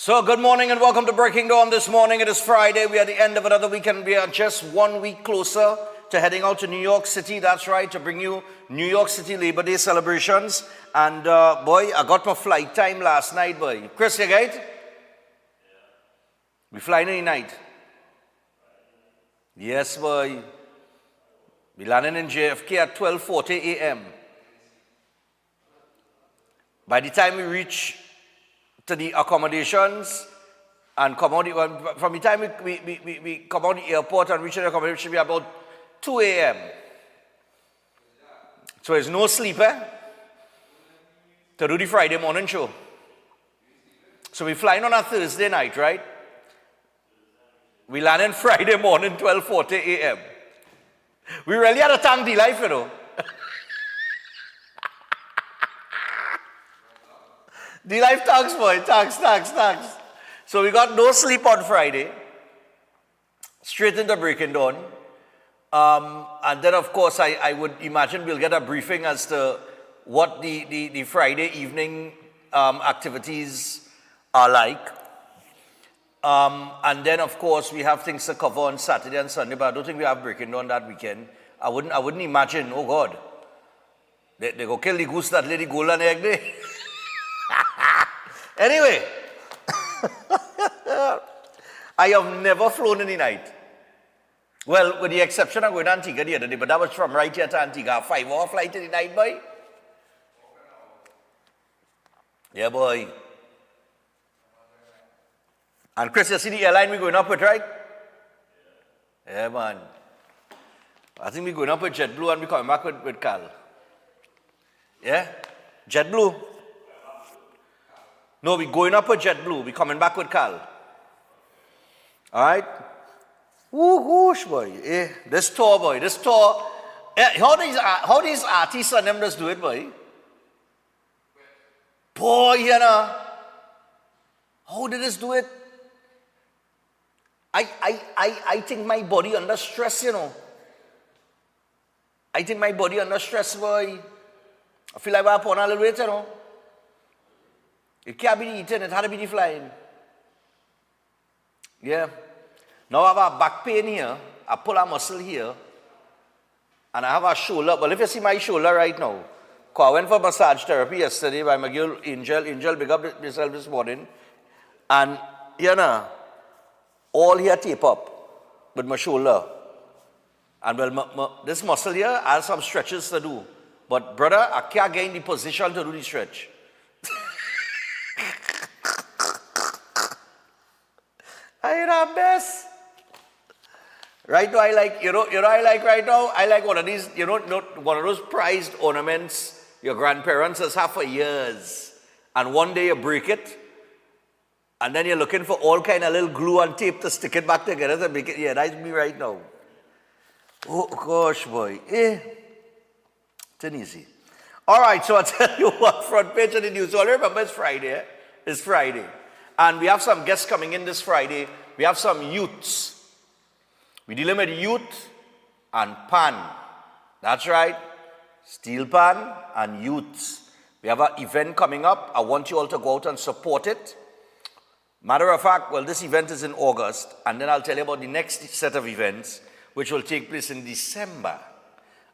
So good morning and welcome to Breaking Dawn this morning. It is Friday. We are at the end of another weekend. We are just 1 week closer to heading out to New York City. That's right, to bring you New York City Labor Day celebrations. And boy, I got my flight time last night, boy. Chris, you get it? We flying any night? Yes, boy. We landing in JFK at 12:40 a.m. By the time we reach to the accommodations and come out, from the time we come out the airport and reach the accommodation, it should be about 2 a.m. So there's no sleep, to do the Friday morning show. So we're flying on a Thursday night, right? We land in Friday morning, 12:40 a.m. We really had to thank the life, you know. The life thanks, boy. Thanks. So we got no sleep on Friday. Straight into Breaking Dawn. And then, of course, I would imagine we'll get a briefing as to what the Friday evening activities are like. And then, of course, we have things to cover on Saturday and Sunday, but I don't think we have Breaking Dawn that weekend. I wouldn't imagine, oh God, they go kill the goose that lay the golden egg there. Anyway, I have never flown in the night. Well, with the exception of going to Antigua the other day, but that was from right here to Antigua. 5-hour flight in the night, boy. Yeah, boy. And Chris, you see the airline we're going up with, right? Yeah, man. I think we're going up with JetBlue and we're coming back with Cal. Yeah? JetBlue. No, we're going up with JetBlue. We're coming back with Cal. All right? Whoosh, boy. This tour, boy. This tour. How these artists and them just do it, boy? Boy, you know. How did this do it? I think my body under stress, you know. I think my body under stress, boy. I feel like I'm upon a little weight, you know. It can't be the eating, it had to be the flying. Yeah. Now I have a back pain here, I pull a muscle here, and I have a shoulder. Well, if you see my shoulder right now, because I went for massage therapy yesterday by my girl Angel. Angel, big up yourself this morning. And, you know, all here tape up with my shoulder. And well, this muscle here has some stretches to do. But brother, I can't get in the position to do the stretch. I am best. Right now, I like, I like right now, I like one of these, one of those prized ornaments your grandparents has had for years. And one day you break it, and then you're looking for all kind of little glue and tape to stick it back together to make it. Yeah, that's me right now. Oh, gosh, boy. It's easy. All right, so I'll tell you what, front page of the news. So remember, it's Friday. It's Friday. And we have some guests coming in this Friday. We have some youths. We're dealing with youth and pan. That's right. Steel pan and youths. We have an event coming up. I want you all to go out and support it. Matter of fact, well, this event is in August. And then I'll tell you about the next set of events, which will take place in December.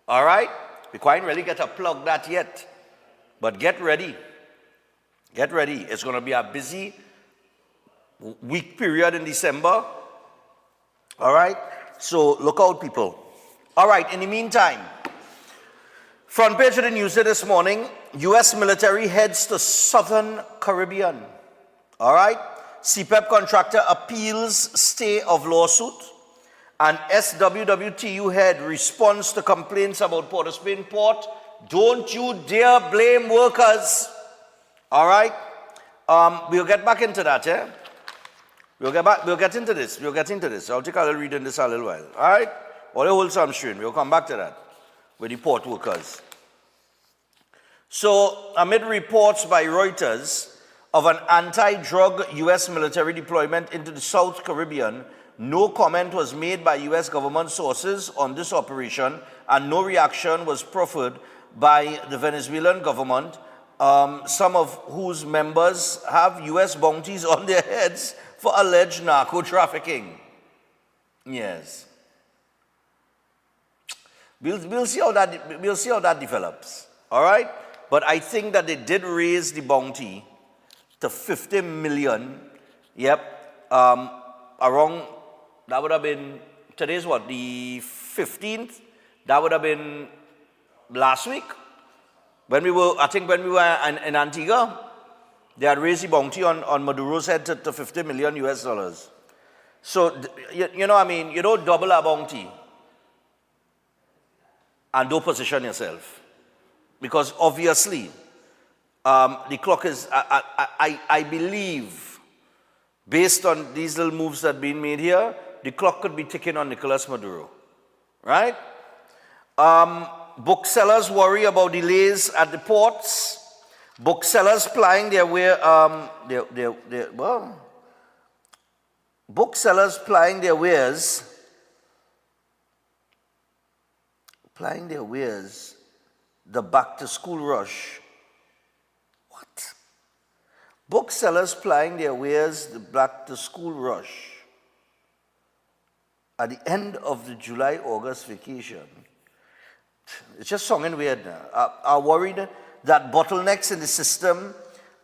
All right? We can't really get to plug that yet. But get ready. Get ready. It's going to be a busy week period in December. All right? So look out, people. All right, in the meantime, front page of the news this morning, U.S. military heads to Southern Caribbean. All right? CPEP contractor appeals stay of lawsuit. And SWWTU head responds to complaints about Port of Spain port. Don't you dare blame workers. All right? We'll get back into that, yeah? We'll get into this. I'll take a little read in this a little while. All right? Or hold some string. We'll come back to that with the port workers. So, amid reports by Reuters of an anti-drug U.S. military deployment into the South Caribbean, no comment was made by U.S. government sources on this operation, and no reaction was proffered by the Venezuelan government some of whose members have U.S. bounties on their heads for alleged narco trafficking. Yes. We'll see how that develops. All right? But I think that they did raise the bounty to 50 million. Yep. Around, that would have been, today's what, the 15th? That would have been last week. When we were in Antigua, they had raised the bounty on Maduro's head to 50 million US dollars. So, you know, I mean, you don't double a bounty and don't position yourself. Because obviously, the clock is, I believe, based on these little moves that have been made here, the clock could be ticking on Nicolas Maduro. Right? Booksellers worry about delays at the ports. Booksellers plying their booksellers plying their wares, the back-to-school rush. What? Booksellers plying their wares, the back-to-school rush at the end of the July-August vacation. It's just sounding weird now. Are worried that bottlenecks in the system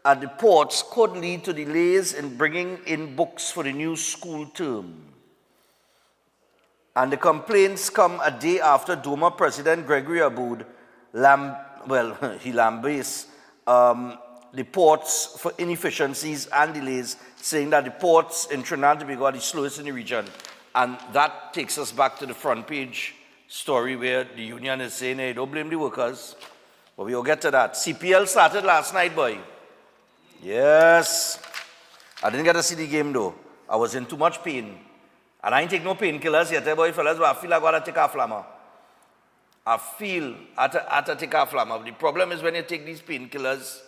at the ports could lead to delays in bringing in books for the new school term. And the complaints come a day after Duma President Gregory Aboud he lambastes the ports for inefficiencies and delays, saying that the ports in Trinidad and Tobago are the slowest in the region. And that takes us back to the front page story where the union is saying, hey, don't blame the workers. But we will get to that. CPL started last night, boy. Yes. I didn't get to see the game, though. I was in too much pain. And I ain't take no painkillers yet, boy, fellas, but I feel like I got to take a flammer. I feel I have to take a flammer. The problem is when you take these painkillers,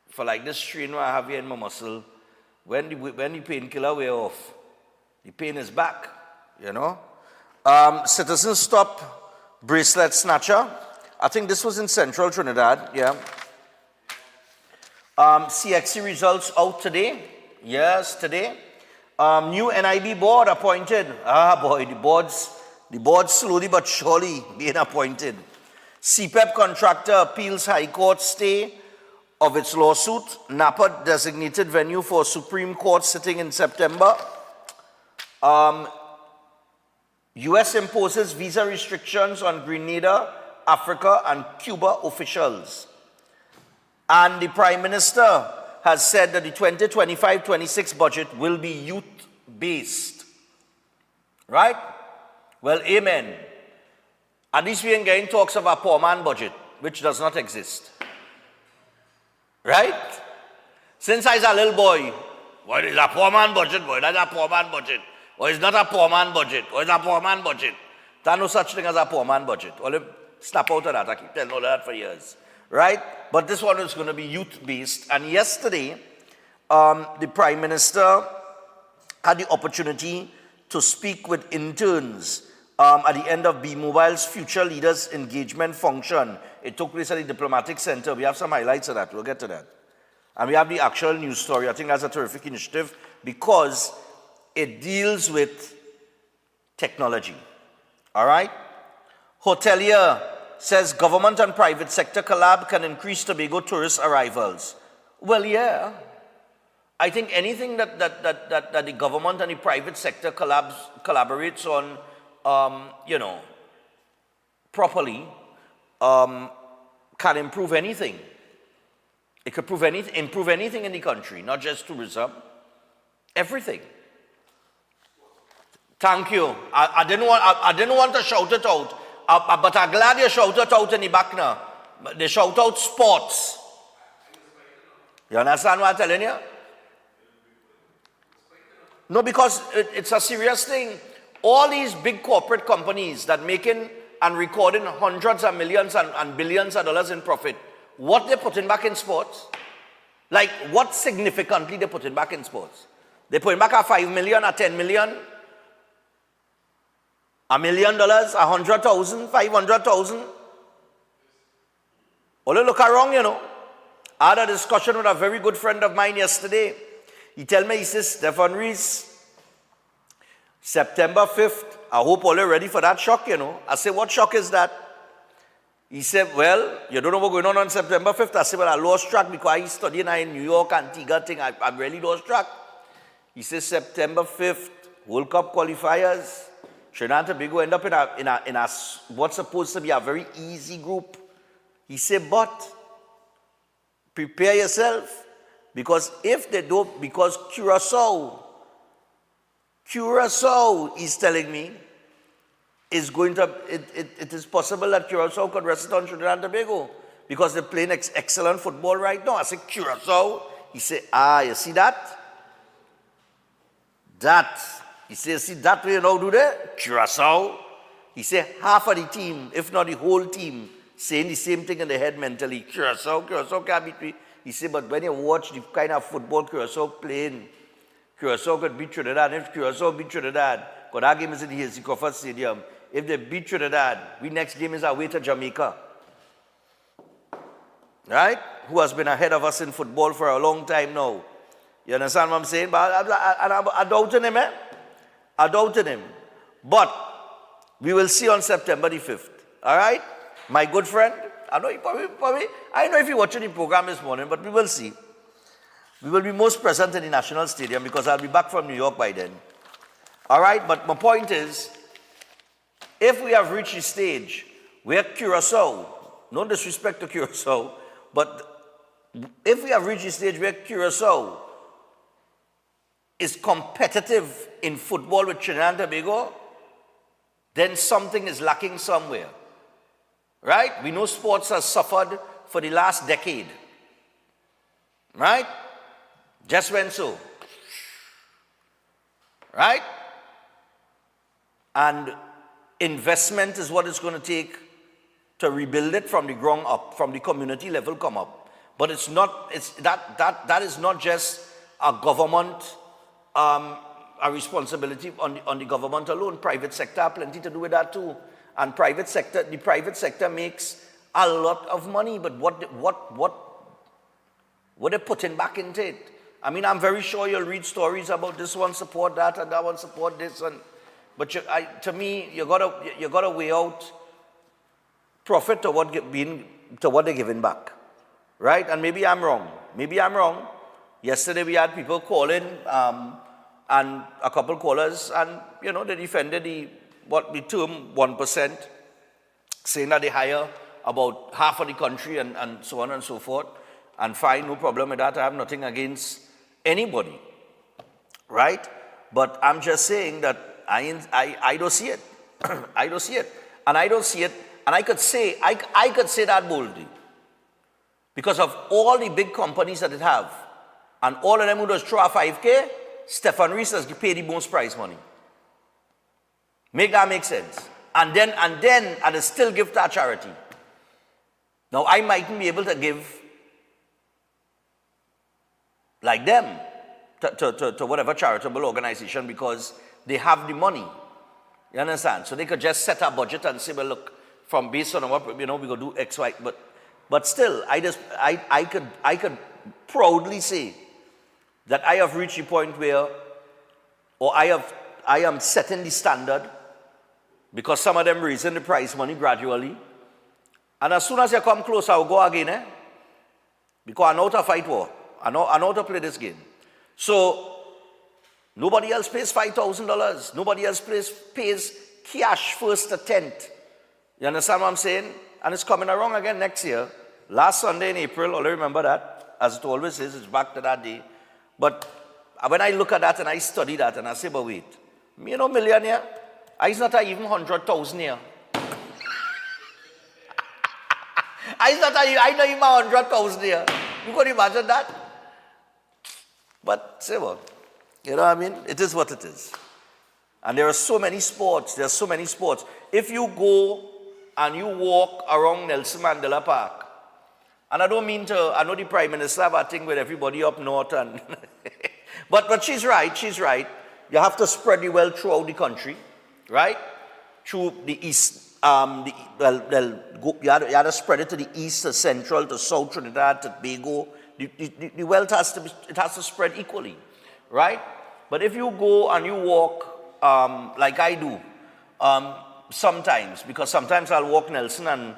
for like this strain I have here in my muscle, when the painkiller wear off, the pain is back, you know. Citizens stop bracelet snatcher. I think this was in central Trinidad, yeah. CXC results out today. Yes, today. New NIB board appointed. Ah, boy, the board's slowly but surely being appointed. CPEP contractor appeals High Court stay of its lawsuit. Napa designated venue for Supreme Court sitting in September. U.S. imposes visa restrictions on Grenada, Africa, and Cuba officials. And the Prime Minister has said that the 2025-26 budget will be youth-based. Right? Well, amen. At least we ain't getting talks of a poor man budget, which does not exist. Right? Since I was a little boy, what is a poor man budget, boy? That's a poor man budget. Or it's not a poor man budget. Or it's a poor man budget. There's no such thing as a poor man budget. Only snap out of that. I keep telling all that for years. Right? But this one is going to be youth-based. And yesterday, the Prime Minister had the opportunity to speak with interns at the end of B-Mobile's Future Leaders Engagement Function. It took place at the Diplomatic Center. We have some highlights of that. We'll get to that. And we have the actual news story. I think that's a terrific initiative because it deals with technology. All right? Hotelier says government and private sector collab can increase Tobago tourist arrivals. Well, yeah. I think anything that the government and the private sector collaborates on, properly, can improve anything. It could improve anything in the country, not just tourism. Everything. Thank you. I didn't want to shout it out, but I'm glad you shout it out in the back now. They shout out sports. You understand what I'm telling you? No, because it's a serious thing. All these big corporate companies that making and recording hundreds of millions and billions of dollars in profit, what they're putting back in sports? Like, what significantly they're putting back in sports? They're putting back a 5 million, a 10 million, $1 million, 100,000, 500,000. Only look around, you know. I had a discussion with a very good friend of mine yesterday. He told me, he says, Stephen Rees, September 5th, I hope all are ready for that shock, you know. I said, what shock is that? He said, well, you don't know what's going on September 5th. I said, well, I lost track because I studying in New York, Antigua thing. I really lost track. He says, September 5th, World Cup qualifiers. Trinidad and Tobago end up in a what's supposed to be a very easy group. He said, but prepare yourself, because if they don't, because Curacao is telling me, is going to, it is possible that Curacao could rest on Trinidad and Tobago, because they're playing excellent football right now. I said, Curacao? He said, you see that? He said, see that way you know do that? Curacao? He said, half of the team, if not the whole team, saying the same thing in the head mentally. Curacao can't beat me. He said, but when you watch the kind of football Curacao playing, Curacao could beat Trinidad. If Curacao beat Trinidad, because that game is in the Hazy Crawford Stadium, if they beat Trinidad, we next game is away to Jamaica. Right? Who has been ahead of us in football for a long time now. You understand what I'm saying? But I doubted him, eh? I doubted him. But we will see on September the 5th. All right? My good friend, I know I know if you're watching the program this morning, but we will see. We will be most present in the National Stadium because I'll be back from New York by then. All right? But my point is, if we have reached the stage where Curacao, no disrespect to Curacao, but if we have reached the stage where Curacao is competitive in football with Trinidad and Tobago, then something is lacking somewhere. Right? We know sports has suffered for the last decade. Right? Just went so. Right? And investment is what it's going to take to rebuild it from the ground up, from the community level come up. But it's not, that is not just a government, a responsibility on the government alone. Private sector have plenty to do with that too. And the private sector makes a lot of money, but what they're putting back into it? I mean, I'm very sure you'll read stories about this one support that and that one support this, but to me, you gotta weigh out profit to what they're giving back, right? And maybe I'm wrong. Yesterday we had people calling, and a couple callers, and they defended the term 1%, saying that they hire about half of the country and so on and so forth. And fine, no problem with that. I have nothing against anybody, right? But I'm just saying that I don't see it. I don't see it. And I don't see it. And I could say that boldly. Because of all the big companies that it have, and all of them who does throw a 5K, Stephen Rees has paid the most prize money. Make that make sense. And then I'd still give that charity. Now I mightn't be able to give like them to whatever charitable organization because they have the money. You understand? So they could just set a budget and say, well, look, from based on what we go do X, Y. But still, I could proudly say that I have reached a point where, or I am setting the standard, because some of them raising the prize money gradually. And as soon as you come close, I'll go again, because I know how to fight war. I know how to play this game. So, nobody else pays $5,000. Nobody else pays cash first attempt. You understand what I'm saying? And it's coming around again next year. Last Sunday in April, I'll remember that. As it always is, it's back to that day. But when I look at that and I study that and I say, but wait, millionaire, I's not even 100,000 here. I not even 100,000 here. You can imagine that? But say what? You know what I mean? It is what it is. And there are so many sports. If you go and you walk around Nelson Mandela Park, and I know the Prime Minister have a thing with everybody up north, and but she's right. You have to spread the wealth throughout the country, right? Through the east, they'll go, you had to spread it to the east, to central, to south Trinidad, to Tobago. The wealth has to spread equally, right? But if you go and you walk like I do, sometimes, because sometimes I'll walk Nelson and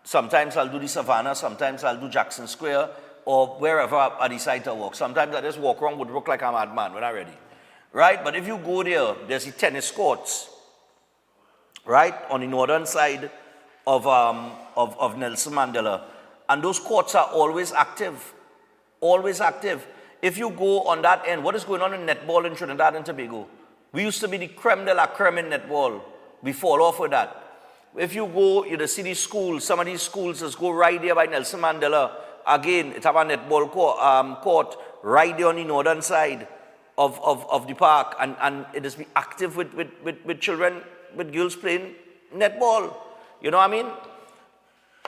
sometimes I'll do the Savannah, sometimes I'll do Jackson Square or wherever I decide to walk. Sometimes I just walk around, would look like I'm a madman when I'm ready, right? But if you go there, there's the tennis courts, right, on the northern side of Nelson Mandela. And those courts are always active, always active. If you go on that end, what is going on in netball in Trinidad and Tobago? We used to be the creme de la creme in netball. We fall off with that. If you go, you see these schools, some of these schools just go right there by Nelson Mandela. Again, it have a netball court right there on the northern side of the park. And it is be active with children, with girls playing netball. You know what I mean?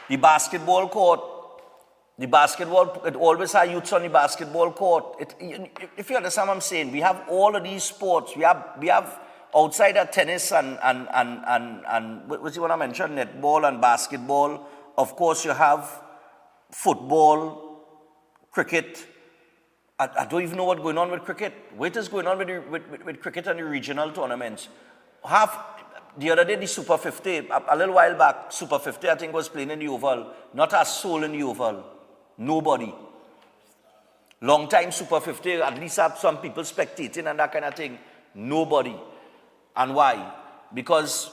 The basketball court. The basketball, it always have youths on the basketball court. If you understand what I'm saying, we have all of these sports. We have outside of tennis and what's the one I mentioned? Netball and basketball. Of course, you have football, cricket. I don't even know what's going on with cricket. What is going on with cricket and the regional tournaments? The other day, the Super 50, a little while back, Super 50, I think, was playing in the Oval. Not a soul in the Oval. Nobody. Long time Super 50, at least have some people spectating and that kind of thing. Nobody. And why? Because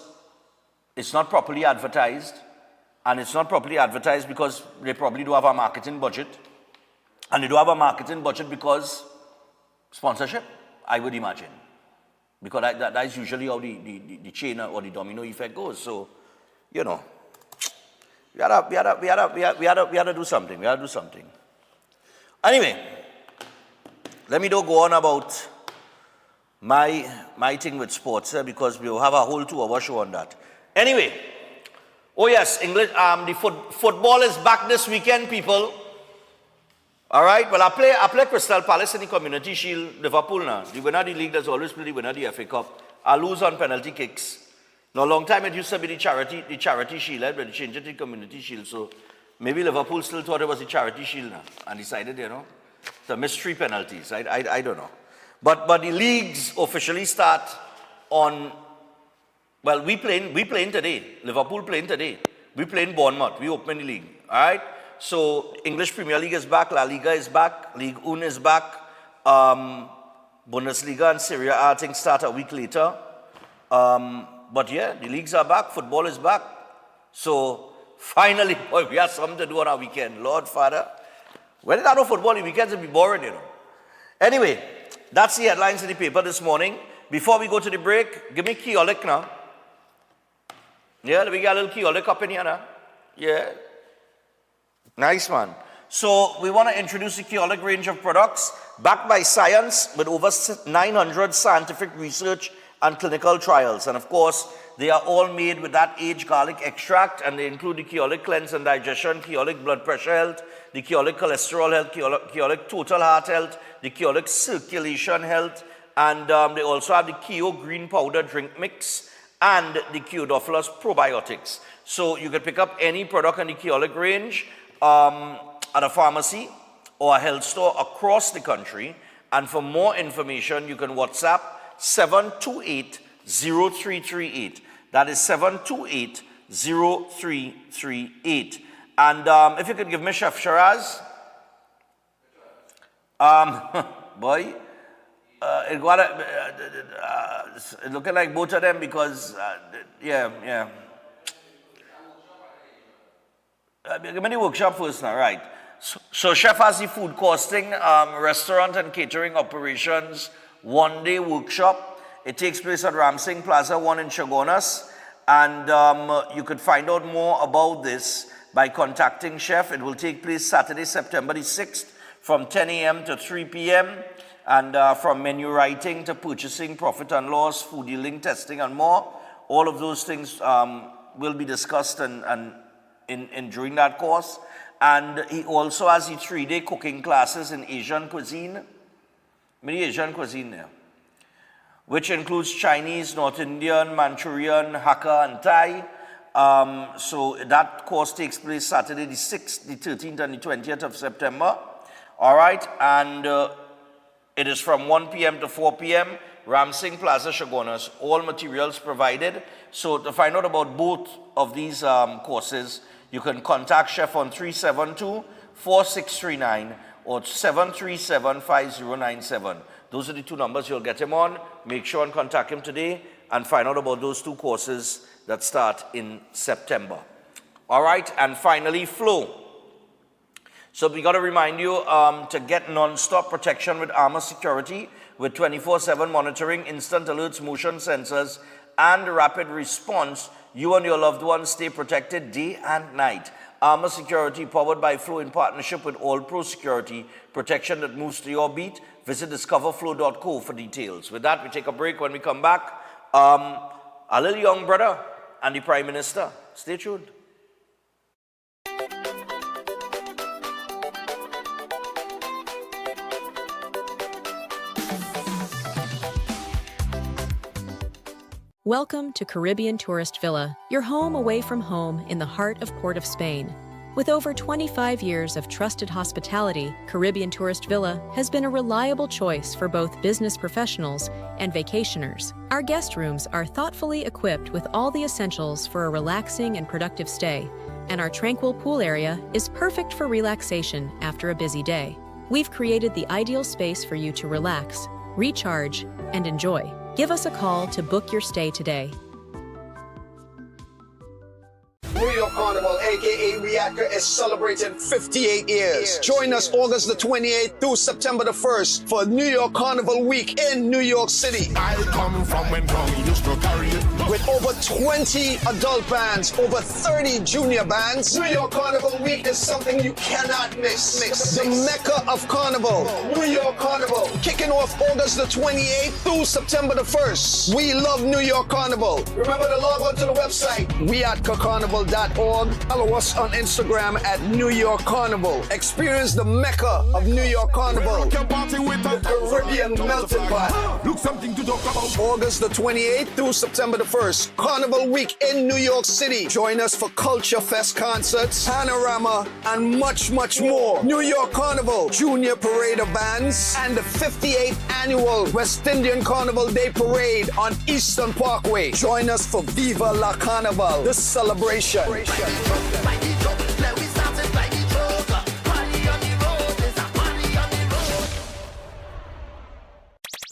it's not properly advertised. And it's not properly advertised because they probably do have a marketing budget. And they do have a marketing budget because sponsorship, I would imagine. Because that is usually how the chain or the domino effect goes. So, you know, we had to do something. We had to do something. Anyway, let me don't go on about my thing with sports because we'll have a whole 2-hour show on that. Anyway, oh yes, English. The football is back this weekend, people. All right. Well, I play Crystal Palace in the Community Shield, Liverpool now. The winner of the league does always play the winner of the FA Cup. I lose on penalty kicks. Now, a long time it used to be the charity shield, but they changed it to the Community Shield. So maybe Liverpool still thought it was the charity shield now and decided, you know, to miss 3 penalties. I don't know. But the leagues officially start on. Well, we playing today. Liverpool playing today. We playing Bournemouth. We open the league. All right. So English Premier League is back, La Liga is back, Ligue 1 is back, Bundesliga and Serie A I think start a week later. But yeah, the leagues are back, football is back. So finally, boy, we have something to do on our weekend. Lord Father, when there's no football, the weekends will be boring, you know. Anyway, that's the headlines in the paper this morning. Before we go to the break, give me Keolik now. Yeah, let me get a little Keolik up in here now. Yeah. Nice, man. So we want to introduce the Keolik range of products backed by science with over 900 scientific research and clinical trials. And of course, they are all made with that aged garlic extract, and they include the Keolik Cleanse and Digestion, Keolik Blood Pressure Health, the Keolik Cholesterol Health, Keolik Total Heart Health, the Keolik Circulation Health, and they also have the Keo Green Powder Drink Mix and the Keodophilus Probiotics. So you can pick up any product in the Keolik range at a pharmacy or a health store across the country. And for more information, you can WhatsApp 728-0338. That is 728-0338. And if you could give me Chef Shiraz. Boy, it looking like both of them because, yeah. Give me the workshop first now, right. So Chef has the food costing, restaurant and catering operations, one-day workshop. It takes place at Ramsing Plaza 1 in Chagonas. And you could find out more about this by contacting Chef. It will take place Saturday, September the 6th from 10 a.m. to 3 p.m. And from menu writing to purchasing, profit and loss, food yielding, testing, and more. All of those things will be discussed and during that course. And he also has the 3-day cooking classes in Asian cuisine. Many Asian cuisine there, which includes Chinese, North Indian, Manchurian, Hakka, and Thai. So that course takes place Saturday the 6th, the 13th, and the 20th of September. All right, and it is from 1 p.m. to 4 p.m. Ramsing Plaza, Chaguanas. All materials provided. So to find out about both of these courses, you can contact Chef on 372-4639 or 737-5097. Those are the two numbers you'll get him on. Make sure and contact him today and find out about those two courses that start in September. All right, and finally, flow. So we got to remind you to get non-stop protection with Armor Security with 24/7 monitoring, instant alerts, motion sensors, and rapid response. You and your loved ones stay protected day and night. Armor Security, powered by Flow in partnership with All Pro Security, protection that moves to your beat. Visit discoverflow.co for details. With that, we take a break. When we come back, our little young brother and the Prime Minister. Stay tuned. Welcome to Caribbean Tourist Villa, your home away from home in the heart of Port of Spain. With over 25 years of trusted hospitality, Caribbean Tourist Villa has been a reliable choice for both business professionals and vacationers. Our guest rooms are thoughtfully equipped with all the essentials for a relaxing and productive stay, and our tranquil pool area is perfect for relaxation after a busy day. We've created the ideal space for you to relax, recharge, and enjoy. Give us a call to book your stay today. New York Carnival, aka Reactor, is celebrating 58 years. Join us August the 28th through September the 1st for New York Carnival Week in New York City. I come from when Tommy used to carry it. With over 20 adult bands, over 30 junior bands, New York Carnival Week is something you cannot miss. The Mecca of Carnival, New York Carnival, kicking off August the 28th through September the 1st. We love New York Carnival. Remember to log on to the website, weatcarnival.org. Follow us on Instagram at New York Carnival. Experience the Mecca of New York Carnival. The Caribbean melting pot. Look, something to talk about. August the 28th through September the 1st. Carnival Week in New York City. Join us for Culture Fest concerts, Panorama, and much, much more. New York Carnival, Junior Parade of Bands, and the 58th Annual West Indian Carnival Day Parade on Eastern Parkway. Join us for Viva la Carnival, the celebration.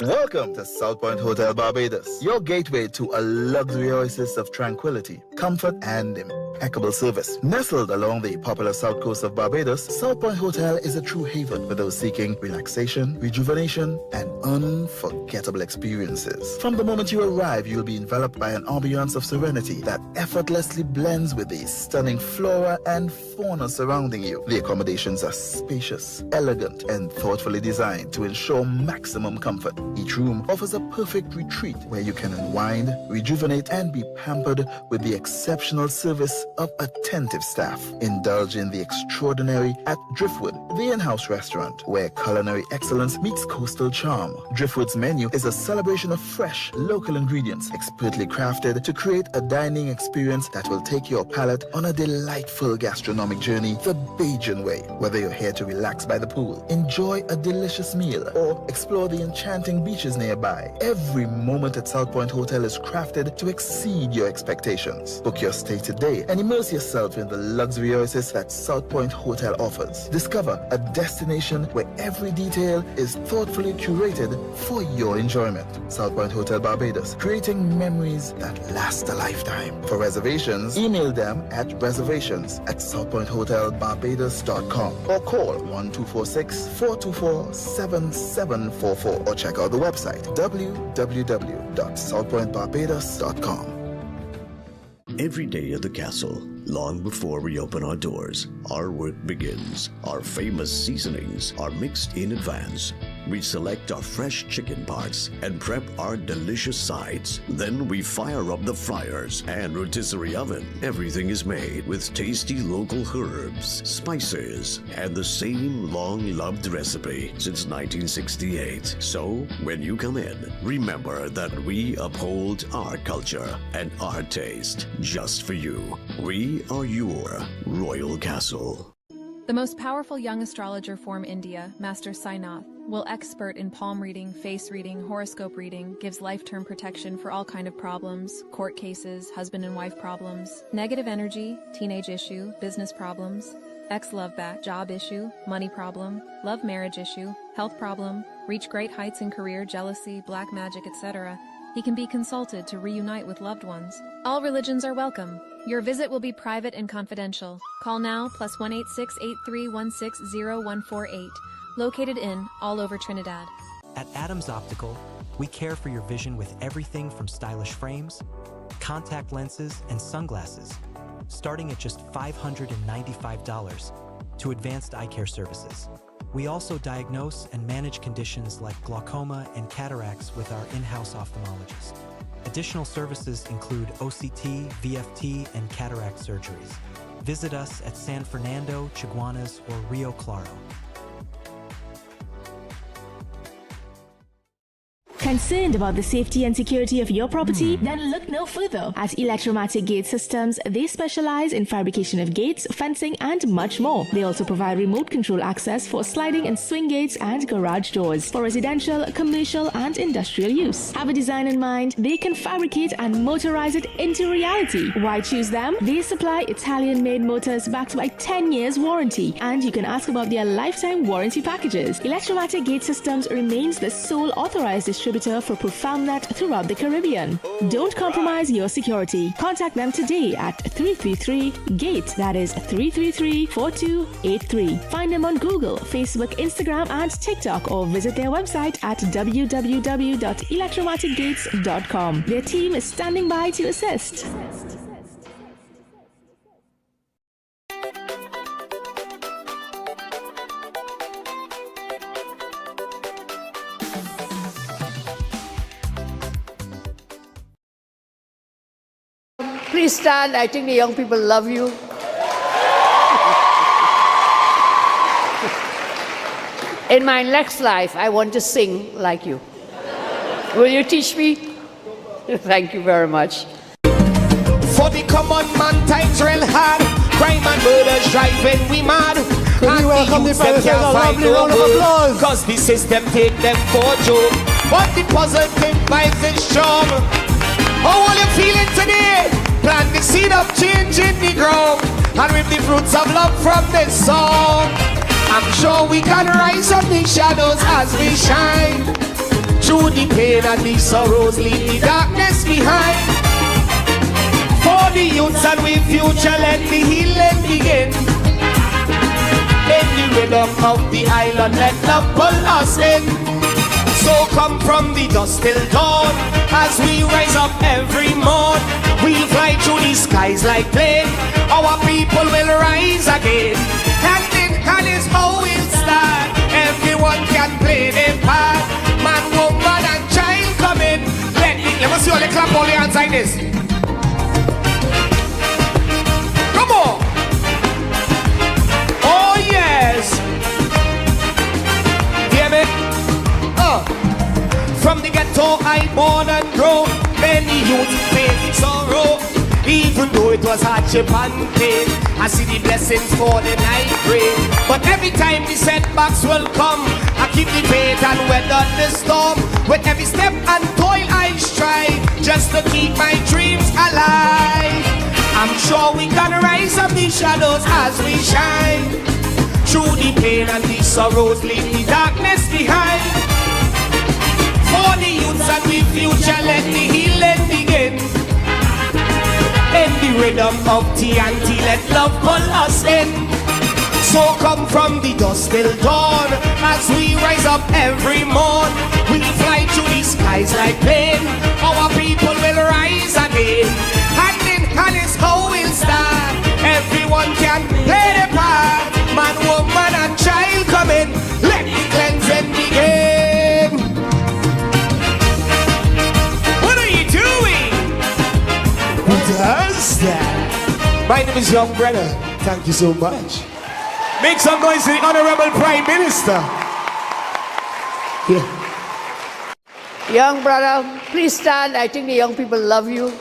Welcome to South Point Hotel Barbados, your gateway to a luxury oasis of tranquility, comfort, and impeccable service. Nestled along the popular south coast of Barbados, South Point Hotel is a true haven for those seeking relaxation, rejuvenation, and unforgettable experiences. From the moment you arrive, you'll be enveloped by an ambiance of serenity that effortlessly blends with the stunning flora and fauna surrounding you. The accommodations are spacious, elegant, and thoughtfully designed to ensure maximum comfort. Each room offers a perfect retreat where you can unwind, rejuvenate, and be pampered with the exceptional service of attentive staff. Indulge in the extraordinary at Driftwood, the in-house restaurant, where culinary excellence meets coastal charm. Driftwood's menu is a celebration of fresh, local ingredients, expertly crafted to create a dining experience that will take your palate on a delightful gastronomic journey the Bajan way. Whether you're here to relax by the pool, enjoy a delicious meal, or explore the enchanting beaches nearby, every moment at South Point Hotel is crafted to exceed your expectations. Book your stay today and immerse yourself in the luxury oasis that South Point Hotel offers. Discover a destination where every detail is thoughtfully curated for your enjoyment. South Point Hotel Barbados, creating memories that last a lifetime. For reservations, email them at reservations@southpointhotelbarbados.com or call 1246-424-7744 or check out the website www.southpointbarbados.com. Every day at the castle, long before we open our doors, our work begins. Our famous seasonings are mixed in advance. we select our fresh chicken parts and prep our delicious sides. Then we fire up the fryers and rotisserie oven. Everything is made with tasty local herbs, spices, and the same long-loved recipe since 1968. So, when you come in, remember that we uphold our culture and our taste just for you. We are your Royal Castle. The most powerful young astrologer from India, Master Sainath, will expert in palm reading, face reading, horoscope reading, gives life-term protection for all kind of problems, court cases, husband and wife problems, negative energy, teenage issue, business problems, ex-love back, job issue, money problem, love marriage issue, health problem, reach great heights in career, jealousy, black magic, etc. He can be consulted to reunite with loved ones. All religions are welcome. Your visit will be private and confidential. Call now +186-8316-0148. Located in all over Trinidad. At Adams Optical, we care for your vision with everything from stylish frames, contact lenses, and sunglasses, starting at just $595, to advanced eye care services. We also diagnose and manage conditions like glaucoma and cataracts with our in-house ophthalmologist. Additional services include OCT, VFT, and cataract surgeries. Visit us at San Fernando, Chaguanas, or Rio Claro. Concerned about the safety and security of your property? Then look no further. At Electromatic Gate Systems, they specialize in fabrication of gates, fencing, and much more. They also provide remote control access for sliding and swing gates and garage doors for residential, commercial, and industrial use. Have a design in mind? They can fabricate and motorize it into reality. Why choose them? They supply Italian-made motors backed by 10 years warranty, and you can ask about their lifetime warranty packages. Electromatic Gate Systems remains the sole authorized distributor for ProfoundNet throughout the Caribbean. Don't compromise your security. Contact them today at 333-GATE, that is 333-4283. Find them on Google, Facebook, Instagram, and TikTok, or visit their website at www.electromaticgates.com. Their team is standing by to assist. Please stand. I think the young people love you. In my next life, I want to sing like you. Will you teach me? Thank you very much. For the common man, times real hard. Crime and murder's driving we mad. Could we welcome the fellas with a lovely round of applause? Cause the system take them for joke. But the positive vibes is strong. How are you feeling today? Plant the seed of change in the ground and reap the fruits of love from this song. I'm sure we can rise up the shadows as we shine. Through the pain and the sorrows, leave the darkness behind. For the youths and we future, let the healing begin. In the rhythm of the island, let love pull us in. So come from the dusk till dawn, as we rise up every morn. We'll fly through the skies like plane. Our people will rise again. Hand in hand is how we'll start. Everyone can play their part. Man, woman, and child come in. Let me see all the clap all the hands like this. Come on. Oh yes. Hear me? From the ghetto I born and grown. Many youths face sorrow. Even though it was hardship and pain, I see the blessings falling I pray. But every time the setbacks will come, I keep the faith and weather the storm. With every step and toil I strive, just to keep my dreams alive. I'm sure we can rise up the shadows as we shine. Through the pain and the sorrows, leave the darkness behind. For the youths and the future, let the healing begin. In the rhythm of TNT, let love pull us in. So come from the dusk till dawn, as we rise up every morn. We fly through the skies like plane. Our people will rise again. Hand in hand is how we'll start. Everyone can play their part. Man, woman, and child come in. Let the cleansing begin. My name is Young Brother. Thank you so much. Make some noise to the Honorable Prime Minister. Yeah. Young brother, please stand. I think the young people love you.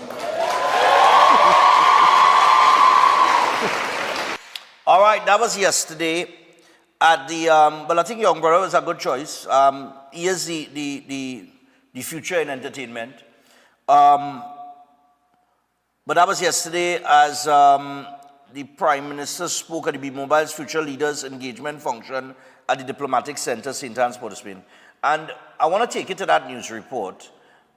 All right, that was yesterday at the, but I think Young Brother was a good choice. He is the future in entertainment. But that was yesterday as the Prime Minister spoke at the B-Mobile's Future Leaders Engagement Function at the Diplomatic Center, St. Anne's, Port of Spain. And I want to take you to that news report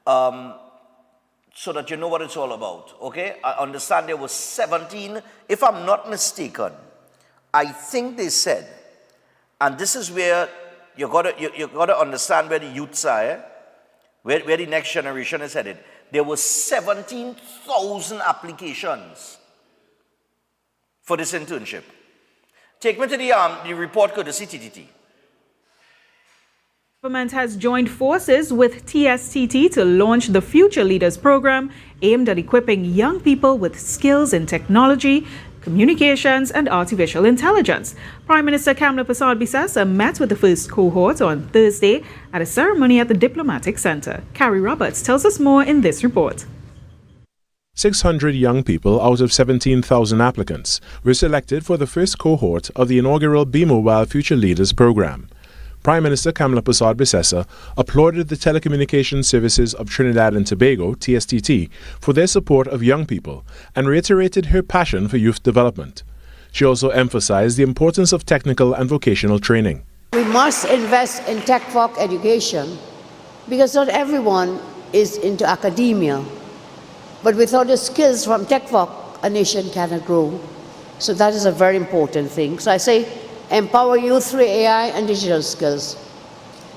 so that you know what it's all about, okay? I understand there were 17, if I'm not mistaken, I think they said, and this is where you gotta understand where the youths are, where the next generation is headed. There were 17,000 applications for this internship. Take me to the report courtesy TTT. Government has joined forces with TSTT to launch the Future Leaders Program aimed at equipping young people with skills in technology, communications and artificial intelligence. Prime Minister Kamla Persad-Bissessar met with the first cohort on Thursday at a ceremony at the Diplomatic Center. Carrie Roberts tells us more in this report. 600 young people out of 17,000 applicants were selected for the first cohort of the inaugural B-Mobile Future Leaders Program. Prime Minister Kamla Persad-Bissessar applauded the Telecommunications Services of Trinidad and Tobago, TSTT, for their support of young people and reiterated her passion for youth development. She also emphasized the importance of technical and vocational training. We must invest in tech-voc education because not everyone is into academia. But without the skills from tech-voc, a nation cannot grow. So that is a very important thing. So I say, empower youth through AI and digital skills.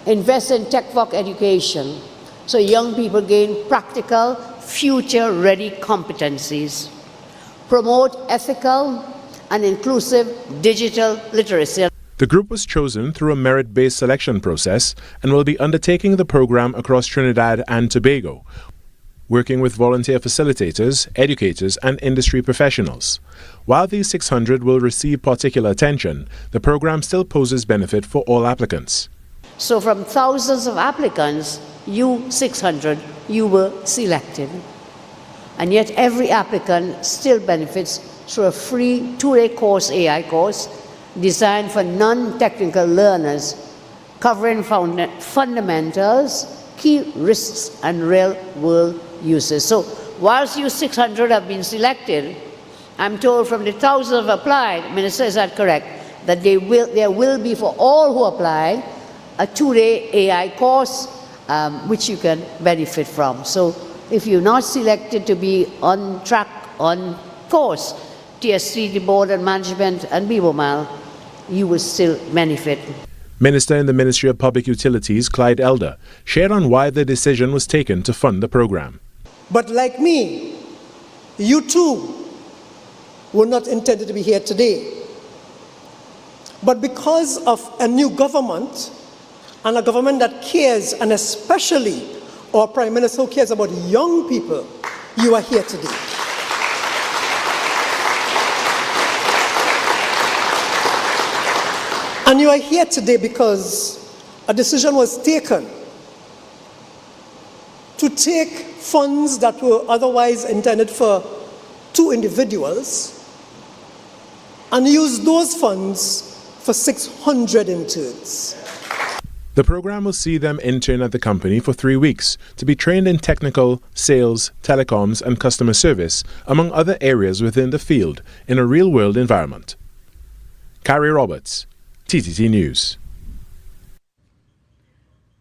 Invest in tech-voc education so young people gain practical, future-ready competencies. Promote ethical and inclusive digital literacy. The group was chosen through a merit-based selection process and will be undertaking the program across Trinidad and Tobago, working with volunteer facilitators, educators, and industry professionals. While these 600 will receive particular attention, the program still poses benefit for all applicants. So from thousands of applicants, you 600, you were selected. And yet every applicant still benefits through a free 2-day course, AI course, designed for non-technical learners, covering fundamentals, key risks, and real-world uses. So whilst you 600 have been selected, I'm told from the thousands who applied, Minister, is that correct, that there will be for all who apply a 2-day AI course which you can benefit from. So if you're not selected to be on track, on course, TSC, the Board and Management and B-Mobile, you will still benefit. Minister in the Ministry of Public Utilities, Clyde Elder, shared on why the decision was taken to fund the program. But like me, you too were not intended to be here today. But because of a new government, and a government that cares, and especially our Prime Minister who cares about young people, you are here today. And you are here today because a decision was taken to take funds that were otherwise intended for 2 individuals and use those funds for 600 interns. The program will see them intern at the company for 3 weeks to be trained in technical, sales, telecoms, and customer service, among other areas within the field, in a real-world environment. Carrie Roberts, TTT News.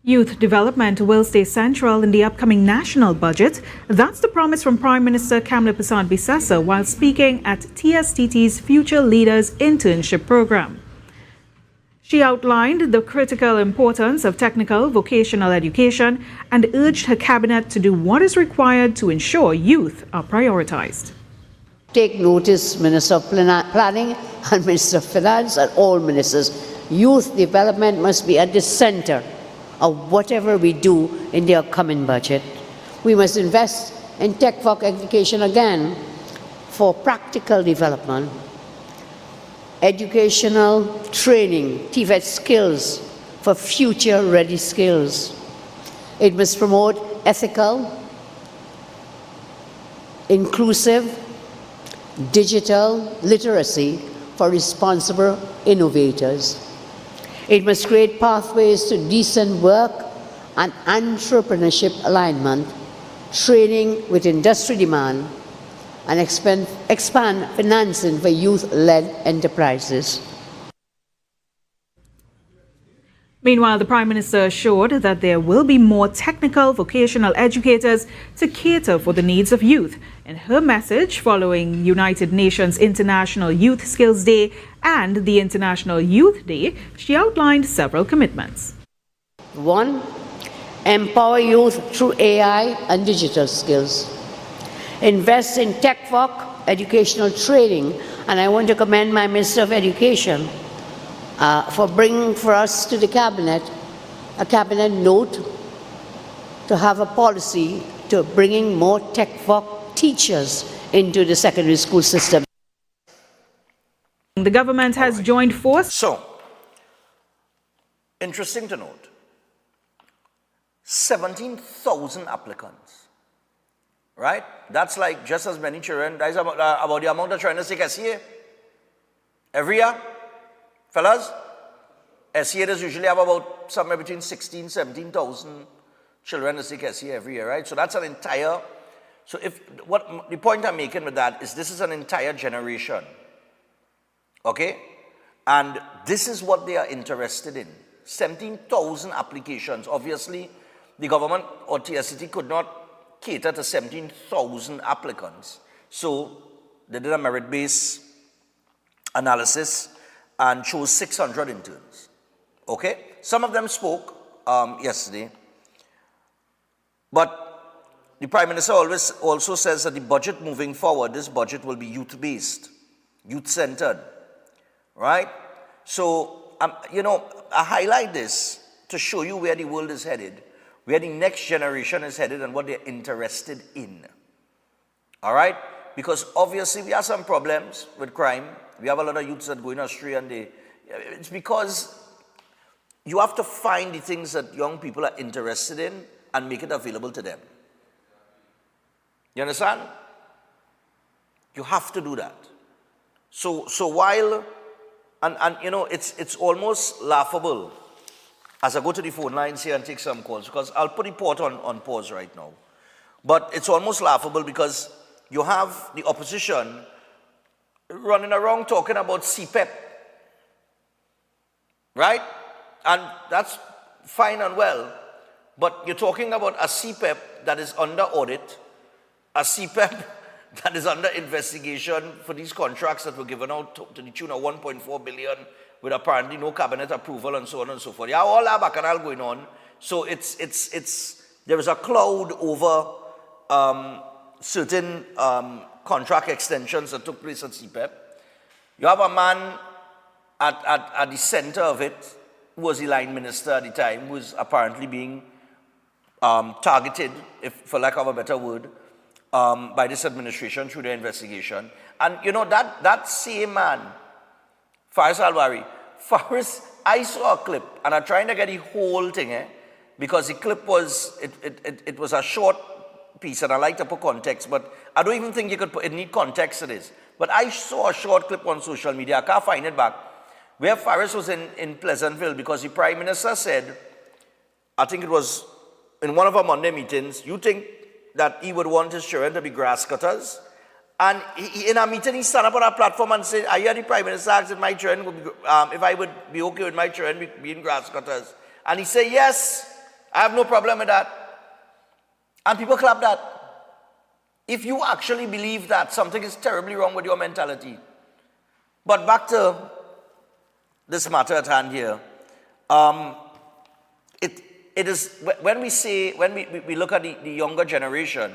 Youth development will stay central in the upcoming national budget. That's the promise from Prime Minister Kamla Persad-Bissessar while speaking at TSTT's Future Leaders Internship Program. She outlined the critical importance of technical vocational education and urged her cabinet to do what is required to ensure youth are prioritized. Take notice, Minister of Planning and Minister of Finance and all ministers. Youth development must be at the center of whatever we do in the upcoming budget. We must invest in tech-voc education again for practical development, educational training, TVET skills for future-ready skills. It must promote ethical, inclusive, digital literacy for responsible innovators. It must create pathways to decent work and entrepreneurship alignment, training with industry demand, and expand financing for youth-led enterprises. Meanwhile, the Prime Minister assured that there will be more technical vocational educators to cater for the needs of youth. In her message following United Nations International Youth Skills Day and the International Youth Day, she outlined several commitments. 1. Empower youth through AI and digital skills. Invest in tech-voc educational training, and I want to commend my Minister of Education for bringing for us to the Cabinet a Cabinet note to have a policy to bringing more tech-voc teachers into the secondary school system. The government has joined forces. So, interesting to note, 17,000 applicants, right? That's like just as many children. That's about the amount of children take SEA every year. Fellas, SEA does usually have about somewhere between 16,000, 17,000 children that take SEA every year, right? So that's an entire, so if, the point I'm making with that is this is an entire generation, okay? And this is what they are interested in. 17,000 applications. Obviously, the government or TSCT could not cater to 17,000 applicants. So they did a merit-based analysis and chose 600 interns, okay? Some of them spoke yesterday, but the Prime Minister also says that the budget moving forward, this budget will be youth-based, youth-centered, right? So, you know, I highlight this to show you where the world is headed, where the next generation is headed and what they're interested in, all right? Because obviously we have some problems with crime. We have a lot of youths that go in astray, and it's because you have to find the things that young people are interested in and make it available to them. You understand? You have to do that. So while, and you know, it's almost laughable as I go to the phone lines here and take some calls, because I'll put the port on pause right now. But it's almost laughable because you have the opposition running around talking about CPEP, right? And that's fine and well, but you're talking about a CPEP that is under audit, a CPEP that is under investigation for these contracts that were given out to the tune of 1.4 billion with apparently no cabinet approval and so on and so forth. Yeah, all that bacchanal going on. So there is a cloud over certain contract extensions that took place at CPEP. You have a man at the center of it, who was the line minister at the time, who was apparently being targeted, if for lack of a better word, by this administration through their investigation. And you know, that same man, Faris Alwari, I saw a clip, and I'm trying to get the whole thing, because the clip was, it was a short piece, and I like to put context, but I don't even think you could it need context to this. But I saw a short clip on social media, I can't find it back, where Faris was in Pleasantville, because the Prime Minister said, I think it was in one of our Monday meetings, you think that he would want his children to be grass cutters? And in a meeting, he stand up on a platform and said, I hear the Prime Minister asked if my children would be, if I would be okay with my children being grass cutters. And he said, yes, I have no problem with that. And people clap that. If you actually believe that, something is terribly wrong with your mentality. But back to this matter at hand here. It is, when we look at the younger generation,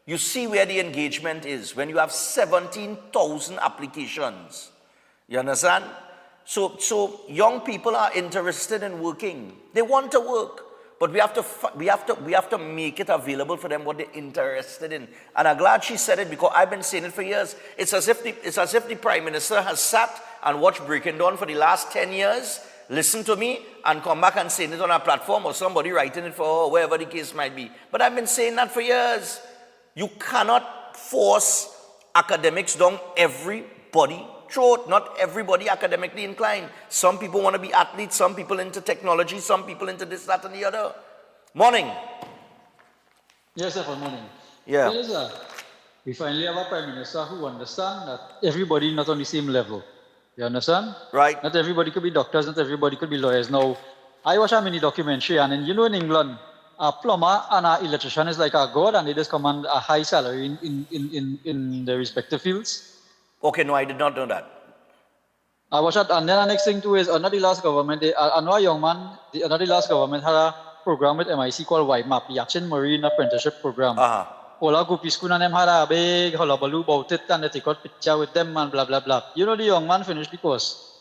you see where the engagement is. When you have 17,000 applications, you understand? So young people are interested in working. They want to work. But we have to make it available for them what they're interested in. And I'm glad she said it because I've been saying it for years. It's as if the Prime Minister has sat and watched Breaking Dawn for the last 10 years, listen to me, and come back and say it on a platform or somebody writing it for her, wherever the case might be. But I've been saying that for years. You cannot force academics down everybody's throat. Not everybody academically inclined. Some people want to be athletes, some people into technology, some people into this, that, and the other. Morning. Yes, sir, good morning. Yeah. Yes, sir. We finally have a Prime Minister who understands that everybody not on the same level. You understand? Right. Not everybody could be doctors, not everybody could be lawyers. Now, I watch a mini documentary, and in England, a plumber and an electrician is like a god, and they just command a high salary in their respective fields. Okay, no, I did not know that. I watched that, and then the next thing too is under the last government, I know a young man, under the last government had a program with MIC called YMAP, the Action Marine Apprenticeship Program. All our group school and them had a big hullabaloo about it, and they take out picture with them and blah blah blah. You know, the young man finished the course,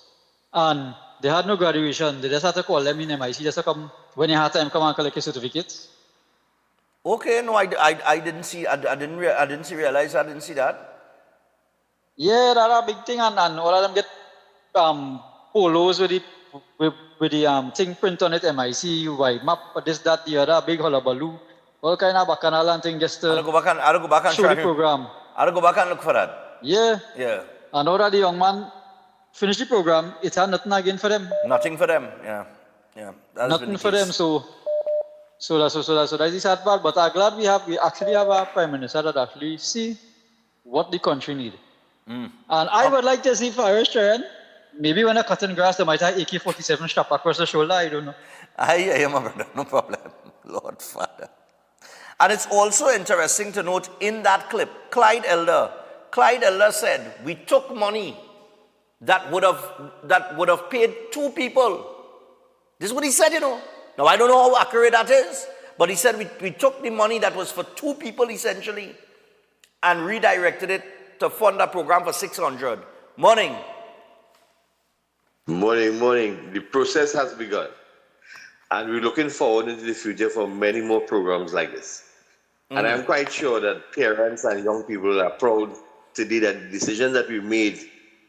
and they had no graduation. They just had to call them in MIC just to come when they had time come and collect your certificates. Okay, no, I didn't see. I didn't realize. I didn't see that. Yeah, that's a big thing, and all of them get polos with the thing print on it, MIC, YMAP, this, that, the other, big hullabaloo, all kind of bacchanal and thing just to I'll go back and show the program. I'll go back and look for that. Yeah. Yeah. And now that the young man finished the program, it had nothing again for them. Nothing for them. Yeah. Yeah. Nothing for them. So that's the sad part. But I'm glad we actually have a Prime Minister that actually see what the country needs. And I would like to see fires turn. Maybe when they're cutting grass, they might have AK-47 strapped across the shoulder. I don't know. I hear you, my brother. No problem. Lord Father. And it's also interesting to note in that clip, Clyde Elder said, we took money that would have paid 2 people. This is what he said, you know. Now, I don't know how accurate that is, but he said we took the money that was for 2 people, essentially, and redirected it to fund a program for 600. Morning. Morning. The process has begun. And we're looking forward into the future for many more programs like this. And I'm quite sure that parents and young people are proud today that the decision that we made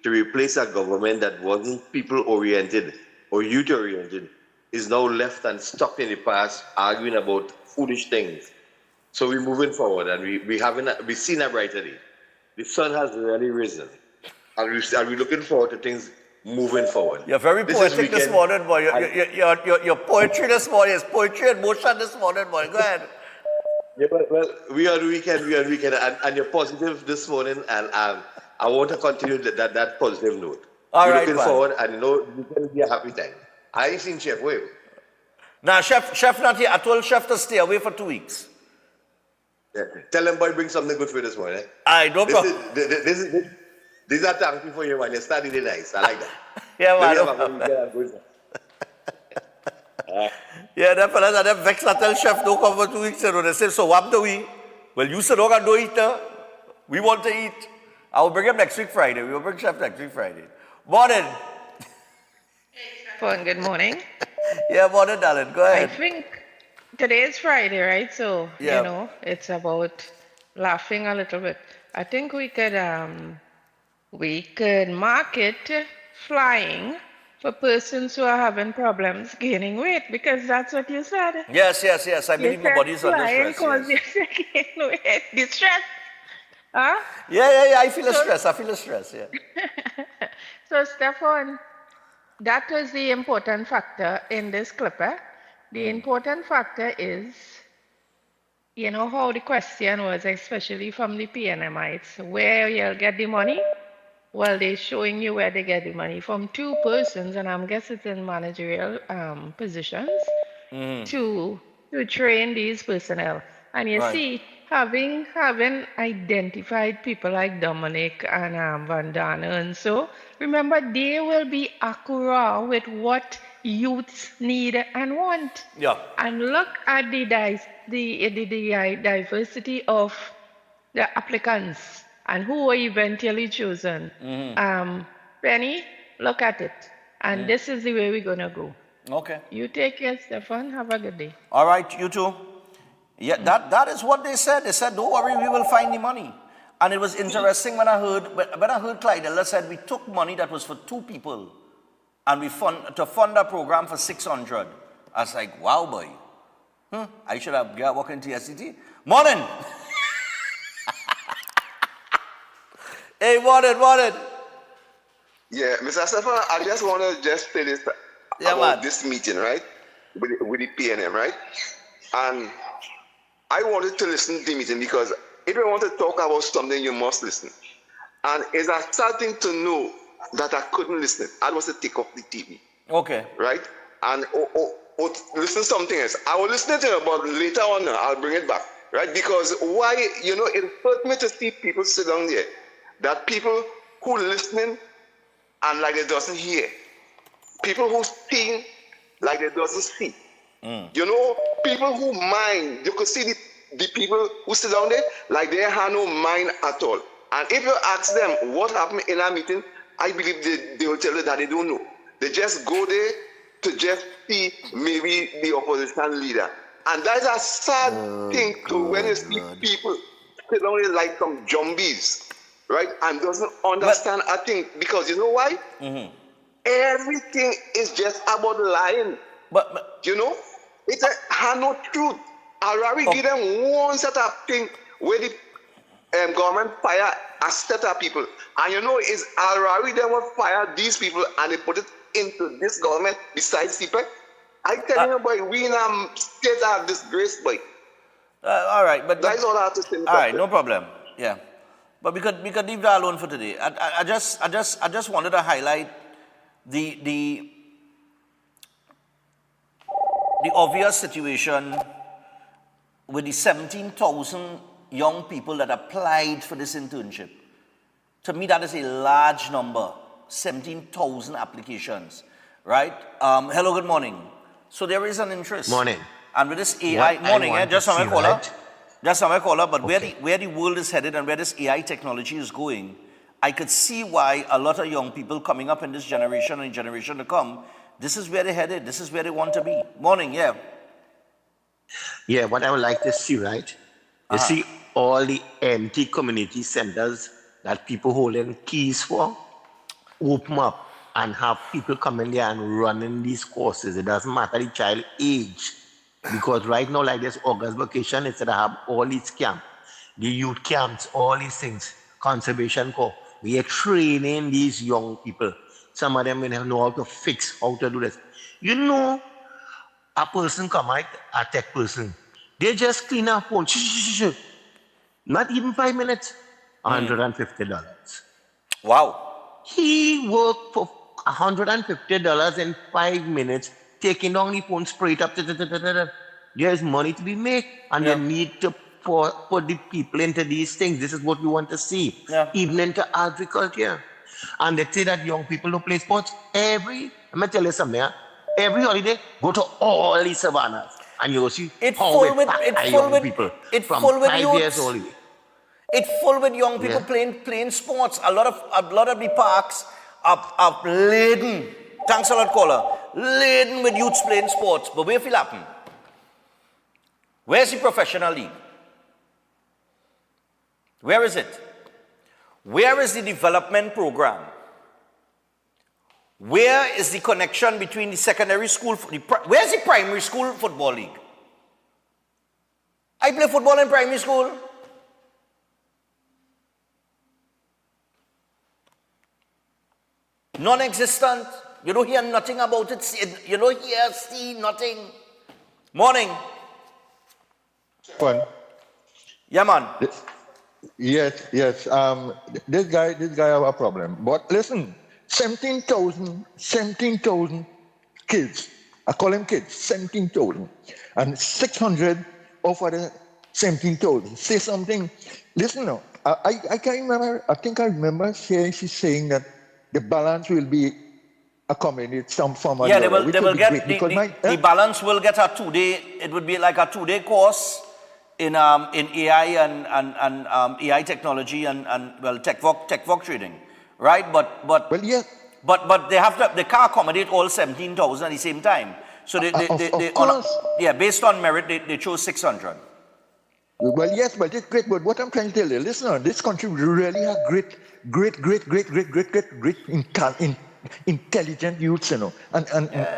to replace a government that wasn't people-oriented or youth-oriented is now left and stuck in the past, arguing about foolish things. So we're moving forward, and we've seen a brighter day. The sun has really risen, and we're looking forward to things moving forward. You're very poetic this morning, boy. Your poetry this morning is poetry in motion this morning, boy. Go ahead. Yeah, well, we are on weekend, and you're positive this morning, and I want to continue that positive note. All we're right, looking man. forward, and you know, it's going to be a happy time. I ain't seen Chef Wave. Nah, Chef not here. I told Chef to stay away for 2 weeks. Yeah. Tell them, boy, bring something good for you this morning. No problem. These are thanking for you, man. You're studying nice. I like that. Yeah, man. Yeah, them fellas are them vexed. I tell Chef don't come for 2 weeks. You know, they say, so what do we? Well, you said, don't go eat. We want to eat. I will bring him next week Friday. We will bring Chef next week Friday. Morning. Good morning. Yeah, morning, darling. Go ahead. I think today is Friday, right? So, Yeah. you know, it's about laughing a little bit. I think we could market flying for persons who are having problems gaining weight, because that's what you said. Yes. I believe my body is under Flying stress. Yes. causes you to gain weight. Distress. Huh? Yeah. I feel a stress. Yeah. So, Stefan, that was the important factor in this clip. The important factor is, you know how the question was, especially from the PNMites, where you'll get the money? Well, they're showing you where they get the money from 2 persons, and I'm guessing it's in managerial positions, to train these personnel. And you Right. see, having identified people like Dominic and Van Dana and so, remember, they will be accurate with what youths need and want. Yeah. And look at the diversity of the applicants and who were eventually chosen. Penny, look at it. And this is the way we're going to go. Okay. You take care, Stefan. Have a good day. All right, you too. Yeah, that is what they said. They said, don't worry, we will find the money. And it was interesting when I heard Clyde Elder said we took money that was for 2 people and we fund a program for 600. I was like, wow, boy. I should have got working TSCT. Morning. Hey, morning. Yeah, Mr. Stefan, I just want to just say this about this meeting, right? With the PNM, right? And I wanted to listen to the meeting because if you want to talk about something, you must listen. And it's a sad thing to know that I couldn't listen. I was to take off the TV. Okay. Right? And listen to something else. I will listen to it, but later on I'll bring it back. Right? Because why, it hurt me to see people sit down there. That people who listening and like they doesn't hear. People who see like they doesn't see. People who mind, you could see the people who sit down there like they have no mind at all. And if you ask them what happened in our meeting, I believe they will tell you that they don't know. They just go there to just see maybe the opposition leader. And that's a sad thing to when you see people sit down there like some zombies, right? And doesn't understand a thing. Because you know why? Everything is just about lying. But it's no truth. I already give them one set of thing where the government fire a set of people. And it's already they will fire these people and they put it into this government besides people. I tell you, boy, we in a state of disgrace, boy. All right, but that's all I have to say. All right, no problem. Yeah, but we could leave that alone for today. I just wanted to highlight the obvious situation with the 17,000 young people that applied for this internship. To me, that is a large number. 17,000 applications, right? Hello, good morning. So there is an interest. Morning. And with this AI, just on my caller, but okay. where the world is headed and where this AI technology is going, I could see why a lot of young people coming up in this generation and generation to come, this is where they're headed. This is where they want to be. Morning, yeah. Yeah, what I would like to see, right? You see all the empty community centers that people holding keys for, open up and have people come in there and running these courses. It doesn't matter the child age. Because right now, like this August vacation, instead of have all these camps, the youth camps, all these things, conservation corps, we are training these young people. Some of them will know how to fix, how to do this. A person come out, a tech person, they just clean up phone, not even 5 minutes, $150. Wow. He worked for $150 in 5 minutes, taking down the phone, spray it up. There's money to be made, and you need to put the people into these things. This is what we want to see, even into agriculture. And they say that young people don't play sports. I'm going to tell you something. Every holiday, go to all these savannas, and you'll see it's how full with people it's from full with 5 youths. years old. It's full with young people playing sports. A lot of the parks are laden. Thanks a lot, caller. Laden with youths playing sports. But where will happen? Where's the professional league? Where is it? Where is the development program? Where is the connection between the secondary school? Where's the primary school football league? I play football in primary school. Non-existent. You don't hear nothing about it. You don't hear, see nothing. Morning. One. Yeah, man. Yes. This guy have a problem. But listen, 17,000 kids. I call them kids, 17,000. And 600 of the 17,000. Say something. Listen now. I can't remember. I think I remember she's saying that the balance will be accommodate some form of they will get the balance will get a 2-day. It would be like a 2-day course in AI and AI technology and TechVoc trading, right? But But they can't accommodate all 17,000 at the same time. So they based on merit, they chose 600. Well, yes, but it's great. But what I'm trying to tell you, listen, this country really have great intelligent youths, you know. And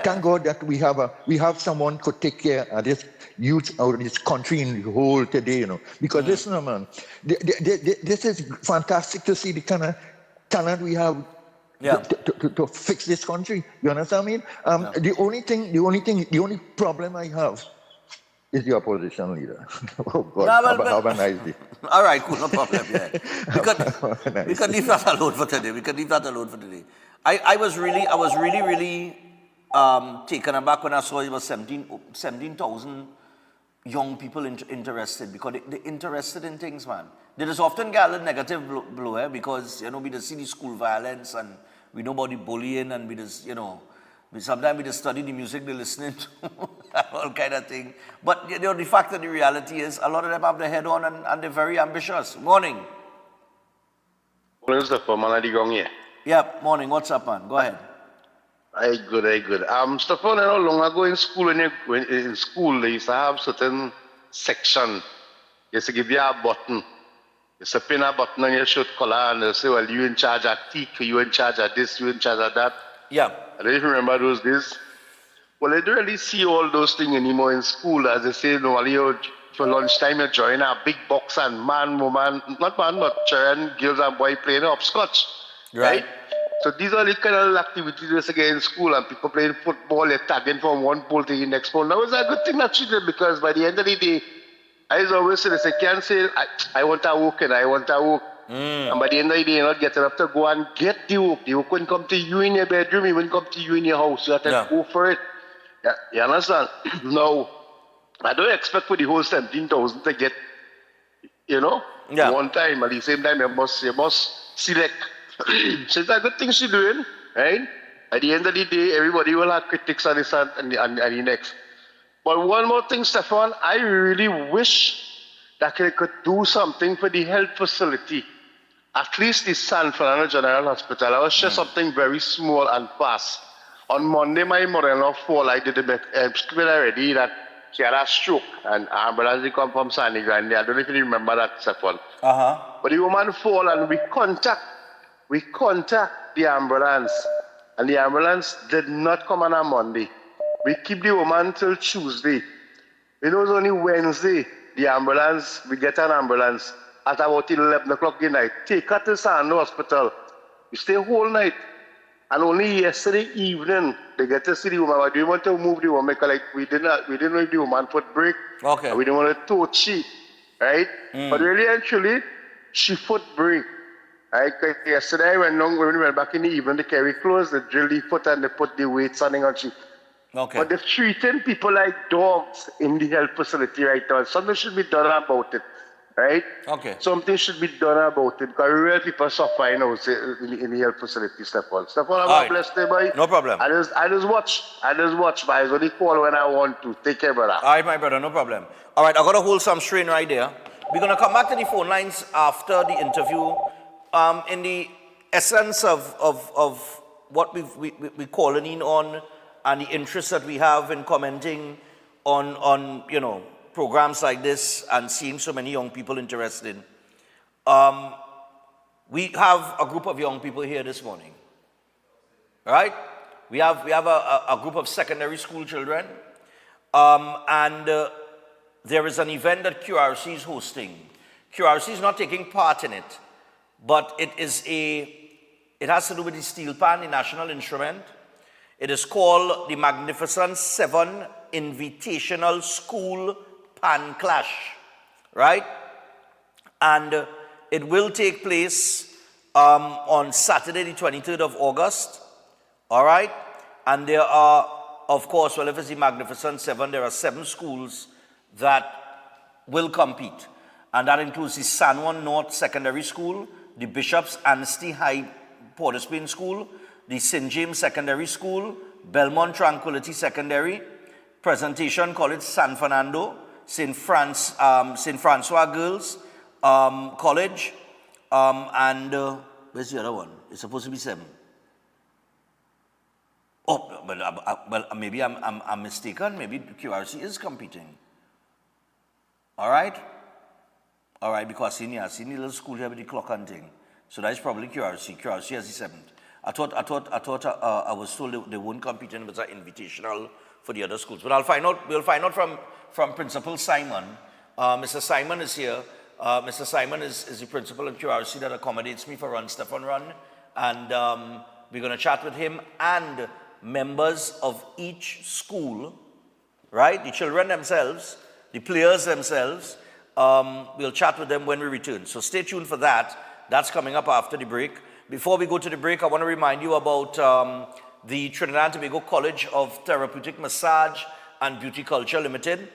thank God that we have someone could take care of this youth out of this country in the whole today, you know. Because listen, man, this is fantastic to see the kind of talent we have. To fix this country. You understand me? The only problem I have is the opposition leader. Oh God, have a nice day. All right, cool, no problem. Yeah, we can leave that alone for today. I was really taken aback when I saw it was 17,000 young people interested, because they're interested in things, man. They just often get a negative blow because, you know, we just see the school violence and we know about the bullying, and we just, you know, sometimes we just study the music they're listening to, all kind of thing. But, you know, the fact that the reality is a lot of them have their head on and they're very ambitious. Morning. Morning, Mr. Forman. Yeah, morning. What's up, man? Go ahead. I good. Stefan, you know, long ago in school, when in school, they used to have certain section. They used to give you a button. You used to pin a button on your shirt collar, and they say, well, you in charge of teak, you in charge of this, you in charge of that. Yeah. I don't even remember those days. Well, I don't really see all those things anymore in school. As they say, normally for lunchtime, you join a big box and man, woman, not man, but children, girls and boys playing hopscotch. Right? So these are the kind of activities we get in school, and people playing football, they're tagging from one pole to the next pole. Now it's a good thing actually, because by the end of the day, I always say, they can't say, I want to work and I want to work. And by the end of the day, you're not getting up to go and get the work. The work wouldn't come to you in your bedroom, it wouldn't come to you in your house. You have to go for it. Yeah, you understand? Now, I don't expect for the whole 17,000 to get, you know, one time. At the same time, you must select. So it's a good thing she's doing, right? At the end of the day, everybody will have critics on this and the next. But one more thing, Stefan, I really wish that they could do something for the health facility. At least the San Fernando General Hospital. I will share something very small and fast. On Monday, my mother-in-law fall. I did explain already that she had a stroke, and ambulance come from Sandy Grande. I don't know if you remember that, Stefan. But the woman fall, and we contact the ambulance, and the ambulance did not come on a Monday. We keep the woman till Tuesday. You know, it's only Wednesday, we get an ambulance at about 11 o'clock at night. Take her to Sando Hospital. We stay whole night. And only yesterday evening, they get to see the woman. But we want to move the woman because we didn't know if the woman foot break. Okay. We didn't want to touch she, right? But really, actually, she foot break. Right? Yesterday, when we went back in the evening, they carry clothes, they drill the foot and they put the weights on she. Okay. But they're treating people like dogs in the health facility right now. Something should be done about it, right? Okay. Something should be done about it because real people suffer in the health facility, Stefan. Stefan, have a blessed day, boy. No problem. I just watch, but I only call when I want to. Take care, brother. All right, my brother, no problem. All right, I got to hold some strain right there. We're going to come back to the phone lines after the interview. In the essence of what we're calling in on, and the interest that we have in commenting on you know, programs like this and seeing so many young people interested. We have a group of young people here this morning, right? We have a group of secondary school children, and there is an event that QRC is hosting. QRC is not taking part in it, but it has to do with the steel pan, the national instrument. It is called the Magnificent 7 Invitational School Pan Clash, right? And it will take place on Saturday, the 23rd of August, all right? And there are, of course, well, if it's the Magnificent 7, there are 7 schools that will compete. And that includes the San Juan North Secondary School, the Bishop's Anstey High Port of Spain School, the St. James Secondary School, Belmont Tranquility Secondary, Presentation College San Fernando, St. Francois Girls College, and where's the other one? It's supposed to be 7. Oh, but maybe I'm mistaken. Maybe QRC is competing. All right, because senior little school here with the clock hunting, so that's probably QRC. QRC has the 7th. I thought I was told they won't compete in with an invitational for the other schools. But I'll find out. We'll find out from Principal Simon. Mr. Simon is here. Mr. Simon is the principal at QRC that accommodates me for Run Stefan Run, and we're going to chat with him and members of each school, right? The children themselves, the players themselves. We'll chat with them when we return. So stay tuned for that. That's coming up after the break. Before we go to the break, I want to remind you about the Trinidad and Tobago College of Therapeutic Massage and Beauty Culture Limited.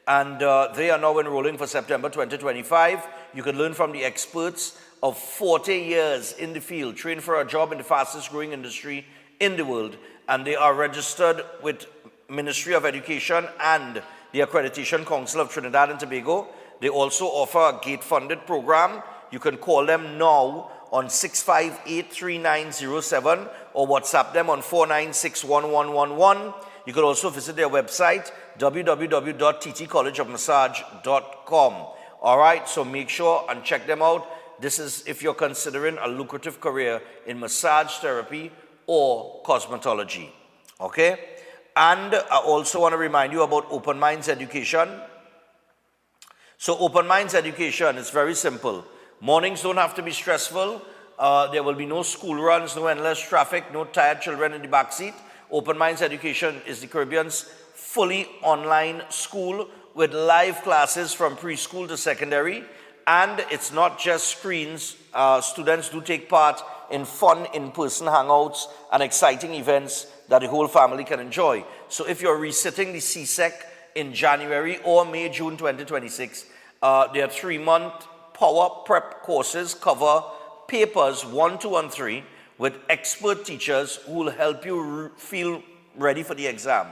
And they are now enrolling for September 2025. You can learn from the experts of 40 years in the field, trained for a job in the fastest growing industry in the world. And they are registered with Ministry of Education and the Accreditation Council of Trinidad and Tobago. They also offer a gate-funded program. You can call them now on 658-3907 or WhatsApp them on 496-1111. You can also visit their website, www.ttcollegeofmassage.com. All right, so make sure and check them out. This is if you're considering a lucrative career in massage therapy or cosmetology. Okay? And I also want to remind you about Open Minds Education. So Open Minds Education is very simple. Mornings don't have to be stressful. There will be no school runs, no endless traffic, no tired children in the backseat. Open Minds Education is the Caribbean's fully online school with live classes from preschool to secondary. And it's not just screens. Students do take part in fun in-person hangouts and exciting events that the whole family can enjoy. So if you're resitting the CSEC in January or May, June 2026, their 3-month power prep courses cover papers 1, 2, and 3 with expert teachers who will help you feel ready for the exam.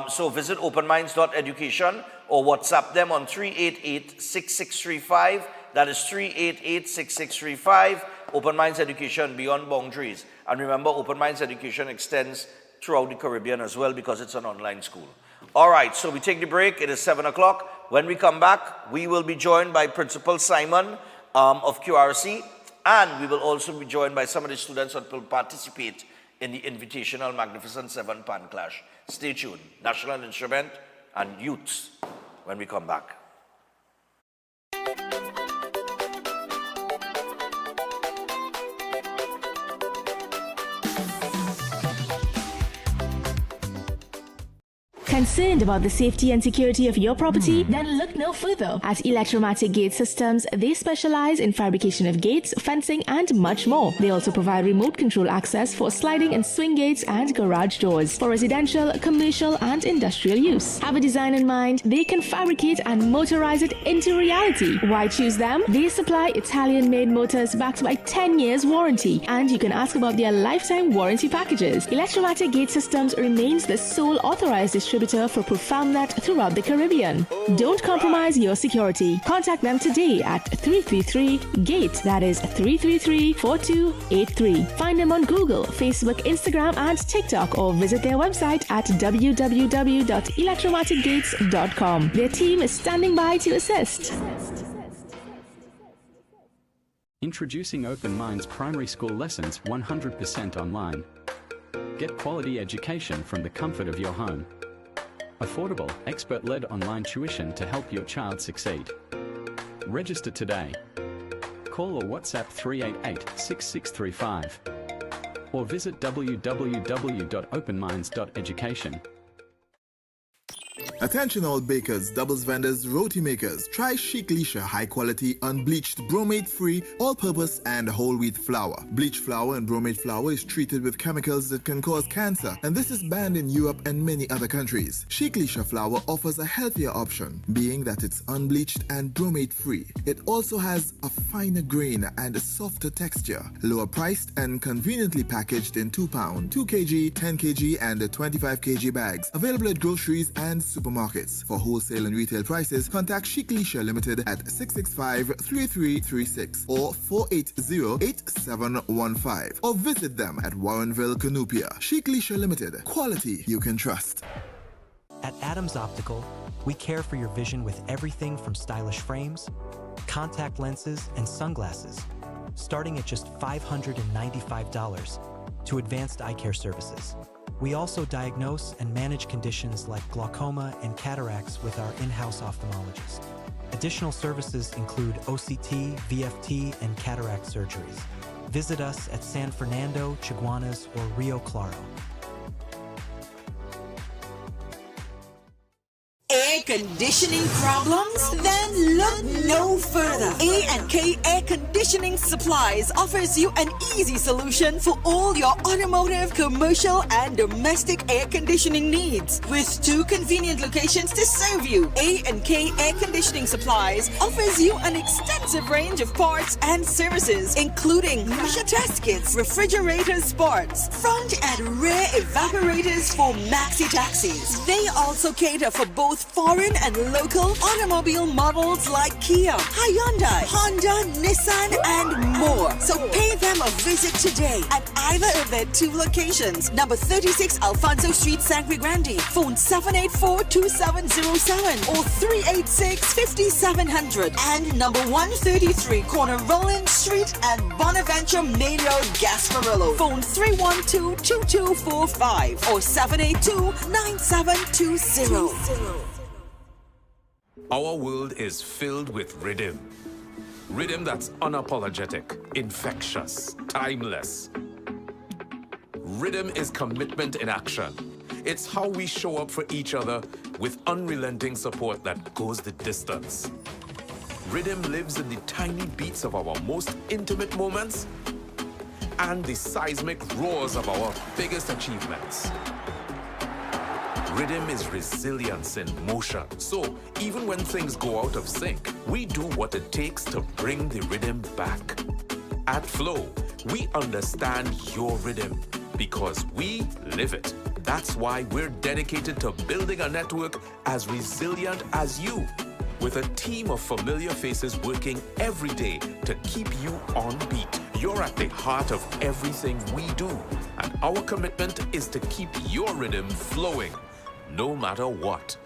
So visit openminds.education or WhatsApp them on 388-6635. That is 388-6635. Open Minds Education Beyond Boundaries. And remember, Open Minds Education extends throughout the Caribbean as well because it's an online school. All right, so we take the break. It is 7 o'clock. When we come back, we will be joined by Principal Simon of QRC, and we will also be joined by some of the students that will participate in the Invitational Magnificent 7 Pan Clash. Stay tuned. National Instrument and Youths when we come back. Concerned about the safety and security of your property? Then look no further. At Electromatic Gate Systems, they specialize in fabrication of gates, fencing, and much more. They also provide remote control access for sliding and swing gates and garage doors for residential, commercial, and industrial use. Have a design in mind? They can fabricate and motorize it into reality. Why choose them? They supply Italian-made motors backed by 10 years warranty, and you can ask about their lifetime warranty packages. Electromatic Gate Systems remains the sole authorized distributor for ProfoundNet throughout the Caribbean. Don't compromise your security. Contact them today at 333-GATE. That is 333-4283. Find them on Google, Facebook, Instagram, and TikTok, or visit their website at www.electromaticgates.com. Their team is standing by to assist. Introducing Open Minds Primary School Lessons 100% online. Get quality education from the comfort of your home. Affordable, expert-led online tuition to help your child succeed. Register today. Call or WhatsApp 388-6635 or visit www.openminds.education. Attention all bakers, doubles vendors, roti makers. Try Chic Leisha high-quality, unbleached, bromate-free, all-purpose and whole wheat flour. Bleached flour and bromate flour is treated with chemicals that can cause cancer, and this is banned in Europe and many other countries. Chic Leisha flour offers a healthier option, being that it's unbleached and bromate-free. It also has a finer grain and a softer texture, lower priced and conveniently packaged in 2 pound, 2 kg, 10 kg and 25 kg bags. Available at groceries and supermarkets. For wholesale and retail prices, contact Chic Leisure Limited at 665-3336 or 480-8715 or visit them at Warrenville, Canupia. Chic Leisure Limited. Quality you can trust. At Adams Optical, we care for your vision with everything from stylish frames, contact lenses, and sunglasses, starting at just $595 to advanced eye care services. We also diagnose and manage conditions like glaucoma and cataracts with our in-house ophthalmologist. Additional services include OCT, VFT, and cataract surgeries. Visit us at San Fernando, Chaguanas, or Rio Claro. Air conditioning problems? Then look no further. A&K Air Conditioning Supplies offers you an easy solution for all your automotive, commercial, and domestic air conditioning needs. With 2 convenient locations to serve you, A&K Air Conditioning Supplies offers you an extensive range of parts and services, including pressure test kits, refrigerators, parts, front and rear evaporators for maxi taxis. They also cater for both foreign and local automobile models like Kia, Hyundai, Honda, Nissan, and more. So pay them a visit today at either of their 2 locations. Number 36 Alfonso Street, Sangre Grande. Phone 784-2707 or 386-5700. And number 133 Corner Roland Street and Bonaventure Main Road, Gasparillo. Phone 312-2245 or 782-9720. Our world is filled with rhythm. Rhythm that's unapologetic, infectious, timeless. Rhythm is commitment in action. It's how we show up for each other with unrelenting support that goes the distance. Rhythm lives in the tiny beats of our most intimate moments and the seismic roars of our biggest achievements. Rhythm is resilience in motion. So, even when things go out of sync, we do what it takes to bring the rhythm back. At Flow, we understand your rhythm because we live it. That's why we're dedicated to building a network as resilient as you, with a team of familiar faces working every day to keep you on beat. You're at the heart of everything we do, and our commitment is to keep your rhythm flowing, no matter what.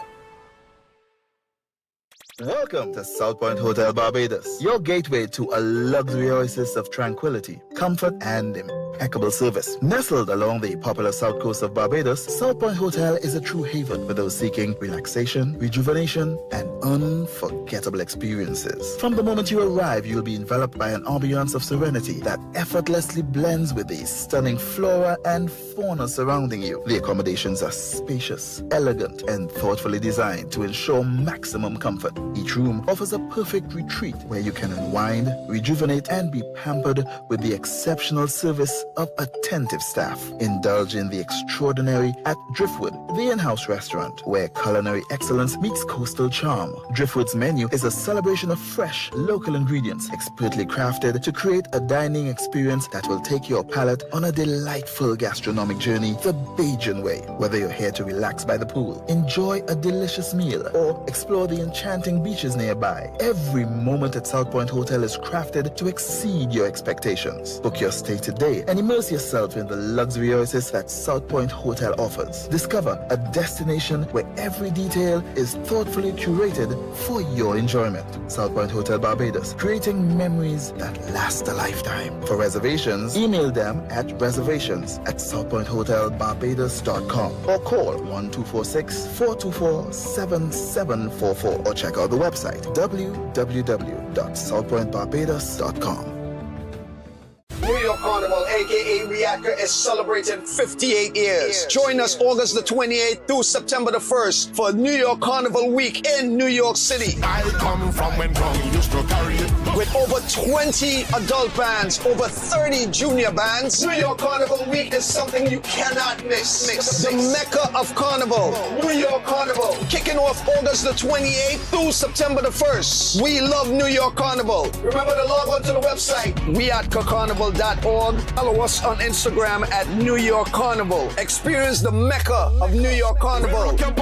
Welcome to South Point Hotel Barbados, your gateway to a luxury oasis of tranquility, comfort, and impeccable service. Nestled along the popular south coast of Barbados, South Point Hotel is a true haven for those seeking relaxation, rejuvenation, and unforgettable experiences. From the moment you arrive, you'll be enveloped by an ambiance of serenity that effortlessly blends with the stunning flora and fauna surrounding you. The accommodations are spacious, elegant, and thoughtfully designed to ensure maximum comfort. Each room offers a perfect retreat where you can unwind, rejuvenate, and be pampered with the exceptional service of attentive staff. Indulge in the extraordinary at Driftwood, the in-house restaurant, where culinary excellence meets coastal charm. Driftwood's menu is a celebration of fresh, local ingredients, expertly crafted to create a dining experience that will take your palate on a delightful gastronomic journey the Bajan way. Whether you're here to relax by the pool, enjoy a delicious meal, or explore the enchanting beaches nearby, every moment at South Point Hotel is crafted to exceed your expectations. Book your stay today and immerse yourself in the luxury oasis that South Point Hotel offers. Discover a destination where every detail is thoughtfully curated for your enjoyment. South Point Hotel Barbados, creating memories that last a lifetime. For reservations, email them at reservations@southpointhotelbarbados.com or call 1246-424-7744 or check out the website www.southpointbarbados.com. New York Carnival, aka Reactor, is celebrating 58 years. Join us August the 28th through September the 1st for New York Carnival Week in New York City. I come from when Ron used to carry it. With over 20 adult bands, over 30 junior bands, New York Carnival Week is something you cannot miss. The Mecca of Carnival, New York Carnival, kicking off August the 28th through September the 1st. We love New York Carnival. Remember to log on to the website, weatcarnival.org. Follow us on Instagram at New York Carnival. Experience the Mecca of New York Carnival. The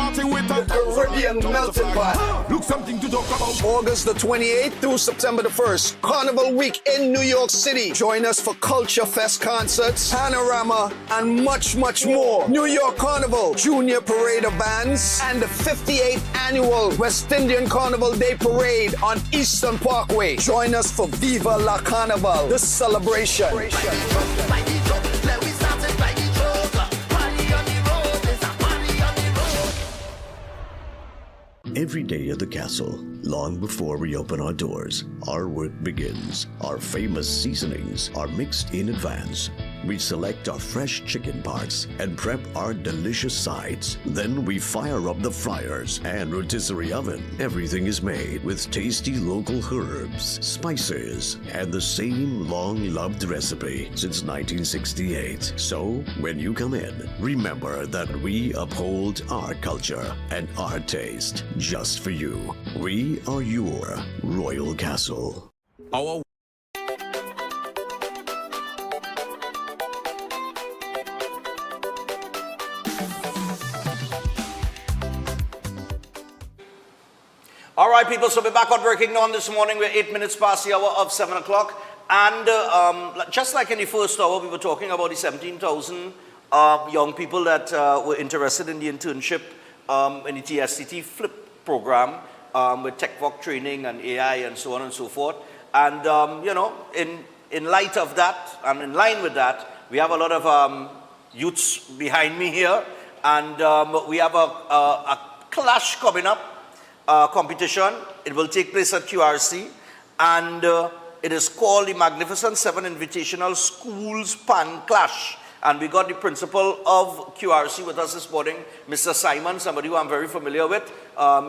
Caribbean melting pot. Look something to talk about. August the 28th through September the 1st. Carnival Week in New York City. Join us for Culture Fest concerts, Panorama, and much, much more. New York Carnival, Junior Parade of Bands, and the 58th Annual West Indian Carnival Day Parade on Eastern Parkway. Join us for Viva La Carnival, the celebration. Every day at the castle, long before we open our doors, our work begins. Our famous seasonings are mixed in advance. We select our fresh chicken parts and prep our delicious sides. Then we fire up the fryers and rotisserie oven. Everything is made with tasty local herbs, spices, and the same long-loved recipe since 1968. So, when you come in, remember that we uphold our culture and our taste just for you. We are your Royal Castle. Our All right, people, so we're back on Breaking Dawn this morning. We're 8 minutes past the hour of 7 o'clock. And just like in the first hour, we were talking about the 17,000 young people that were interested in the internship in the TSTT FLIP program with TechVoc training and AI and so on and so forth. And, you know, in light of that, and in line with that, we have a lot of youths behind me here. And we have a clash coming up. Competition. It will take place at QRC, and it is called the Magnificent 7 Invitational Schools Pan Clash. And we got the principal of QRC with us this morning, Mr. Simon, somebody who I'm very familiar with. I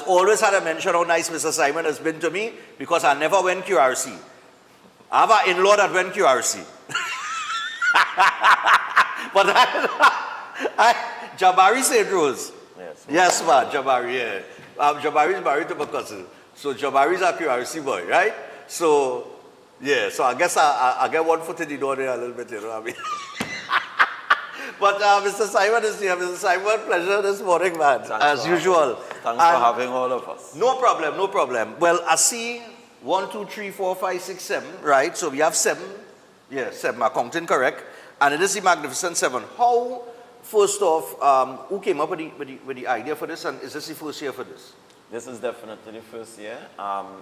always had to mention how nice Mr. Simon has been to me, because I never went QRC. I have an in-law that went QRC. But Jabari St. Rose. Yes, man, Jabari, yeah. Jabari is married to my cousin. So Jabari is a QRC boy, right? So, yeah, so I guess I get one foot in the door there a little bit, you know what I mean? But Mr. Simon is here. Mr. Simon, pleasure this morning, man, as usual. Thanks for having all of us. No problem, no problem. Well, I see 1, 2, 3, 4, 5, 6, 7, right? So we have 7. Yeah, 7, I'm counting correct. And it is the Magnificent 7. How... First off, who came up with the idea for this, and is this the first year for this? This is definitely the first year.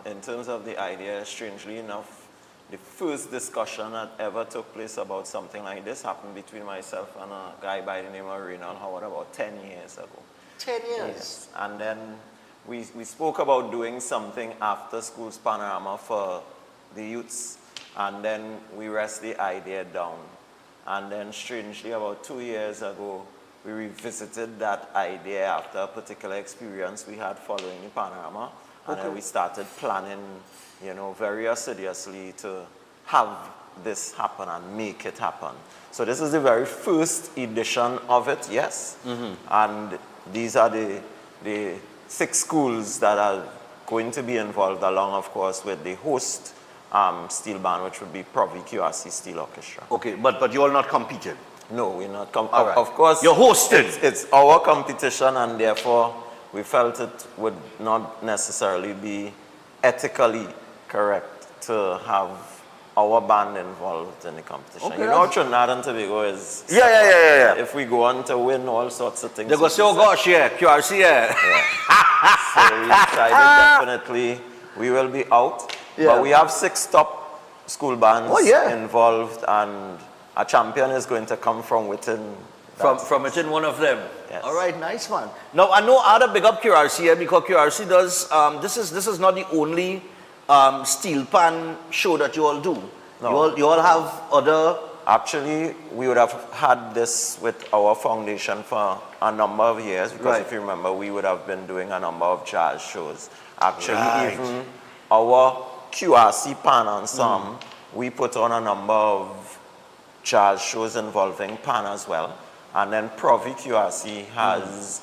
In terms of the idea, strangely enough, the first discussion that ever took place about something like this happened between myself and a guy by the name of Reynald Howard about 10 years ago. 10 years? Yes. And then we spoke about doing something after school's panorama for the youths, and then we rest the idea down. And then strangely, about 2 years ago, we revisited that idea after a particular experience we had following the panorama. And then we started planning, you know, very assiduously to have this happen and make it happen. So this is the very first edition of it, yes. And these are the 6 schools that are going to be involved, along, of course, with the host steel band, which would be Provi QRC Steel Orchestra. Okay, but you all not competed? No, we're not Right. Of course, you're hosting. It's our competition, and therefore we felt it would not necessarily be ethically correct to have our band involved in the competition. Okay, you know, Trinidad and Tobago is... Yeah. If we go on to win all sorts of things... They go say, oh gosh, yeah, QRC, yeah. So we decided definitely we will be out. Yeah. But we have 6 top school bands involved, and a champion is going to come from within. From within one of them. Yes. All right, nice one. Now I know I ought to big up QRC here, because QRC does. This is not the only steel pan show that you all do. No. You all have other. Actually, we would have had this with our foundation for a number of years, because if you remember, we would have been doing a number of jazz shows. Actually, even our QRC Pan Ensemble, we put on a number of jazz shows involving pan as well. And then Provi QRC has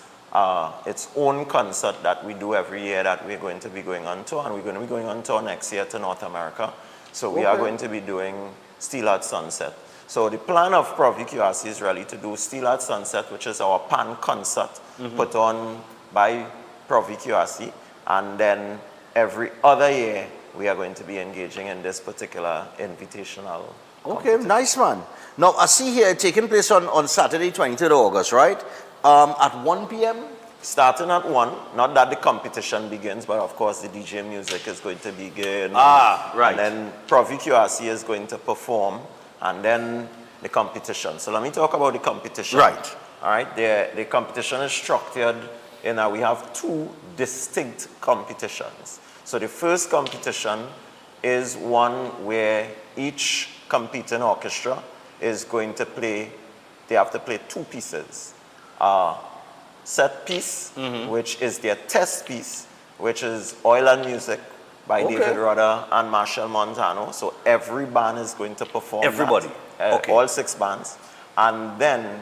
its own concert that we do every year that we're going to be going on tour, and we're going to be going on tour next year to North America. So we are going to be doing Steel at Sunset. So the plan of Provi QRC is really to do Steel at Sunset, which is our pan concert put on by Provi QRC, and then every other year we are going to be engaging in this particular invitational. Okay, nice man. Now I see here taking place on Saturday, 23rd of August, right? At 1 p.m. Starting at 1, not that the competition begins, but of course the DJ music is going to begin. Right. And then Provi QRC is going to perform, and then the competition. So let me talk about the competition. Right. All right, the competition is structured in that we have 2 distinct competitions. So the first competition is one where each competing orchestra is going to play, they have to play 2 pieces. Set piece, which is their test piece, which is Oil and Music by David Rudder and Marshall Montano. So every band is going to perform. Everybody. All 6 bands. And then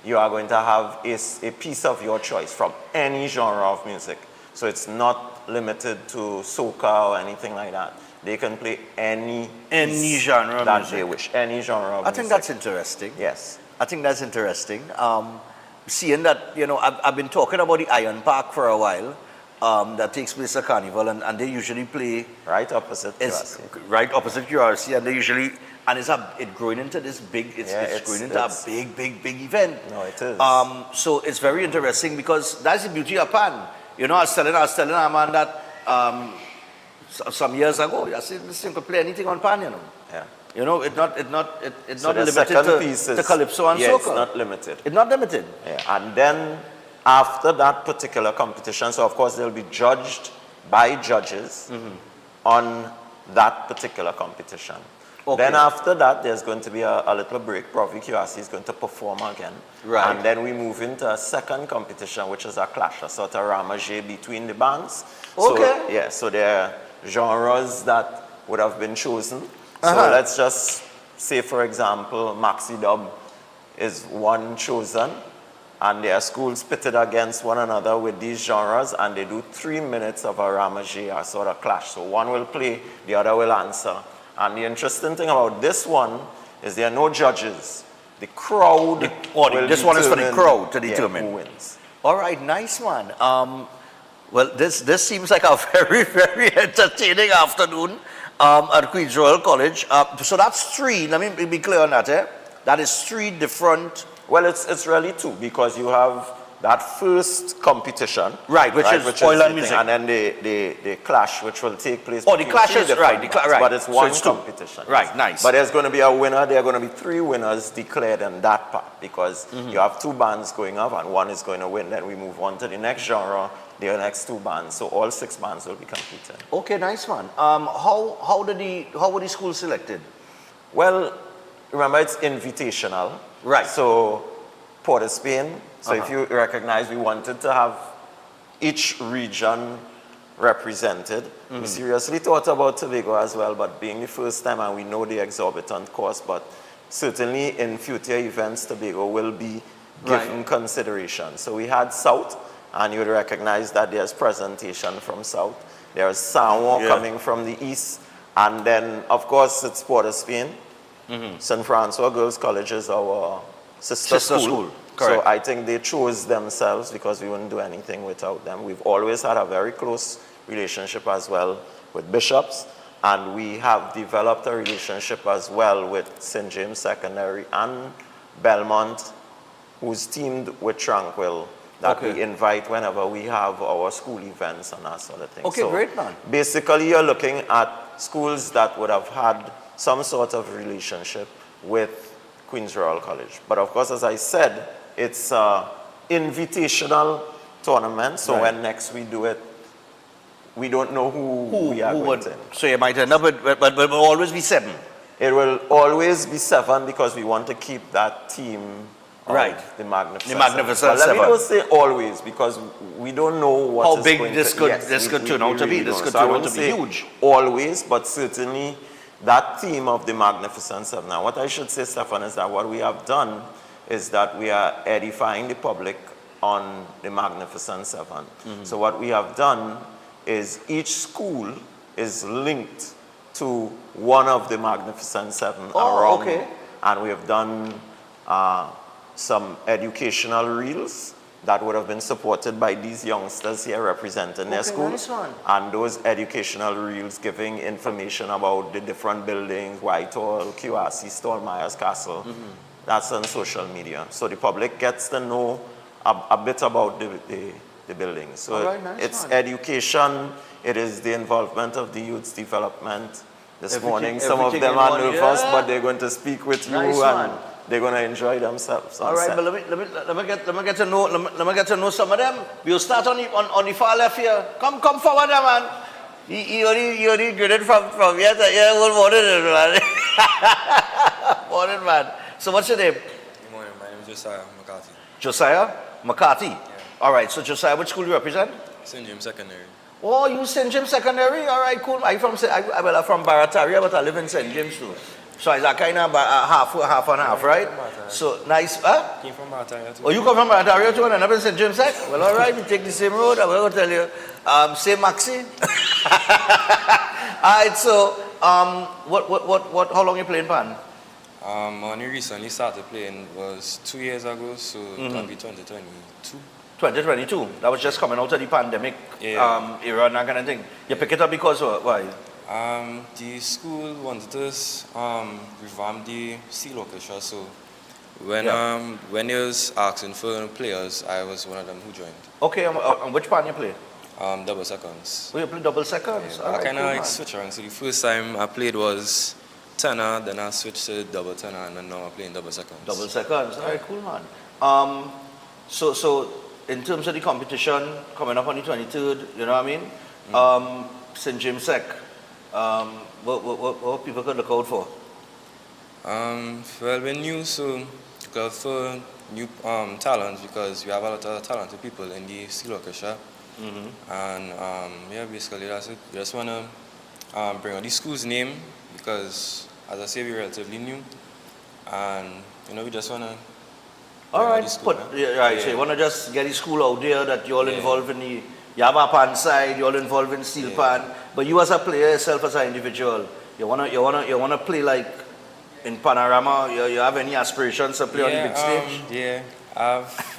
you are going to have a piece of your choice from any genre of music. So it's not limited to soca or anything like that. They can play any genre of that music they wish, any genre of music. I think that's interesting. Yes. I think that's interesting. Seeing that, I've been talking about the Iron Park for a while, that takes place at Carnival, and they usually play right opposite QRC. Right opposite QRC, and they usually, and it growing into this big, it's growing into a big event. No, it is. So it's very interesting because that's the beauty of Pan. I was telling a man that some years ago, I said, this thing could play anything on Pan, Yeah. It's So not the limited second piece is, to Calypso and Soca. It's not limited. It's not limited. Yeah. And then after that particular competition, so of course they'll be judged by judges on that particular competition. Okay. Then after that, there's going to be a little break. Provi QRC is going to perform again. Right. And then we move into a second competition, which is a clash, a sort of ramage between the bands. Okay. So there are genres that would have been chosen. So let's just say, for example, Maxi Dub is one chosen, and there are schools pitted against one another with these genres, and they do 3 minutes of a ramage, a sort of clash. So one will play, the other will answer. And the interesting thing about this one is there are no judges. The crowd This one is for the crowd to determine who wins. All right, nice one. Well, this seems like a very, very entertaining afternoon at Queen's Royal College. So that's 3. Let me be clear on that. That is 3 different. Well, it's really 2 because you have that first competition, right, which is Oil and Music, and then the clash, which will take place. The clash is right, right. But it's one so competition, right? Nice. But there's going to be a winner. There are going to be 3 winners declared in that part because you have 2 bands going up, and one is going to win. Then we move on to the next genre. The next 2 bands, so all 6 bands will be competing. Okay, nice one. How were the schools selected? Well, remember it's invitational, right? So Port of Spain. So if you recognize, we wanted to have each region represented. We seriously thought about Tobago as well, but being the first time, and we know the exorbitant cost, but certainly in future events, Tobago will be given consideration. So we had South. And you would recognize that there's presentation from South. There's Samoa coming from the East. And then, of course, it's Port of Spain. St. Francois Girls College is our sister school. So I think they chose themselves because we wouldn't do anything without them. We've always had a very close relationship as well with bishops. And we have developed a relationship as well with St. James Secondary and Belmont, who's teamed with Tranquil. That we invite whenever we have our school events and that sort of thing. Okay, great, man. Basically, you're looking at schools that would have had some sort of relationship with Queen's Royal College. But of course, as I said, it's an invitational tournament. So when next we do it, we don't know who we are going to. So you might end up with, but it will always be 7. It will always be 7 because we want to keep that team. Right, the Magnificent. The Magnificent 7. Let me not say always because we don't know what how big this could turn out to be. This could turn out to be huge. Always, but certainly that theme of the Magnificent 7. Now, what I should say, Stefan, is that what we have done is that we are edifying the public on the Magnificent 7. So what we have done is each school is linked to one of the Magnificent 7 and we have done some educational reels that would have been supported by these youngsters here representing their schools. Nice one. And those educational reels giving information about the different buildings, Whitehall, QRC, Stallmeyer's Castle. That's on social media. So the public gets to know a bit about the buildings. So Nice it's one. education, it is the involvement of the youth's development. This Everything- morning, some of everything them in are one, nervous, yeah. but they're going to speak with you Nice and one. they're going to enjoy themselves. on All right, set. but let me get to know some of them. We'll start on the far left here. Come forward, there, man. You already graded from here to here. Good morning, man. Morning, man. So what's your name? Good morning, my name is Josiah McCarthy. Josiah McCarthy. All right. So Josiah, which school you represent? St. James Secondary. Oh, you St. James Secondary? All right, cool. I'm from Barataria, but I live in St. James too. So it's a kind of half and half, right? So nice. Came from Barataria too. Oh, you come from Barataria too, and I live in St. James Sec? Well, all right, we take the same road. I'm going to tell you. Same Maxi. All right, so how long you playing pan? When we recently started playing was 2 years ago, so it will be 2022. 2022. That was just coming out of the pandemic era and that kind of thing. You pick it up because of why? The school wanted us revamp the steel orchestra, so when they was asking for players, I was one of them who joined. Okay, and which pan you play? Double seconds. Oh, you play double seconds? I kind of switch around. So the first time I played was tenor, then I switched to double tenor, and then now I'm playing double seconds. Double seconds. All right, cool, man. So in terms of the competition coming up on the 23rd, you know what I mean? St. James Sec, what people could look out for? Well, we're new, so look out for new talents because we have a lot of talented people in the steel orchestra. And basically that's it. We just want to bring out the school's name because, as I say, we're relatively new, and we just want to. All right, so you want to just get the school out there that you're all involved in the Yama pan side, you're all involved in steel pan, but you as a player yourself as an individual, you wanna play like in Panorama. You have any aspirations to play on the big stage? Yeah, I've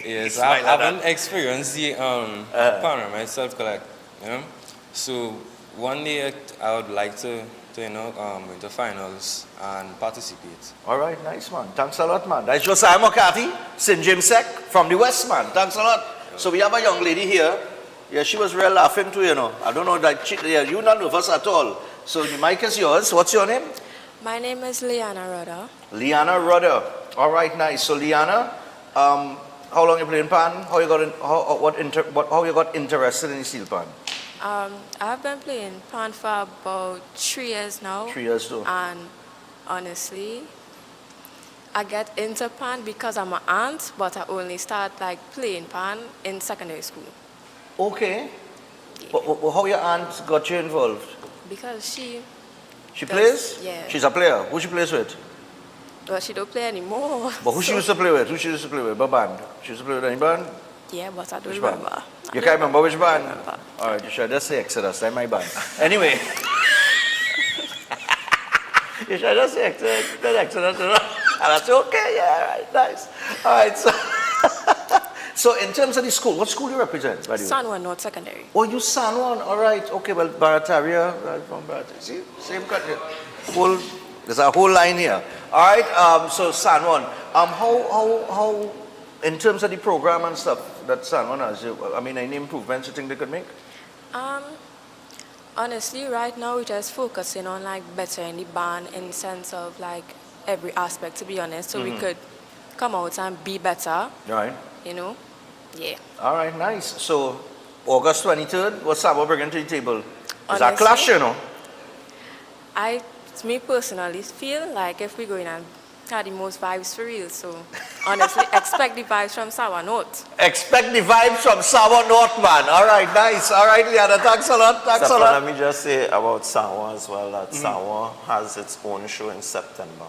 yes, I haven't experienced the Panorama itself, So one day I would like to go into finals and participate. All right, nice, man. Thanks a lot, man. That's Josiah McCarthy, St. James Sec from the West, man. Thanks a lot. So we have a young lady here. Yeah, she was real laughing too, I don't know that you're not nervous at all. So the mic is yours. What's your name? My name is Liana Rudder. Liana Rudder. All right, nice. So Liana, how long you playing pan? How you got interested in the steel pan? I've been playing pan for about 3 years now. 3 years too. And honestly, I get into pan because I'm an aunt, but I only start playing pan in secondary school. Okay. Yeah. How your aunt got you involved? Because she plays? Yeah. She's a player. Who she plays with? Well, she don't play anymore. But who she used to play with? Who she used to play with? What band? She used to play with any band? Yeah, but I don't Which remember. Band? You can't remember which band? All right, you should just say Exodus. That's my band. Anyway. You should just say Exodus. And I said, okay, yeah, right, nice. All right, so in terms of the school, what school do you represent, by the way? San Juan North Secondary. Oh, you San Juan, all right. Okay, well, Barataria, right from Barataria. See, same country. There's a whole line here. All right, so San Juan. How, in terms of the program and stuff that San Juan has, any improvements you think they could make? Honestly, right now we're just focusing on bettering the band in the sense of every aspect, to be honest, so we could come out and be better. Right. Yeah. All right, nice. So August 23rd, what's Sabo bringing to the table? It's a Honestly, clash, me personally feel like if we go in and have the most vibes for real, so honestly, expect the vibes from Sawa North. Expect the vibes from Sawa North, man. All right, nice. All right, Liana, thanks a lot. Thanks a lot. Let me just say about Sawa as well, that Sawa has its own show in September.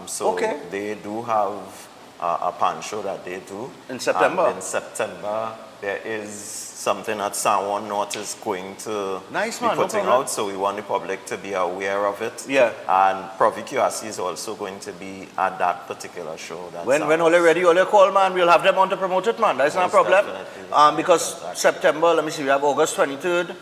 So they do have a pan show that they do. In September? And in September, there is something that San Juan North is going to nice, be man, putting no out, so we want the public to be aware of it. Yeah. And Provi QRC is also going to be at that particular show. When all ready, all call, man, we'll have them on to promote it, man. That's not a problem. Because September, let me see, we have August 23rd.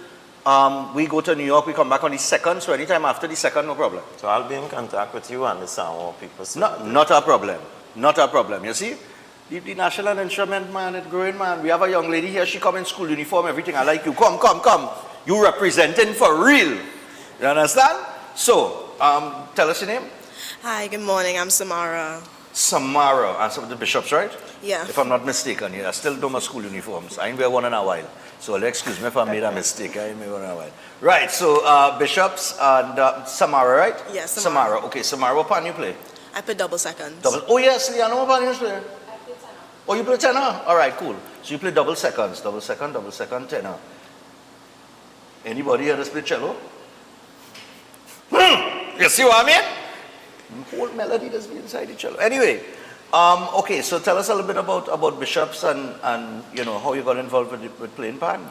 We go to New York, we come back on the 2nd, so anytime after the 2nd, no problem. So I'll be in contact with you and the San Juan people. Not a problem. Not a problem. You see? The national instrument, man, it's growing, man. We have a young lady here, she come in school uniform, everything. I like you. Come. You representing for real. You understand? So, tell us your name. Hi, good morning. I'm Samara. Samara. And some of the bishops, right? Yeah. If I'm not mistaken, yeah. I still do my school uniforms. I ain't wear one in a while. So excuse me if I made a mistake. I ain't wear one in a while. Right, so bishops and Samara, right? Yes, Samara. Okay, Samara, what pan you play? I play double seconds. Oh yes, Liana, what pan you play? Oh, you play tenor? All right, cool. So you play double seconds, tenor. Anybody here that's play cello? You see what I mean? The whole melody that's inside the cello. Anyway, okay, so tell us a little bit about bishops and you know how you got involved with playing pan.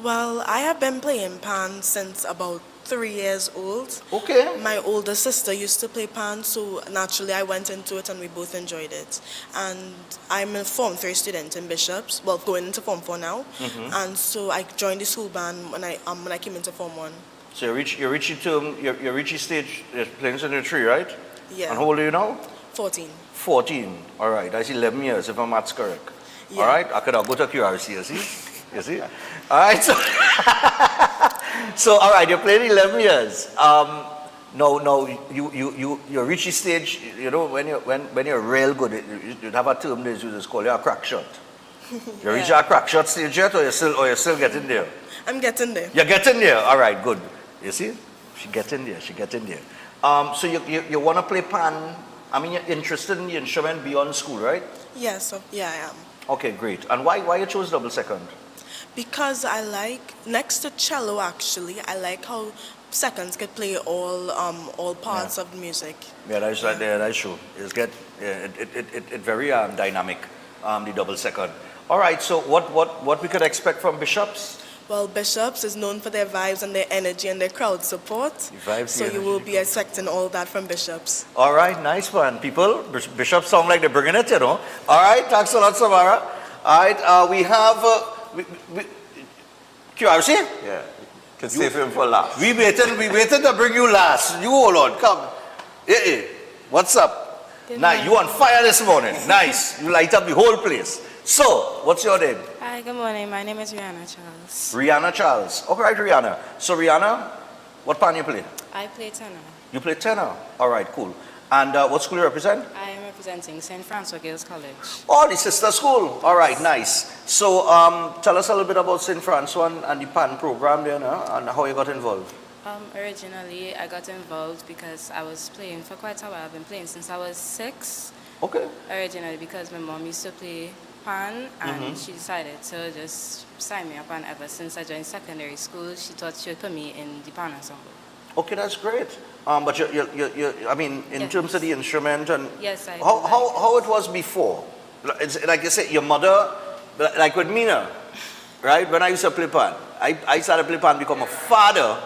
Well, I have been playing pan since about 3 years old. Okay. My older sister used to play pan, so naturally I went into it and we both enjoyed it. And I'm a Form 3 student in Bishops, well, going into Form 4 now. And so I joined the school band when I came into Form 1. So you reach your stage playing in the tree, right? Yeah. And how old are you now? 14. 14. All right. That's 11 years if my math's correct. Yeah. All right. I could go to QRC. You see? All right. So all right. You're playing 11 years. No. You reach the stage. You know when you're real good. You have a term they use called a crack shot. You reach a crack shot stage yet, or you're still getting there? I'm getting there. You're getting there. All right. Good. You see? She getting there. So you want to play pan. I mean, you're interested in the instrument beyond school, right? Yes, yeah, I am. Okay, great. And why you chose double second? Because I like, next to cello actually, I like how seconds can play all parts of the music. Yeah, that's true. It's very dynamic, the double second. All right, so what we could expect from Bishops? Well, Bishops is known for their vibes and their energy and their crowd support. So you will be expecting all that from Bishops. All right, nice one. People, Bishops sound like they're bringing it, you know. All right, thanks a lot, Samara. All right, we have QRC? Yeah, can save him for last. We waited to bring you last. You hold on, come. Hey, what's up? Nice, you on fire this morning. Nice, you light up the whole place. So, what's your name? Hi, good morning. My name is Rihanna Charles. Rihanna Charles. Okay, right, Rihanna. So, Rihanna, what pan you play? I play tenor. You play tenor? All right, cool. And what school you represent? I am representing St. Francois Girls College. Oh, the sister school. All right, nice. So, tell us a little bit about St. Francois and the pan program there, no? And how you got involved. Originally, I got involved because I was playing for quite a while. I've been playing since I was 6. Okay. Originally, because my mom used to play pan, and she decided to just sign me up, and ever since I joined secondary school, she thought she would put me in the pan ensemble. Okay, that's great. But you I mean, in terms of the instrument and yes, how it was before. It's like you say, your mother, like with Mina, right? When I used to play pan, I started play pan become a father.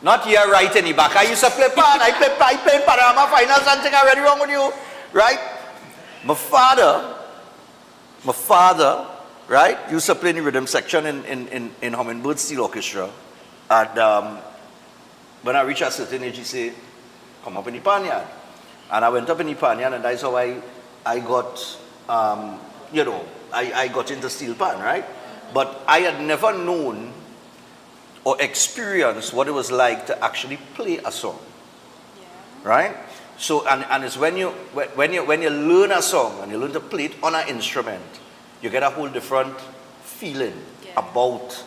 Not here right in the back. I used to play pan. I played Panorama finals and thing already wrong with you, right? My father, right, used to play in the rhythm section in Hummingbird Steel Orchestra. And when I reached a certain age, he said, come up in the pan yard. And I went up in the pan yard, and that's how I got, I got into steel pan, right? But I had never known or experienced what it was like to actually play a song, right? So, and it's when you learn a song and you learn to play it on an instrument, you get a whole different feeling about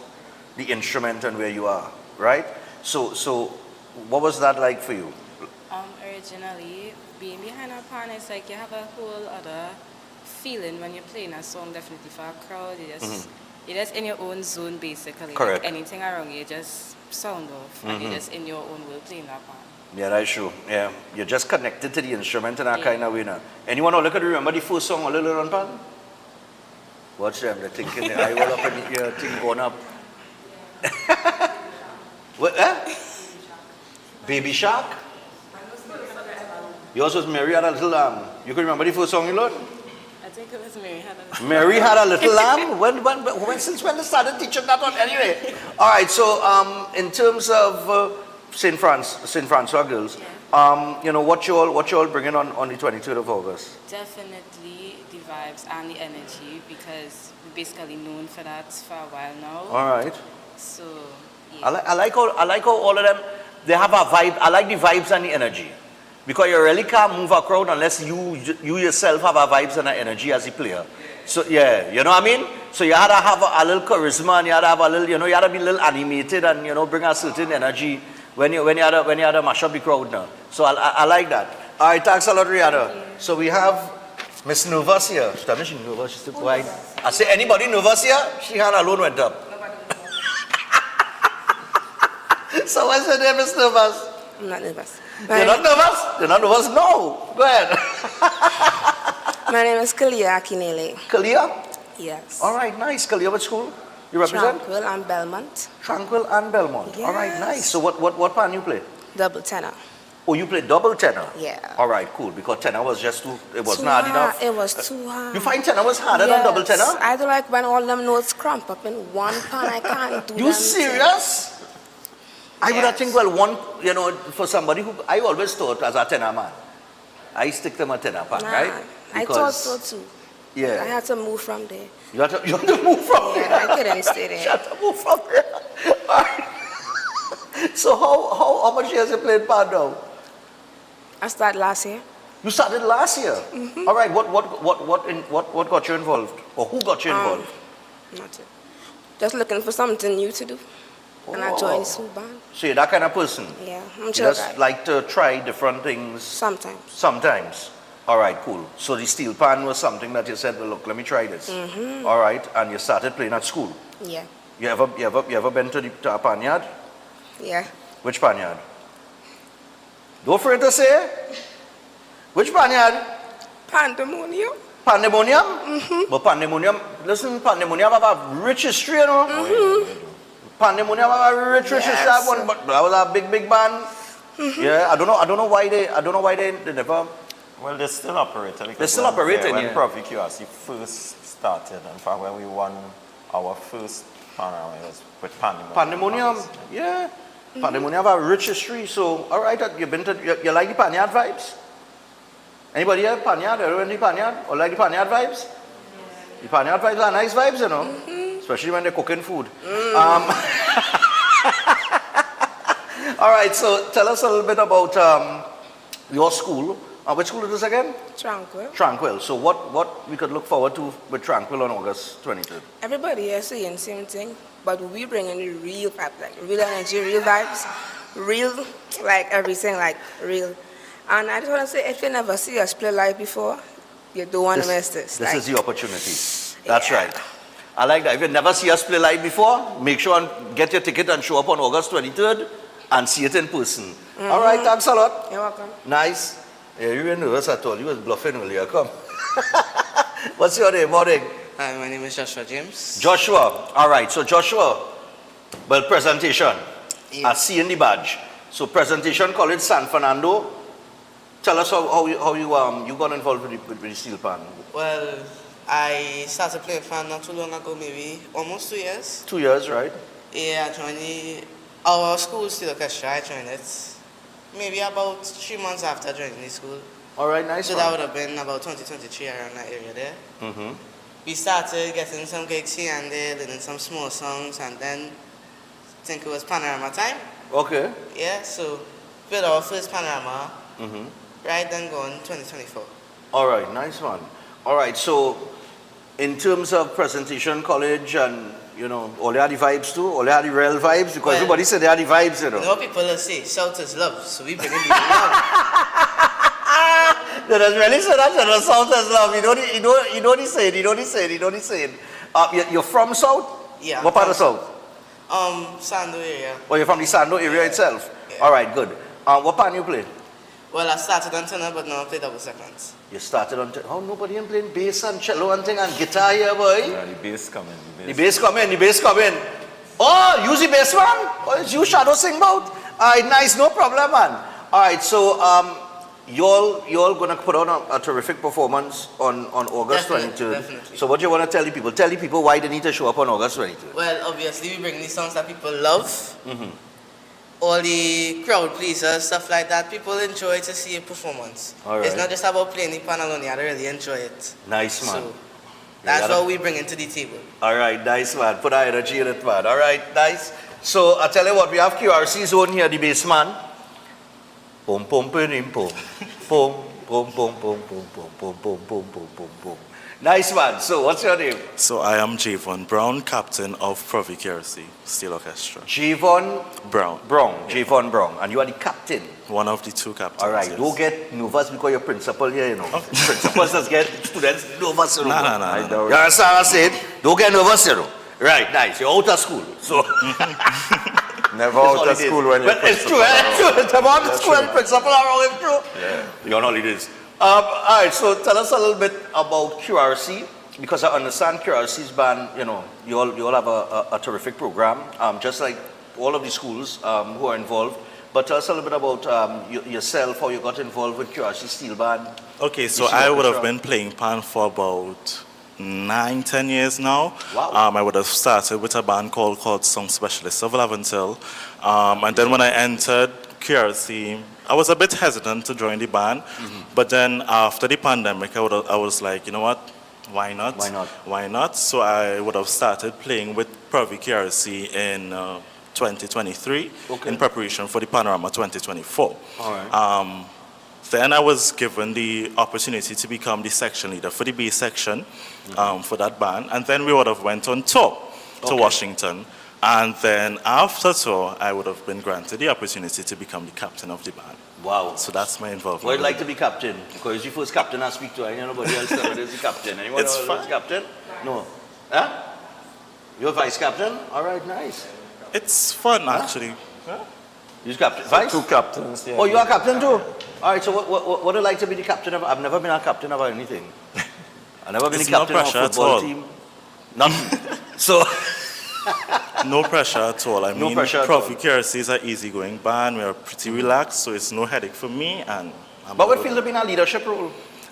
the instrument and where you are, right? So what was that like for you? Originally, being behind a pan, it's like you have a whole other feeling when you're playing a song, definitely for a crowd. You're just in your own zone, basically. Correct. Like anything around you, just sound off, and you're just in your own world playing that pan. Yeah, that's true. Yeah, you're just connected to the instrument in that kind of way now. Anyone who look at remember the first song on Little Run Pan? Watch them, they're thinking their eye roll up and your thing going up. What? Baby Shark? Yours was Mary Had a Little Lamb. You can remember the first song you learned? I think it was Mary Had a Little Mary Had a Little Lamb? Since when they started teaching that one? Anyway. All right, so in terms of St. Francois girls, you know, what you all bringing on the 23rd of August? Definitely the vibes and the energy, because we're basically known for that for a while now. All right. So, I like how all of them, they have a vibe. I like the vibes and the energy. Because you really can't move a crowd unless you yourself have a vibes and an energy as a player. So yeah, you know what I mean? So you had to have a little charisma, and you had to have a little, you know, you had to be a little animated and, you know, bring a certain energy when you had to mash up the crowd now. So I like that. All right, thanks a lot, Rihanna. So we have Miss Nervous here. Tell me she's nervous. She's quiet. I say, anybody nervous here? She hand alone went up. So what's your name, Miss Nervous? I'm not nervous. You're not nervous? You're not nervous? No. Go ahead. My name is Kalia Akinele. Kalia? Yes. All right, nice. Kalia, what school you represent? Tranquil and Belmont. Tranquil and Belmont. Yes. All right, nice. So what pan you play? Double tenor. Oh, you play double tenor? Yeah. All right, cool. Because tenor was just it wasn't Too hard enough. It was too hard. You find tenor was harder than double tenor? I don't like when all them notes crump up in one pan. I can't do You serious? I would have think, well, one, you know, for somebody who, I always thought as a tenor man, I stick them a tenor pan, right? I thought so too. Yeah. I had to move from there. You had to move from there? Yeah, I couldn't stay there. You had to move from there. All right. So how much years you played pan now? I started last year. You started last year? Mm-hmm. All right, what got you involved? Or who got you involved? Nothing. Just looking for something new to do. And I joined school band. So you're that kind of person? Yeah, I'm You sure. just like to try different things? Sometimes. Sometimes. All right, cool. So the steel pan was something that you said, well, look, let me try this. Mm-hmm. All right, and you started playing at school? Yeah. You ever been to a pan yard? Yeah. Which pan yard? Don't afraid to say. Which pan yard? Pandemonium. Pandemonium? Mm-hmm. But Pandemonium, listen, Pandemonium have a rich history, you know? Mm-hmm. Pandemonium have a rich history, that one, but that was a big band. Mm-hmm. Yeah, I don't know why they never. Well, they're still operating. They're still operating, when yeah. Profi QRC first started, in fact, when we won our first panorama, it was with Pandemonium. Pandemonium, yeah. Mm-hmm. Pandemonium have a rich history, so all right, you like the Panyard vibes? Anybody here, Panyard? Everyone the Panyard? Or like the Panyard vibes? The Panyard vibes are nice vibes, you know? Mm-hmm. Especially when they're cooking food. All right, so tell us a little bit about your school. Which school is this again? Tranquil. Tranquil. So what we could look forward to with Tranquil on August 23rd? Everybody here saying the same thing, but we bring in the real vibes, like real energy, real vibes, real, like everything, like real. And I just want to say, if you never see us play live before, you don't want to miss this. This is the opportunity. That's right. I like that. If you never see us play live before, make sure and get your ticket and show up on August 23rd and see it in person. Mm-hmm. All right, thanks a lot. You're welcome. Nice. Yeah, you were nervous at all. You was bluffing earlier. Come. What's your name? Morning. Hi, my name is Joshua James. Joshua. All right. So Joshua, well, presentation. Yes. I see in the badge. So presentation college San Fernando. Tell us how you got involved with the steel pan. Well, I started playing fan not too long ago, maybe almost 2 years. 2 years, right? Yeah, I joined our school steel orchestra. I joined it maybe about 3 months after joining the school. All right, nice. So one. that would have been about 2023 around that area there. Mm-hmm. We started getting some gigs here and there, learning some small songs, and then I think it was Panorama time. Okay. Yeah, so with our first Panorama, Mm-hmm. right then going 2024. All right, nice one. All right, so in terms of presentation college and, you know, all they had the vibes too, all they had the real vibes, because everybody said they had the vibes, you know. You know what people will say, South is love, so we bring in the love. That's really so that's the South is love. You know the saying. You're from South? Yeah. What part of South? Sando area. Oh, you're from the Sando area itself? Yeah. All right, good. What band you play? Well, I started on tenor, but now I play double seconds. You started on... nobody ain't playing bass and cello and thing and guitar here, boy. Yeah, the bass coming. The bass come in. Oh, use the bass, man. Oh, it's you Shadow sing about. Alright, nice, no problem, man. Alright, so y'all gonna put on a terrific performance on August 22nd. Definitely. So what do you want to tell the people? Tell the people why they need to show up on August 22nd. Well, obviously, we bring these songs that people love. All the crowd pleasers, stuff like that. People enjoy to see a performance. All right. It's not just about playing the panel only, I really enjoy it. Nice, man. So, that's what we bring into the table. Alright, nice, man. Put our energy in it, man. Alright, nice. So I tell you what, we have QRC zone here, the bass man. Boom, boom, boom, boom, boom, boom, boom, boom, boom, boom, boom, boom, boom, boom, boom, boom. Nice, man. So what's your name? So I am Javon Brown, captain of Provi KRC Steel Orchestra. Javon Brown. Javon Brown. And you are the captain? One of the two captains. Alright, yes. don't get nervous because you're principal here, you know. Principals just get students nervous, you know. No. You understand what I said? Don't get nervous, you know. Right, nice. You're out of school. So never out of school when you're It's true, it's never out of school when principal are it's true. Yeah. You're on holidays. Alright, so tell us a little bit about QRC, because I understand QRC's band, you know, you all have a terrific program, just like all of the schools who are involved. But tell us a little bit about yourself, how you got involved with QRC Steel Band. Okay, so I would have been playing pan for about 9-10 years now. Wow. I would have started with a band called Song Specialists of Laventil. And then when I entered QRC, I was a bit hesitant to join the band. But then after the pandemic, I was like, you know what? Why not? Why not? So I would have started playing with Provi KRC in 2023 in preparation for the Panorama 2024. All right. Then I was given the opportunity to become the section leader for the B section for that band. And then we would have went on tour to Washington. And then after tour, I would have been granted the opportunity to become the captain of the band. Wow. So that's my involvement. Well, I'd like to be captain, because you first captain I speak to, I know nobody else that is the captain. Anyone It's else fine. captain? No. Huh? You're vice captain? All right, nice. It's fun, actually. You're captain? Vice? Two captains, yeah. Oh, you are captain too? All right, so what would you like to be the captain of? I've never been a captain of anything. I've never been It's the captain no of a pressure at football all. team. Nothing. So... No pressure at all. I No mean, pressure at Provi KRC is an easygoing band. We are pretty relaxed, so it's no headache for me. And But what feels to be in a leadership role?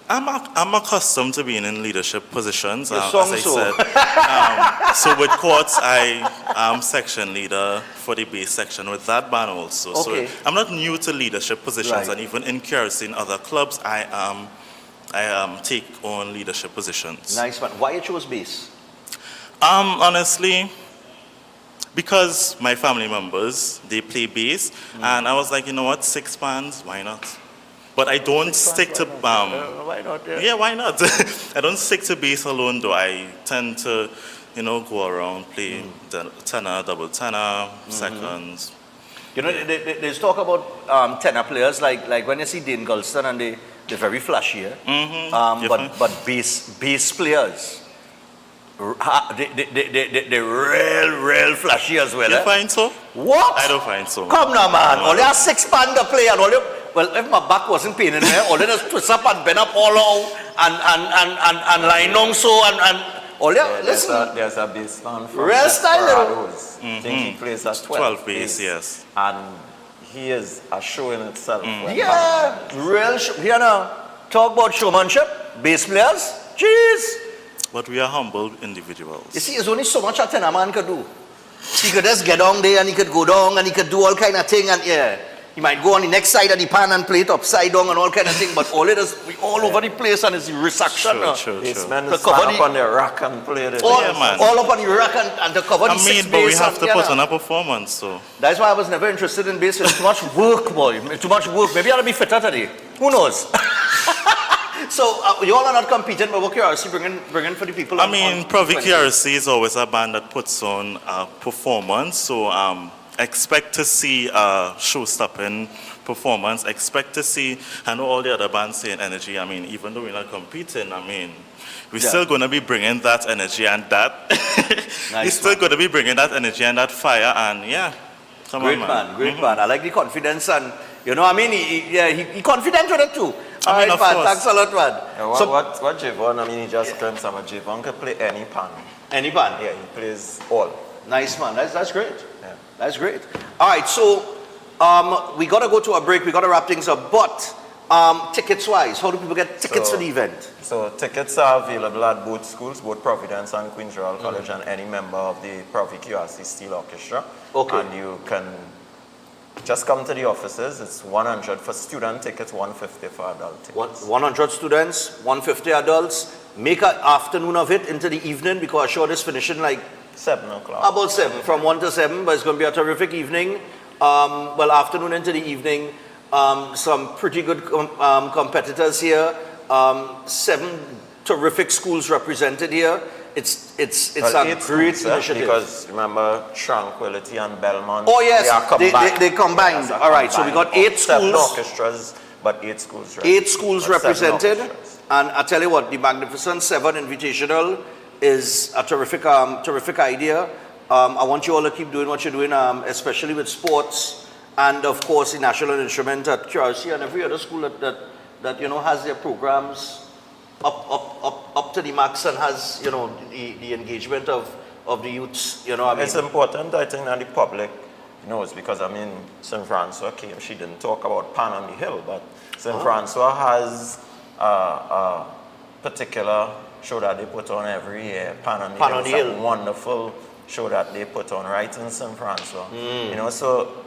I'm accustomed to being in leadership positions, You as sung I so. said. So with Quartz, I am section leader for the bass section with that band also. Okay. So I'm not new to leadership positions, Right. and even in KRC in other clubs, I take on leadership positions. Nice one. Why you chose bass? Honestly, because my family members, they play bass, and I was like, you know what, 6 bands, why not? But I don't stick to why not? yeah, why not? I don't stick to bass alone, though. I tend to, you know, go around, play the tenor, double tenor, seconds. You know, there's talk about tenor players, like when you see Dane Gulston, and they're very flashy, but bass players, they're real flashy as well. You find so? What? I don't find so. Come now, man. No, All you have 6 band to play, and all you... Well, if my back wasn't paining me, all you just twist up and bend up all out, and line on so, and all you... Listen. There's a bass man from Real style, Desperado. I think he plays a 12 bass, yes. And he is a show in itself. Yeah, real... You know, talk about showmanship, bass players, jeez. But we are humble individuals. You see, there's only so much a tenor man could do. He could just get down there, and he could go down, and he could do all kind of thing, and yeah. He might go on the next side of the pan and play it upside down and all kind of thing, but all it is, we all over the place, and it's the resection. These men stand up on the rack and play this. All, Yeah, man. all up on the rack and to cover the 6 but we bass have and, to you put know. on a performance, so. That's why I was never interested in bass. It's too much work, boy. Too much work. Maybe I'll be fitter today. Who knows? So you all are not competing, but what QRC bringing for the people? I mean, Provi 20? KRC is always a band that puts on a performance, so expect to see a show-stopping performance. Expect to see, I know all the other bands saying energy. I mean, even though we're not competing, I mean, we're still going to be bringing that energy and that. We're still going to be bringing that energy and that fire, and yeah, come Great on, man, great man. I like the confidence, and You know what I mean? He confident with it too. All right, of man. course. Thanks a lot, man. Yeah, what Javon, I mean, he just claims I'm a Javon can play any pan. Any pan? Yeah, he plays all. Nice, man. That's great. Yeah. That's great. All right, so we got to go to a break. We got to wrap things up. But tickets-wise, how do people get tickets for the event? So tickets are available at both schools, both Providence and Queen's Royal College, and any member of the Provi QRC Steel Orchestra. Okay. And you can just come to the offices. It's 100 for student tickets, 150 for adult tickets. 100 students, 150 adults. Make an afternoon of it into the evening because I'm sure it's finishing like 7 o'clock. About 7, from 1 to 7, but it's going to be a terrific evening. Well, afternoon into the evening. Some pretty good competitors here. 7 terrific schools represented here. It's a great initiative. Because remember, Tranquility and Belmont. Oh yes, they they combined. All right, so we got 8 7 schools. orchestras, but 8 schools. 8 schools represented, 7 orchestras. and I tell you what, the Magnificent 7 Invitational is a terrific idea. I want you all to keep doing what you're doing, especially with sports, and of course the National Instrument at QRC and every other school that you know has their programs up to the max and has, you know, the engagement of the youths, you know what I mean? It's important, I think, that the public knows, because I mean, St. Francois came, she didn't talk about Pan on the Hill, but St. Francois has a particular show that they put on every year. Pan on the Hill is a wonderful show that they put on right in St. Francois. You know, so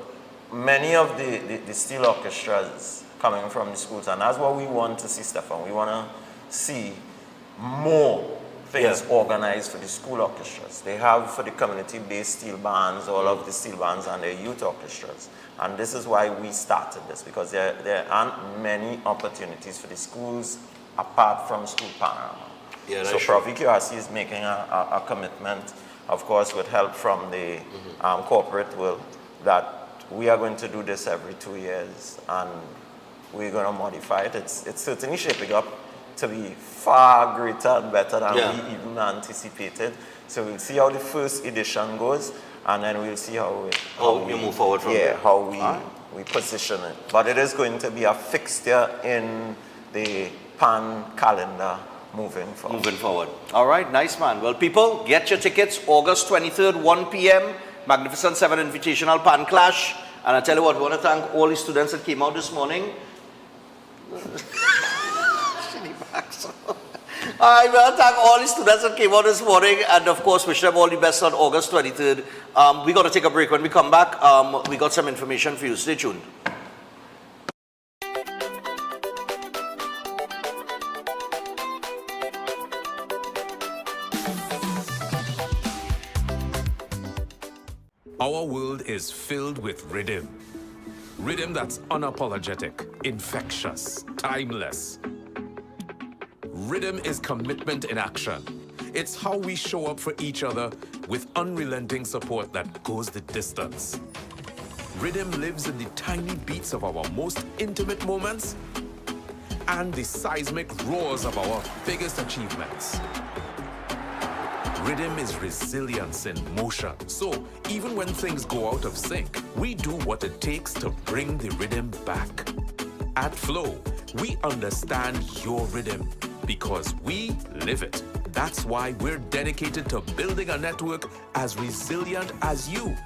many of the steel orchestras coming from the schools, and that's what we want to see, Stefan. We want to see more things organized for the school orchestras. They have for the community-based steel bands, all of the steel bands and their youth orchestras. And this is why we started this, because there aren't many opportunities for the schools apart from School Panorama. Yeah, so Provi QRC is making a commitment, of course, with help from the corporate world, that we are going to do this every 2 years, and we're going to modify it. It's certainly shaping up to be far greater and better than we even anticipated. So we'll see how the first edition goes, and then we'll see how we move forward from there. How we position it. But it is going to be a fixture in the Pan calendar moving forward. All right, nice, man. Well, people, get your tickets. August 23rd, 1 p.m. Magnificent 7 Invitational Pan Clash. And I tell you what, we want to thank all the students that came out this morning. I want to thank all the students that came out this morning, and of course wish them all the best on August 23rd. We got to take a break. When we come back, we got some information for you. Stay tuned. Our world is filled with rhythm. Rhythm that's unapologetic, infectious, timeless. Rhythm is commitment in action. It's how we show up for each other with unrelenting support that goes the distance. Rhythm lives in the tiny beats of our most intimate moments and the seismic roars of our biggest achievements. Rhythm is resilience in motion. So even when things go out of sync, we do what it takes to bring the rhythm back. At Flow, we understand your rhythm because we live it. That's why we're dedicated to building a network as resilient as you,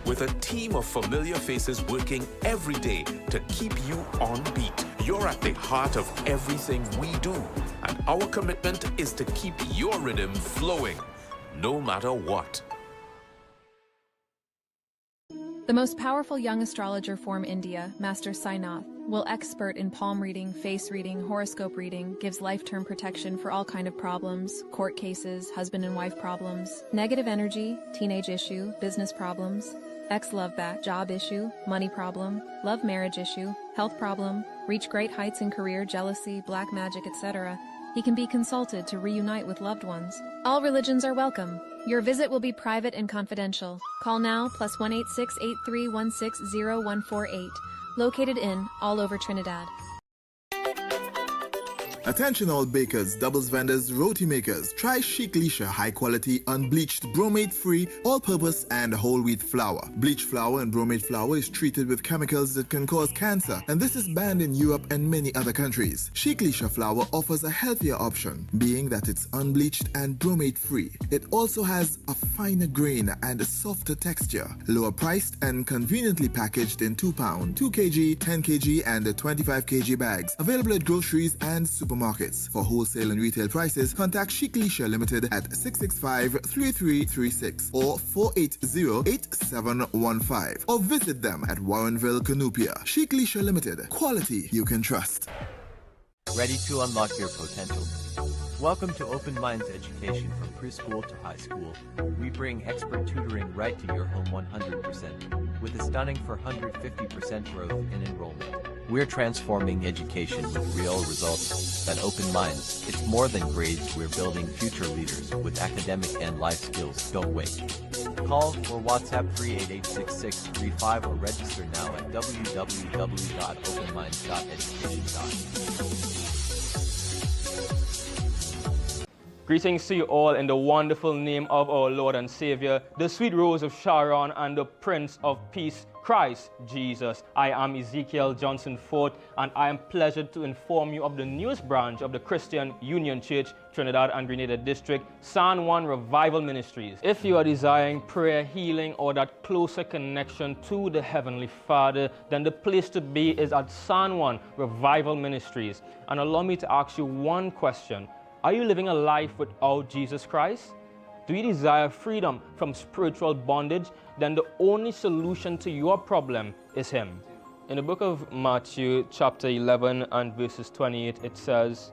with a team of familiar faces working every day to keep you on beat. You're at the heart of everything we do, and our commitment is to keep your rhythm flowing, no matter what. The most powerful young astrologer from India, Master Sainath, will expert in palm reading, face reading, horoscope reading, gives life-term protection for all kind of problems, court cases, husband and wife problems, negative energy, teenage issue, business problems, ex-love back, job issue, money problem, love marriage issue, health problem, reach great heights in career, jealousy, black magic, etc. He can be consulted to reunite with loved ones. All religions are welcome. Your visit will be private and confidential. Call now +186 8316 0148. Located in all over Trinidad. Attention all bakers, doubles vendors, roti makers. Try Chic Lisha high quality, unbleached, bromate free, all purpose and whole wheat flour. Bleach flour and bromate flour is treated with chemicals that can cause cancer, and this is banned in Europe and many other countries. Chic Lisha flour offers a healthier option, being that it's unbleached and bromate free. It also has a finer grain and a softer texture, lower priced and conveniently packaged in 2 pound, 2 kg, 10 kg and 25 kg bags. Available at groceries and supermarkets. For wholesale and retail prices, contact Chic Lisha Limited at 665-3336 or 480-8715 or visit them at Warrenville, Canupia. Chic Lisha Limited. Quality you can trust. Ready to unlock your potential? Welcome to Open Minds Education from preschool to high school. We bring expert tutoring right to your home 100%, with a stunning 450% growth in enrollment. We're transforming education with real results. At Open Minds, it's more than grades, we're building future leaders with academic and life skills. Don't wait. Call or WhatsApp 388-6635 or register now at www.openminds.education. Greetings to you all in the wonderful name of our Lord and Savior, the sweet rose of Sharon and the Prince of Peace, Christ Jesus. I am Ezekiel Johnson Fort, and I am pleasured to inform you of the newest branch of the Christian Union Church, Trinidad and Grenada District, San Juan Revival Ministries. If you are desiring prayer, healing, or that closer connection to the Heavenly Father, then the place to be is at San Juan Revival Ministries. And allow me to ask you one question. Are you living a life without Jesus Christ? Do you desire freedom from spiritual bondage? Then the only solution to your problem is Him. In the book of Matthew, chapter 11 and verses 28, it says,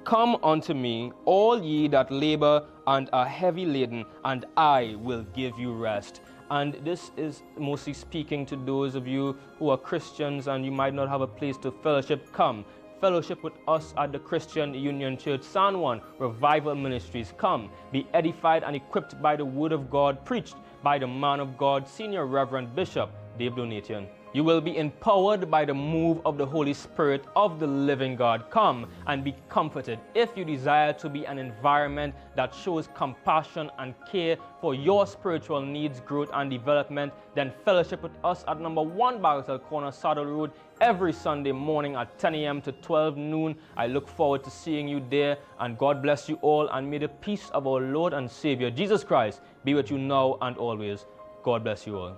"Come unto me, all ye that labor and are heavy laden, and I will give you rest." And this is mostly speaking to those of you who are Christians and you might not have a place to fellowship. Come. Fellowship with us at the Christian Union Church, San Juan Revival Ministries. Come, be edified and equipped by the Word of God, preached by the man of God, Senior Reverend Bishop Dave Donatian. You will be empowered by the move of the Holy Spirit of the living God. Come and be comforted. If you desire to be an environment that shows compassion and care for your spiritual needs, growth, and development, then fellowship with us at number 1 Bagatelle Corner, Saddle Road, every Sunday morning at 10 a.m. to 12 noon. I look forward to seeing you there, and God bless you all, and may the peace of our Lord and Savior, Jesus Christ, be with you now and always. God bless you all.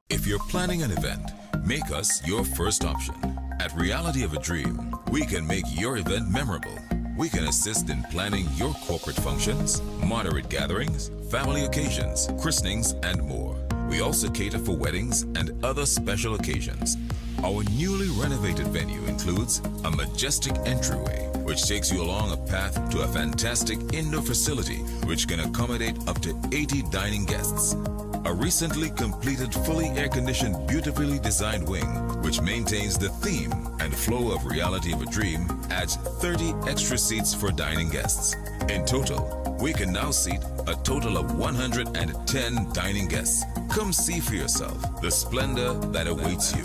If you're planning an event, make us your first option. At Reality of a Dream, we can make your event memorable. We can assist in planning your corporate functions, moderate gatherings, family occasions, christenings, and more. We also cater for weddings and other special occasions. Our newly renovated venue includes a majestic entryway, which takes you along a path to a fantastic indoor facility which can accommodate up to 80 dining guests. A recently completed, fully air-conditioned, beautifully designed wing, which maintains the theme and flow of Reality of a Dream, adds 30 extra seats for dining guests. In total, we can now seat a total of 110 dining guests. Come see for yourself the splendor that awaits you.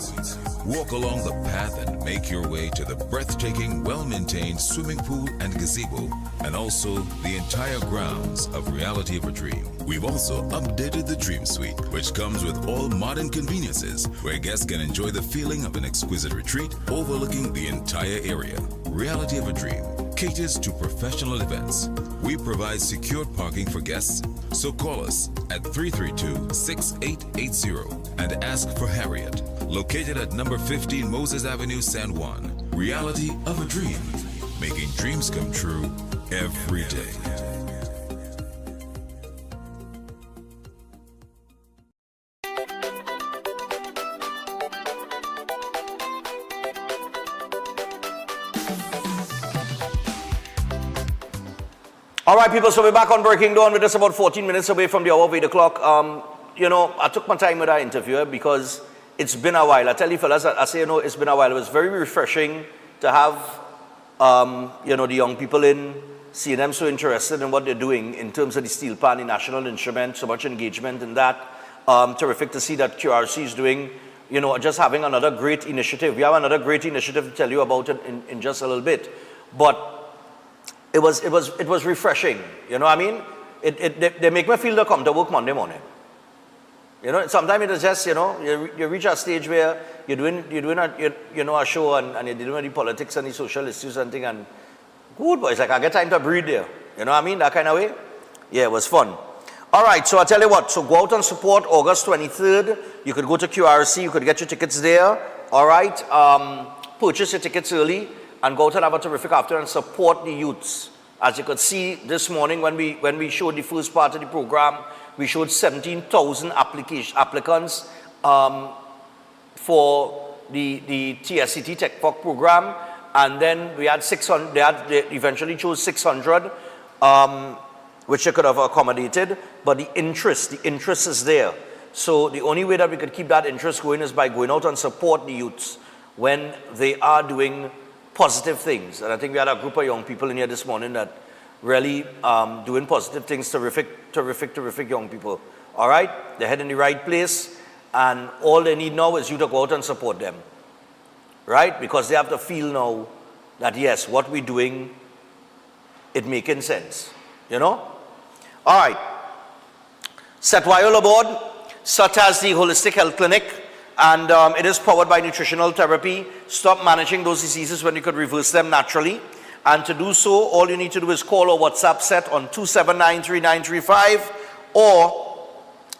Walk along the path and make your way to the breathtaking, well-maintained swimming pool and gazebo, and also the entire grounds of Reality of a Dream. We've also updated the Dream Suite, which comes with all modern conveniences, where guests can enjoy the feeling of an exquisite retreat overlooking the entire area. Reality of a Dream caters to professional events. We provide secured parking for guests, so call us at 332-6880 and ask for Harriet, located at number 15 Moses Avenue, San Juan. Reality of a Dream, making dreams come true every day. All right, people, so we're back on Breaking Dawn. We're just about 14 minutes away from the hour of 8 o'clock. You know, I took my time with our interviewer because it's been a while. I tell you fellas, I say, you know, it's been a while. It was very refreshing to have, you know, the young people in, seeing them so interested in what they're doing in terms of the steel pan, the national instrument, so much engagement in that. Terrific to see that QRC is doing you know, just having another great initiative. We have another great initiative to tell you about it in just a little bit. But it was refreshing, you know what I mean? They make me feel to come to work Monday morning. You know, sometimes it is just, you know, you reach a stage where you're doing a show and you're dealing with the politics and the social issues and thing, and good, but it's like I get time to breathe there. You know what I mean? That kind of way. Yeah, it was fun. All right, so I tell you what, so go out and support August 23rd. You could go to QRC, you could get your tickets there. All right, purchase your tickets early and go out and have a terrific afternoon and support the youths. As you could see this morning when we showed the first part of the program, we showed 17,000 applicants for the TSCT Tech Talk program, and then we had 600. They eventually chose 600, which they could have accommodated. But the interest is there. So the only way that we could keep that interest going is by going out and support the youths when they are doing positive things. And I think we had a group of young people in here this morning that really doing positive things. Terrific young people. All right, they're heading in the right place, and all they need now is you to go out and support them, right? Because they have to feel now that yes, what we're doing, it making sense, you know. All right, set while aboard, such as the Holistic Health Clinic, and it is powered by nutritional therapy. Stop managing those diseases when you could reverse them naturally. And to do so, all you need to do is call our WhatsApp set on 2793935 or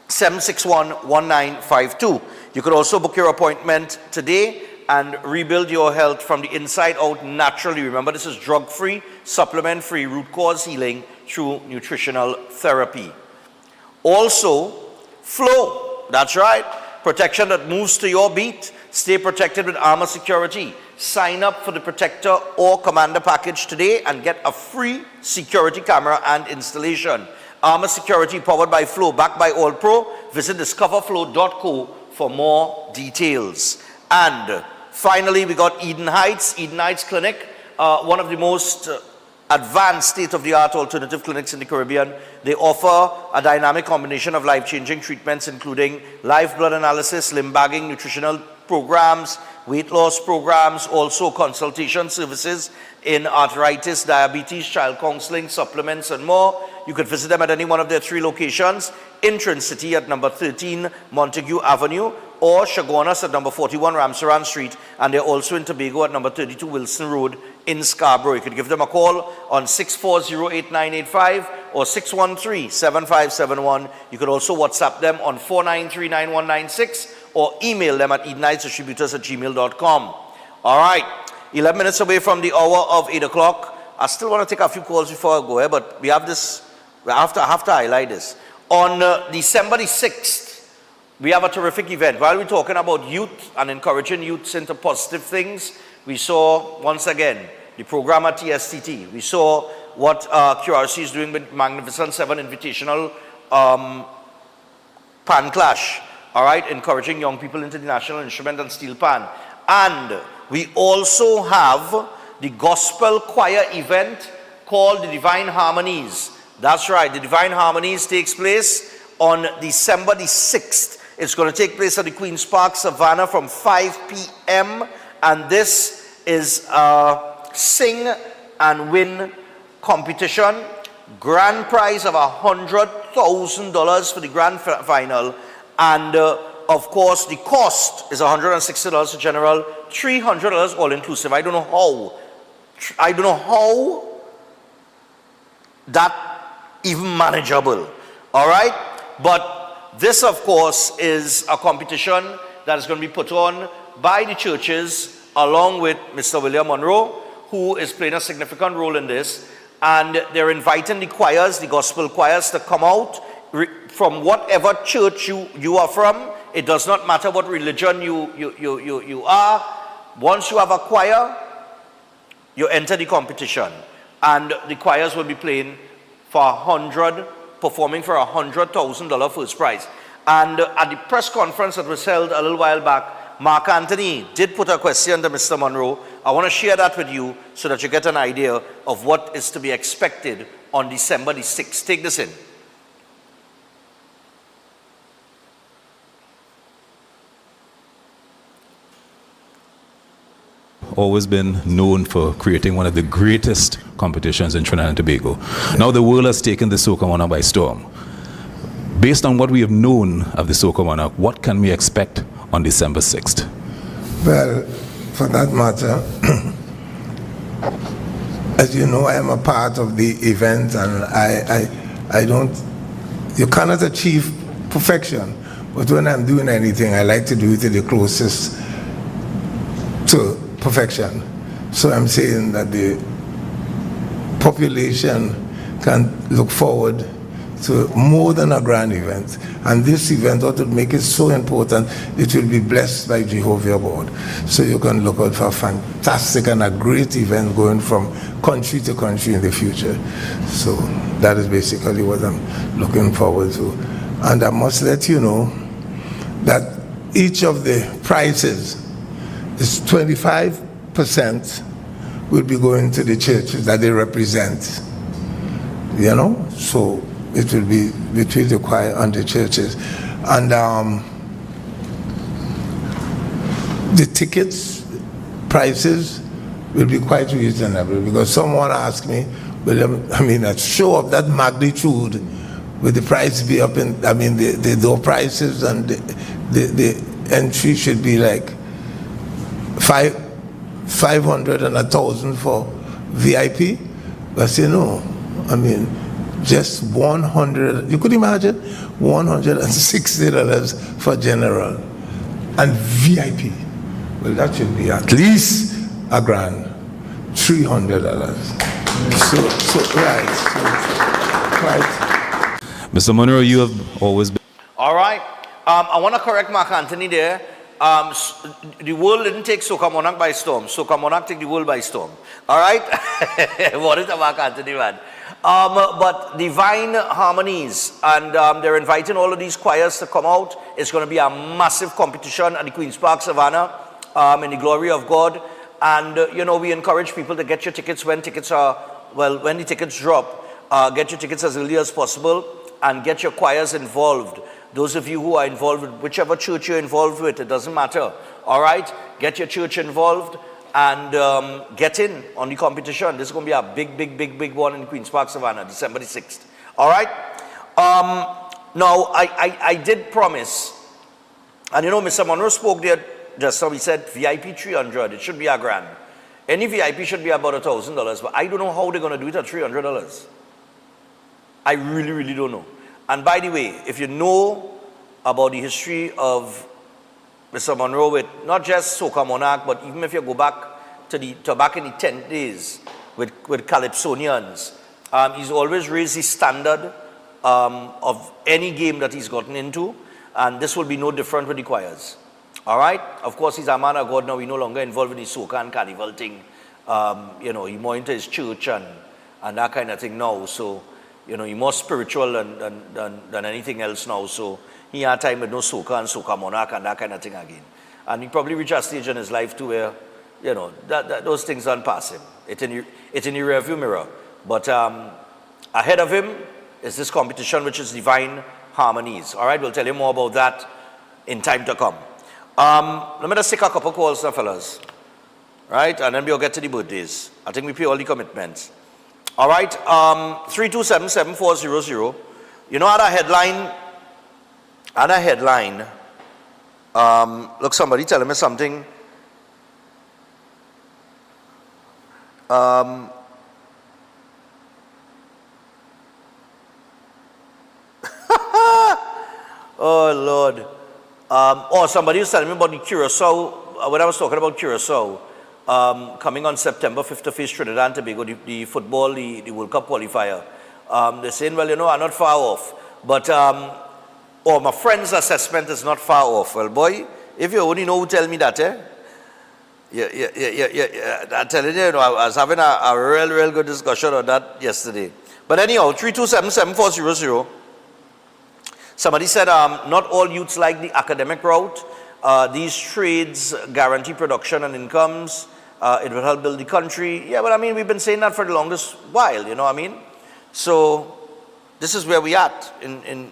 7611952. You could also book your appointment today and rebuild your health from the inside out naturally. Remember, this is drug-free, supplement-free root cause healing through nutritional therapy. Also, Flow, that's right, protection that moves to your beat. Stay protected with Armor Security. Sign up for the Protector or Commander package today and get a free security camera and installation. Armor Security powered by Flow, backed by All Pro. Visit discoverflow.co for more details. And finally, we got Eden Heights Clinic, one of the most advanced state-of-the-art alternative clinics in the Caribbean. They offer a dynamic combination of life-changing treatments, including live blood analysis, limb bagging, nutritional programs, weight loss programs, also consultation services in arthritis, diabetes, child counseling, supplements, and more. You could visit them at any one of their 3 locations: Intrin City at number 13 Montague Avenue, or Chaguanas at number 41 Ramsaran Street, and they're also in Tobago at number 32 Wilson Road in Scarborough. You could give them a call on 640-8985 or 613-7571. You could also WhatsApp them on 493-9196 or email them at edenheightsdistributors@gmail.com. All right, 11 minutes away from the hour of 8 o'clock. I still want to take a few calls before I go here, but we have this, I have to highlight this. On December the 6th, we have a terrific event. While we're talking about youth and encouraging youths into positive things, we saw, once again, the program at TSTT. We saw what QRC is doing with Magnificent 7 Invitational Pan Clash. All right, encouraging young people into the National Instrument and Steel Pan. And we also have the Gospel Choir event called the Divine Harmonies. That's right, the Divine Harmonies takes place on December the 6th. It's going to take place at the Queen's Park, Savannah from 5 p.m. And this is a sing and win competition. Grand prize of $100,000 for the grand final. And of course, the cost is $160 for general, $300 all inclusive. I don't know how that even manageable. All right, but this, of course, is a competition that is going to be put on by the churches along with Mr. William Monroe, who is playing a significant role in this. And they're inviting the choirs, the gospel choirs, to come out from whatever church you are from. It does not matter what religion you are. Once you have a choir, you enter the competition. And the choirs will be playing for performing for $100,000 first prize. And at the press conference that was held a little while back, Mark Anthony did put a question to Mr. Monroe. I want to share that with you so that you get an idea of what is to be expected on December the 6th. Take this in. always been known for creating one of the greatest competitions in Trinidad and Tobago. Now the world has taken the Soca Monarch by storm. Based on what we have known of the Soca Monarch, what can we expect on December 6th? Well, for that matter, as you know, I am a part of the event, and I don't, you cannot achieve perfection, but when I'm doing anything, I like to do it to the closest to perfection. So I'm saying that the population can look forward to more than a grand event. And this event, what would make it so important, it will be blessed by Jehovah God. So you can look out for a fantastic and a great event going from country to country in the future. So that is basically what I'm looking forward to. And I must let you know that each of the prizes is 25% will be going to the churches that they represent. You know, so it will be between the choir and the churches. And the tickets prices will be quite reasonable, because someone asked me, well, I mean, a show of that magnitude, will the price be up in, I mean, the door prices and the entry should be like 500 and 1,000 for VIP? But I say no, I mean, just 100, you could imagine, $160 for general and VIP. Well, that should be at least a grand, $300. Right. Mr. Monroe, you have always been... All right. I want to correct Mark Anthony there. The world didn't take Soca Monarch by storm. Soca Monarch took the world by storm. All right? What is the Mark Anthony, man? But Divine Harmonies, and they're inviting all of these choirs to come out. It's going to be a massive competition at the Queen's Park Savannah in the glory of God. And, you know, we encourage people to get your tickets when tickets are, well, when the tickets drop. Get your tickets as early as possible and get your choirs involved. Those of you who are involved with whichever church you're involved with, it doesn't matter. All right? Get your church involved and get in on the competition. This is going to be a big one in Queen's Park, Savannah, December the 6th. All right? Now, I did promise, and you know, Mr. Monroe spoke there just now. He said VIP 300. It should be a grand. Any VIP should be about $1,000, but I don't know how they're going to do it at $300. I really don't know. And by the way, if you know about the history of Mr. Monroe with not just Soca Monarch, but even if you go back to back in the 10th days with Calypsonians, he's always raised the standard of any game that he's gotten into, and this will be no different with the choirs. All right? Of course, he's a man of God now. He's no longer involved in the Soca and Carnival thing. You know, he's more into his church and that kind of thing now. So, you know, he's more spiritual than anything else now. So he had time with no Soca and Soca Monarch and that kind of thing again. And he probably reached a stage in his life to where, you know, those things don't pass him. It's in the rearview mirror. But ahead of him is this competition, which is Divine Harmonies. All right, we'll tell you more about that in time to come. Let me just take a couple calls now, fellas. Right, and then we'll get to the birthdays. I think we pay all the commitments. All right, 327-7400. You know, at a headline, look, somebody telling me something. Oh, Lord. Somebody was telling me about the Curacao, when I was talking about Curacao, coming on September 5th to face Trinidad and Tobago, the football, the World Cup qualifier. They're saying, well, you know, I'm not far off. But, my friend's assessment is not far off. Well, boy, if you only know who tell me that, eh? Yeah. I'm telling you, I was having a real good discussion on that yesterday. But anyhow, 327-7400. Somebody said, not all youths like the academic route. These trades guarantee production and incomes. It will help build the country. Yeah, but I mean, we've been saying that for the longest while, you know what I mean? So this is where we at in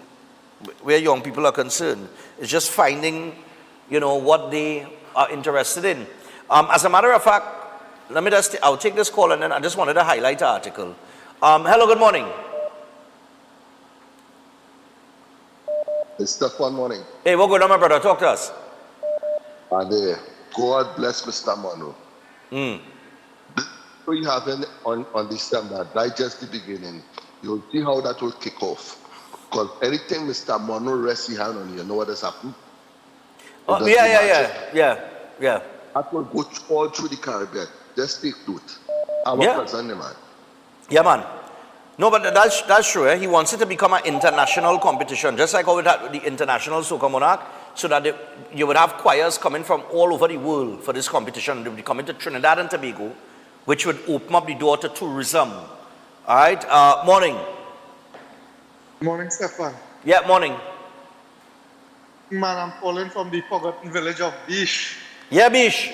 where young people are concerned. It's just finding, you know, what they are interested in. As a matter of fact, I'll take this call and then I just wanted to highlight the article. Hello, good morning. Mr. Fun morning. Hey, what going on, my brother? Talk to us. And God bless Mr. Monroe. So you have on December, right just the beginning, you'll see how that will kick off. Because anything Mr. Monroe rests his hand on, you know what has happened? Yeah. That will go all through the Caribbean. Just take note. Our president, man. Yeah, man. No, but that's true. He wants it to become an international competition, just like how we had the International Soca Monarch, so that you would have choirs coming from all over the world for this competition. They would be coming to Trinidad and Tobago, which would open up the door to tourism. All right. Morning. Morning, Stefan. Yeah, morning. Man, I'm calling from the forgotten village of Bish. Yeah, Bish.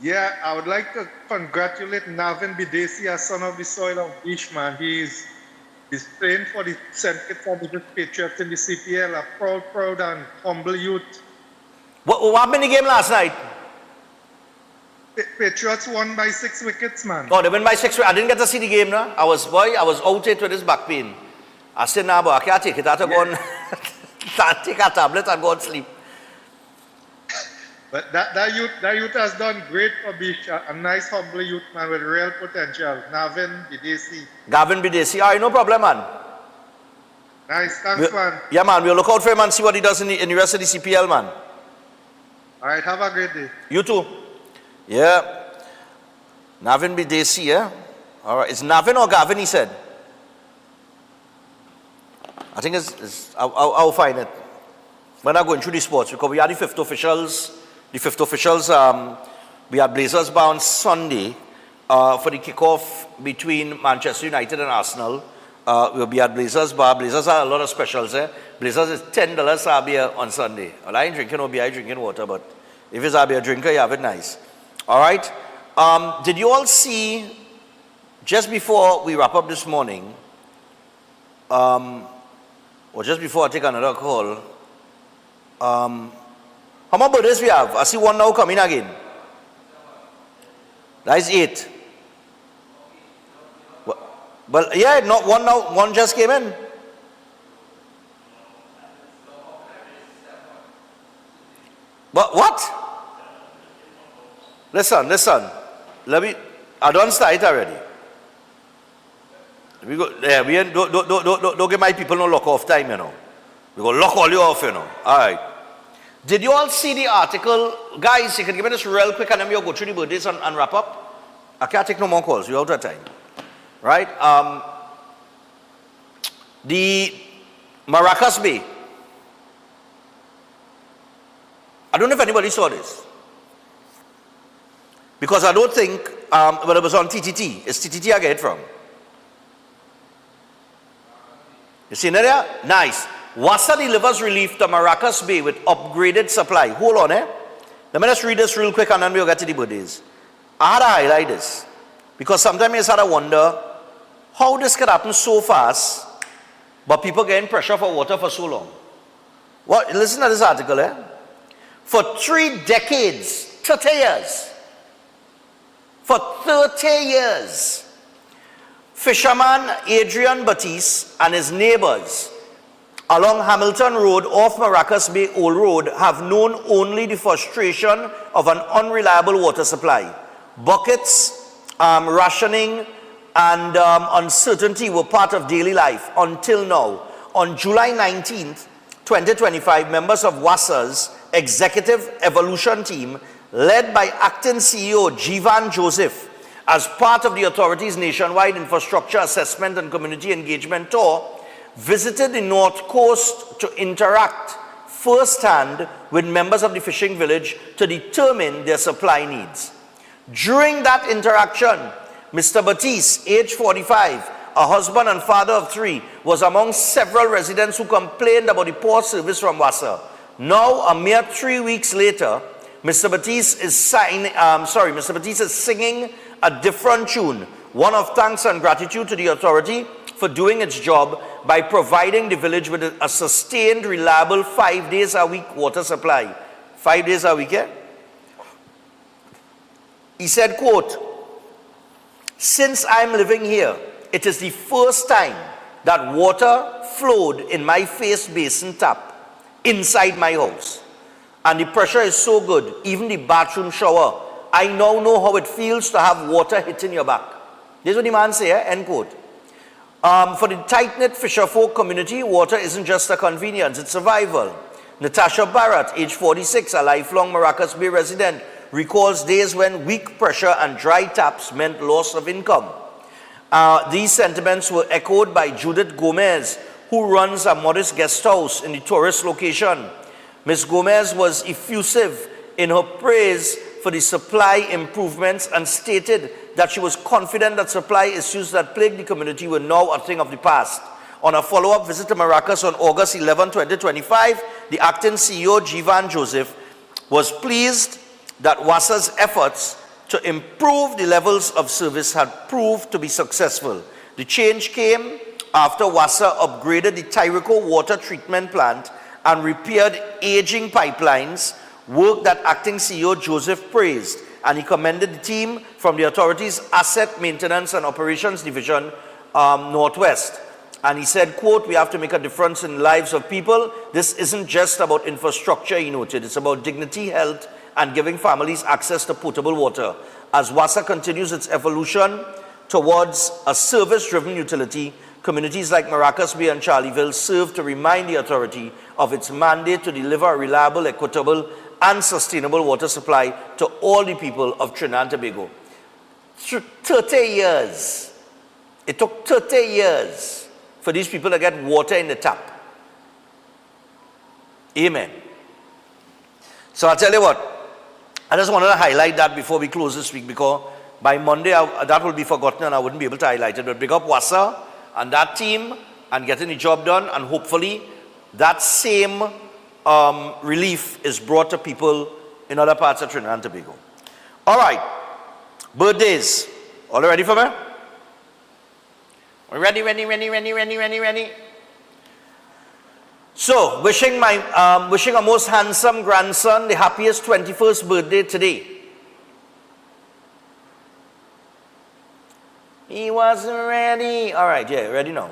Yeah, I would like to congratulate Navin Bidesi, a son of the soil of Bish, man. He's playing for the St. Kitts and Nevis Patriots in the CPL, a proud and humble youth. What happened in the game last night? Patriots won by 6 wickets, man. Oh, they won by 6 wickets. I didn't get to see the game, no? I was out it with this back pain. I said, nah, but I can't take it. I have to go and take a tablet and go and sleep. But that youth has done great for Bish. A nice, humble youth, man, with real potential. Navin Bidesi. Gavin Bidesi. All right, no problem, man. Nice, thanks, man. Yeah, man, we'll look out for him and see what he does in the rest of the CPL, man. All right, have a great day. You too. Yeah. Navin Bidesi, yeah? All right, it's Navin or Gavin, he said? I think I'll find it. We're not going through the sports because we are the fifth officials. The fifth officials, we had Blazers bound Sunday for the kickoff between Manchester United and Arsenal. We'll be at Blazers bar. Blazers have a lot of specials there. Blazers is $10 our beer on Sunday. Well, I ain't drinking no beer, I drinking water, but if it's a beer drinker, you have it nice. All right. Did you all see, just before we wrap up this morning, or just before I take another call, how many birthdays we have? I see one now coming again. That is 8. But yeah, not one now. One just came in. But what? Listen. I don't start it already. We go. Yeah, we ain't, don't give my people no lock off time, you know. We go lock all you off, you know. All right. Did you all see the article? Guys, you can give me this real quick and then we'll go through the birthdays and wrap up. I can't take no more calls. We're out of time. Right? The Maracas Bay. I don't know if anybody saw this. Because I don't think, well, it was on TTT. It's TTT I get it from. You see there? Nice. Wassa delivers relief to Maracas Bay with upgraded supply. Hold on, Let me just read this real quick and then we'll get to the birthdays. I had to highlight this because sometimes I just had to wonder how this could happen so fast, but people getting pressure for water for so long. What? Listen to this article, For 3 decades, 30 years, for 30 years, fisherman Adrian Batiste and his neighbors along Hamilton Road off Maracas Bay Old Road have known only the frustration of an unreliable water supply. Buckets, rationing, and uncertainty were part of daily life until now. On July 19th, 2025, members of WASA's Executive Evolution Team, led by Acting CEO Jivan Joseph, as part of the authority's nationwide infrastructure assessment and community engagement tour, visited the North Coast to interact firsthand with members of the fishing village to determine their supply needs. During that interaction, Mr. Batiste, age 45, a husband and father of 3, was among several residents who complained about the poor service from WASA. Now, a mere 3 weeks later, Mr. Batiste is singing a different tune, one of thanks and gratitude to the authority for doing its job by providing the village with a sustained, reliable 5 days a week water supply. 5 days a week, He said, quote, "Since I'm living here, it is the first time that water flowed in my face basin tap inside my house. And the pressure is so good, even the bathroom shower, I now know how it feels to have water hitting your back." This is what the man said, end quote. For the tight-knit fisher folk community, water isn't just a convenience, it's survival. Natasha Barrett, age 46, a lifelong Maracas Bay resident, recalls days when weak pressure and dry taps meant loss of income. These sentiments were echoed by Judith Gomez, who runs a modest guest house in the tourist location. Ms. Gomez was effusive in her praise for the supply improvements and stated that she was confident that supply issues that plagued the community were now a thing of the past. On a follow-up visit to Maracas on August 11, 2025, the acting CEO, Jivan Joseph, was pleased that WASA's efforts to improve the levels of service had proved to be successful. The change came after WASA upgraded the Tyrico water treatment plant and repaired aging pipelines, work that acting CEO Joseph praised, and he commended the team from the authority's Asset Maintenance and Operations Division Northwest. And he said, quote, "We have to make a difference in the lives of people. This isn't just about infrastructure," he noted. "It's about dignity, health, and giving families access to potable water." As WASA continues its evolution towards a service-driven utility, communities like Maracas Bay and Charleville serve to remind the authority of its mandate to deliver a reliable, equitable, and sustainable water supply to all the people of Trinidad and Tobago. 30 years. It took 30 years for these people to get water in the tap. Amen. So I'll tell you what, I just wanted to highlight that before we close this week, because by Monday that will be forgotten and I wouldn't be able to highlight it. But big up WASA and that team and getting the job done, and hopefully that same relief is brought to people in other parts of Trinidad and Tobago. All right, birthdays. All ready for me? Ready. So, wishing a most handsome grandson the happiest 21st birthday today. He wasn't ready. All right, yeah, ready now.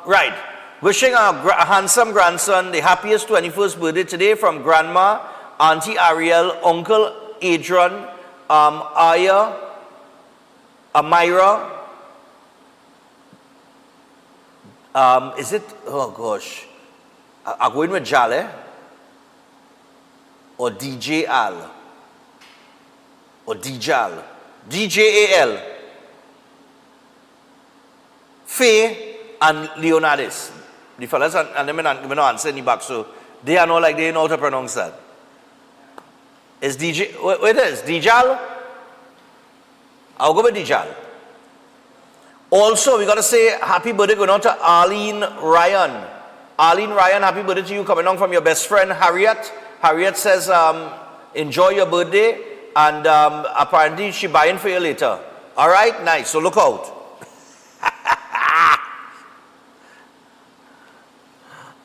Right. Wishing a handsome grandson the happiest 21st birthday today from Grandma, Auntie Ariel, Uncle Adrian, Aya, Amira. Is it, oh gosh, I'm going with Jale or DJ Al or Dijal, DJAL, Faye and Leonardis. The fellas and them not answer any back, so they are not like they know how to pronounce that. Is DJ, wait, it is Dijal? I'll go with Dijal. Also, we got to say happy birthday going on to Arlene Ryan. Arlene Ryan, happy birthday to you, coming on from your best friend Harriet. Harriet says, enjoy your birthday, and apparently she buying for you later. All right, nice, so look out.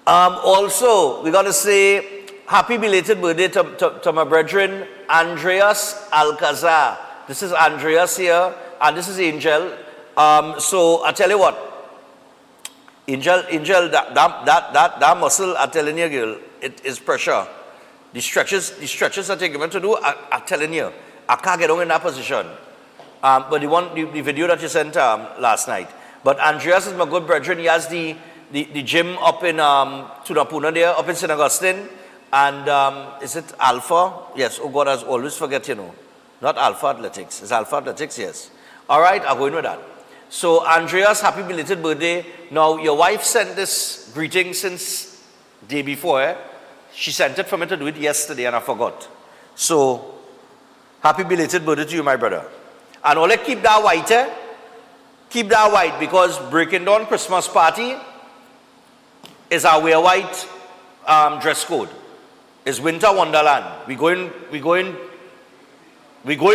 Also, we got to say happy belated birthday to my brethren, Andreas Alcazar. This is Andreas here, and this is Angel. So I tell you what, Angel, that muscle, I'm telling you, girl, it is pressure. The stretches that you're given to do, I'm telling you, I can't get on in that position. But the video that you sent last night. But Andreas is my good brethren. He has the gym up in Tunapuna there, up in St. Augustine. And is it Alpha? Yes. Oh God, I always forget, you know. Not Alpha Athletics. It's Alpha Athletics, yes. All right, I'll go in with that. So, Andreas, happy belated birthday. Now, your wife sent this greeting since day before. Eh? She sent it for me to do it yesterday and I forgot. So, happy belated birthday to you, my brother. And only keep that white, eh? Keep that white, because breaking down Christmas party is our wear white dress code. It's Winter Wonderland. We're going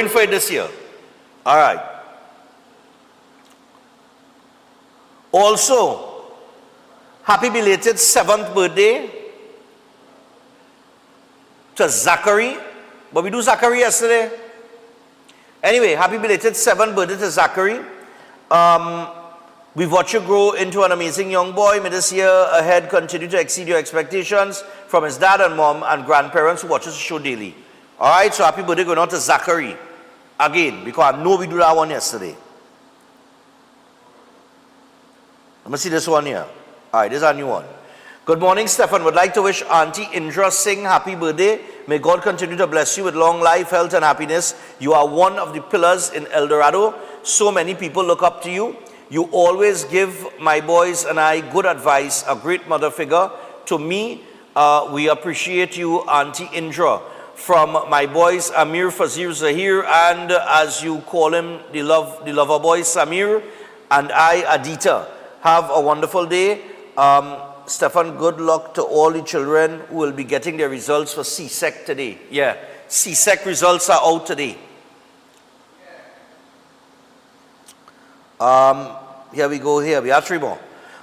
for it this year. All right. Also, happy belated 7th birthday to Zachary. But we do Zachary yesterday. Anyway, happy belated 7th birthday to Zachary. We've watched you grow into an amazing young boy. May this year ahead continue to exceed your expectations from his dad and mom and grandparents who watches the show daily. All right, so happy birthday going out to Zachary. Again, because I know we do that one yesterday. Let me see this one here. All right, this is a new one. Good morning, Stefan. Would like to wish Auntie Indra Singh happy birthday. May God continue to bless you with long life, health, and happiness. You are one of the pillars in El Dorado. So many people look up to you. You always give my boys and I good advice, a great mother figure. To me, we appreciate you, Auntie Indra. From my boys, Amir, Fazir, Zahir, and as you call him, the lover boy, Samir, and I, Adita. Have a wonderful day. Stefan, good luck to all the children who will be getting their results for CSEC today. Yeah, CSEC results are out today. Here we go here. We have 3 more.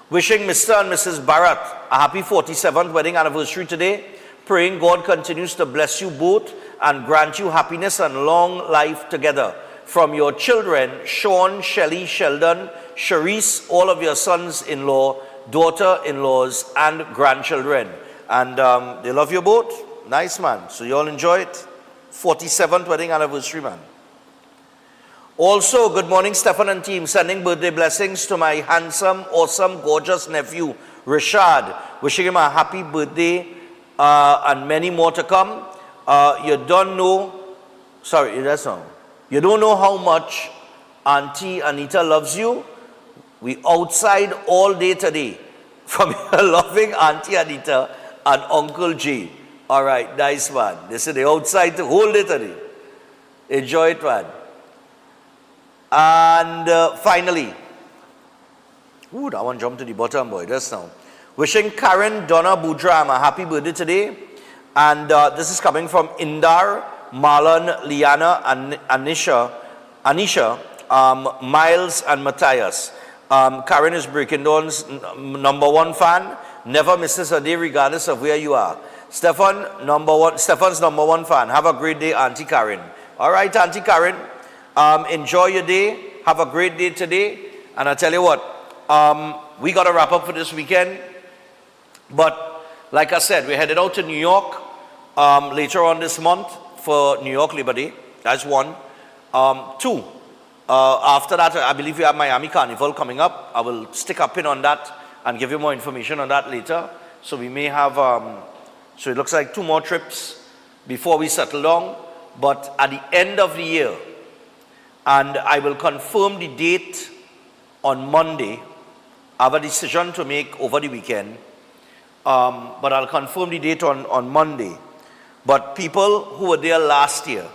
Wishing Mr. and Mrs. Bharat a happy 47th wedding anniversary today. Praying God continues to bless you both and grant you happiness and long life together. From your children, Sean, Shelley, Sheldon, Sharice, all of your sons-in-law, daughter-in-laws, and grandchildren. And they love you both. Nice, man. So you all enjoy it. 47th wedding anniversary, man. Also, good morning, Stefan and team. Sending birthday blessings to my handsome, awesome, gorgeous nephew, Rashad. Wishing him a happy birthday and many more to come. You don't know, sorry, that's wrong. You don't know how much Auntie Anita loves you. We outside all day today from your loving Auntie Anita and Uncle J. All right, nice one. They said they outside the whole day today. Enjoy it, man. And finally, ooh, that one jumped to the bottom, boy, just now. Wishing Karen Donna Budram a happy birthday today. And this is coming from Indar, Marlon, Liana, and Anisha, Miles, and Matthias. Karen is Breaking Dawn's #1 fan. Never misses a day regardless of where you are. Stefan's #1 fan. Have a great day, Auntie Karen. All right, Auntie Karen. Enjoy your day. Have a great day today. And I tell you what, we got to wrap up for this weekend. But like I said, we're headed out to New York later on this month for New York Labor Day. That's 1. 2, after that, I believe we have Miami Carnival coming up. I will stick a pin on that and give you more information on that later. So we may have, so it looks like 2 more trips before we settle down. But at the end of the year, and I will confirm the date on Monday. I have a decision to make over the weekend. But I'll confirm the date on Monday. But people who were there last year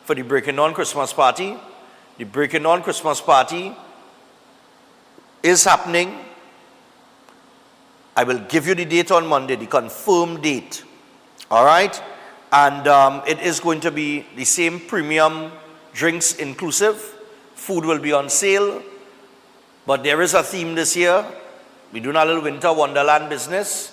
for the Breaking Dawn Christmas party, the Breaking Dawn Christmas party is happening. I will give you the date on Monday, the confirmed date. All right? And it is going to be the same premium drinks inclusive. Food will be on sale. But there is a theme this year. We're doing a little winter wonderland business.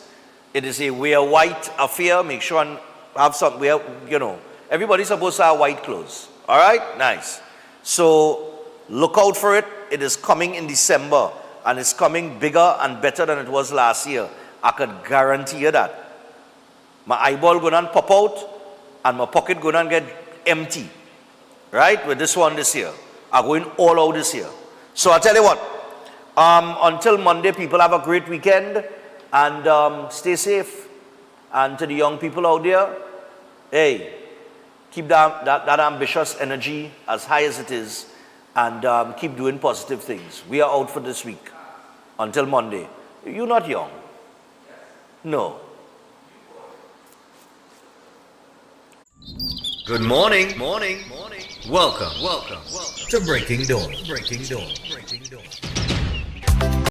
It is a wear white affair. Make sure and have some, wear, you know, everybody's supposed to have white clothes. All right? Nice. So look out for it. It is coming in December. And it's coming bigger and better than it was last year. I could guarantee you that. My eyeball going to pop out and my pocket going to get empty. Right? With this one this year. I'm going all out this year. So I'll tell you what. Until Monday, people have a great weekend. And stay safe. And to the young people out there, hey, keep that ambitious energy as high as it is. And keep doing positive things. We are out for this week. Until Monday. You're not young. No. Good morning. Welcome to Breaking Dawn.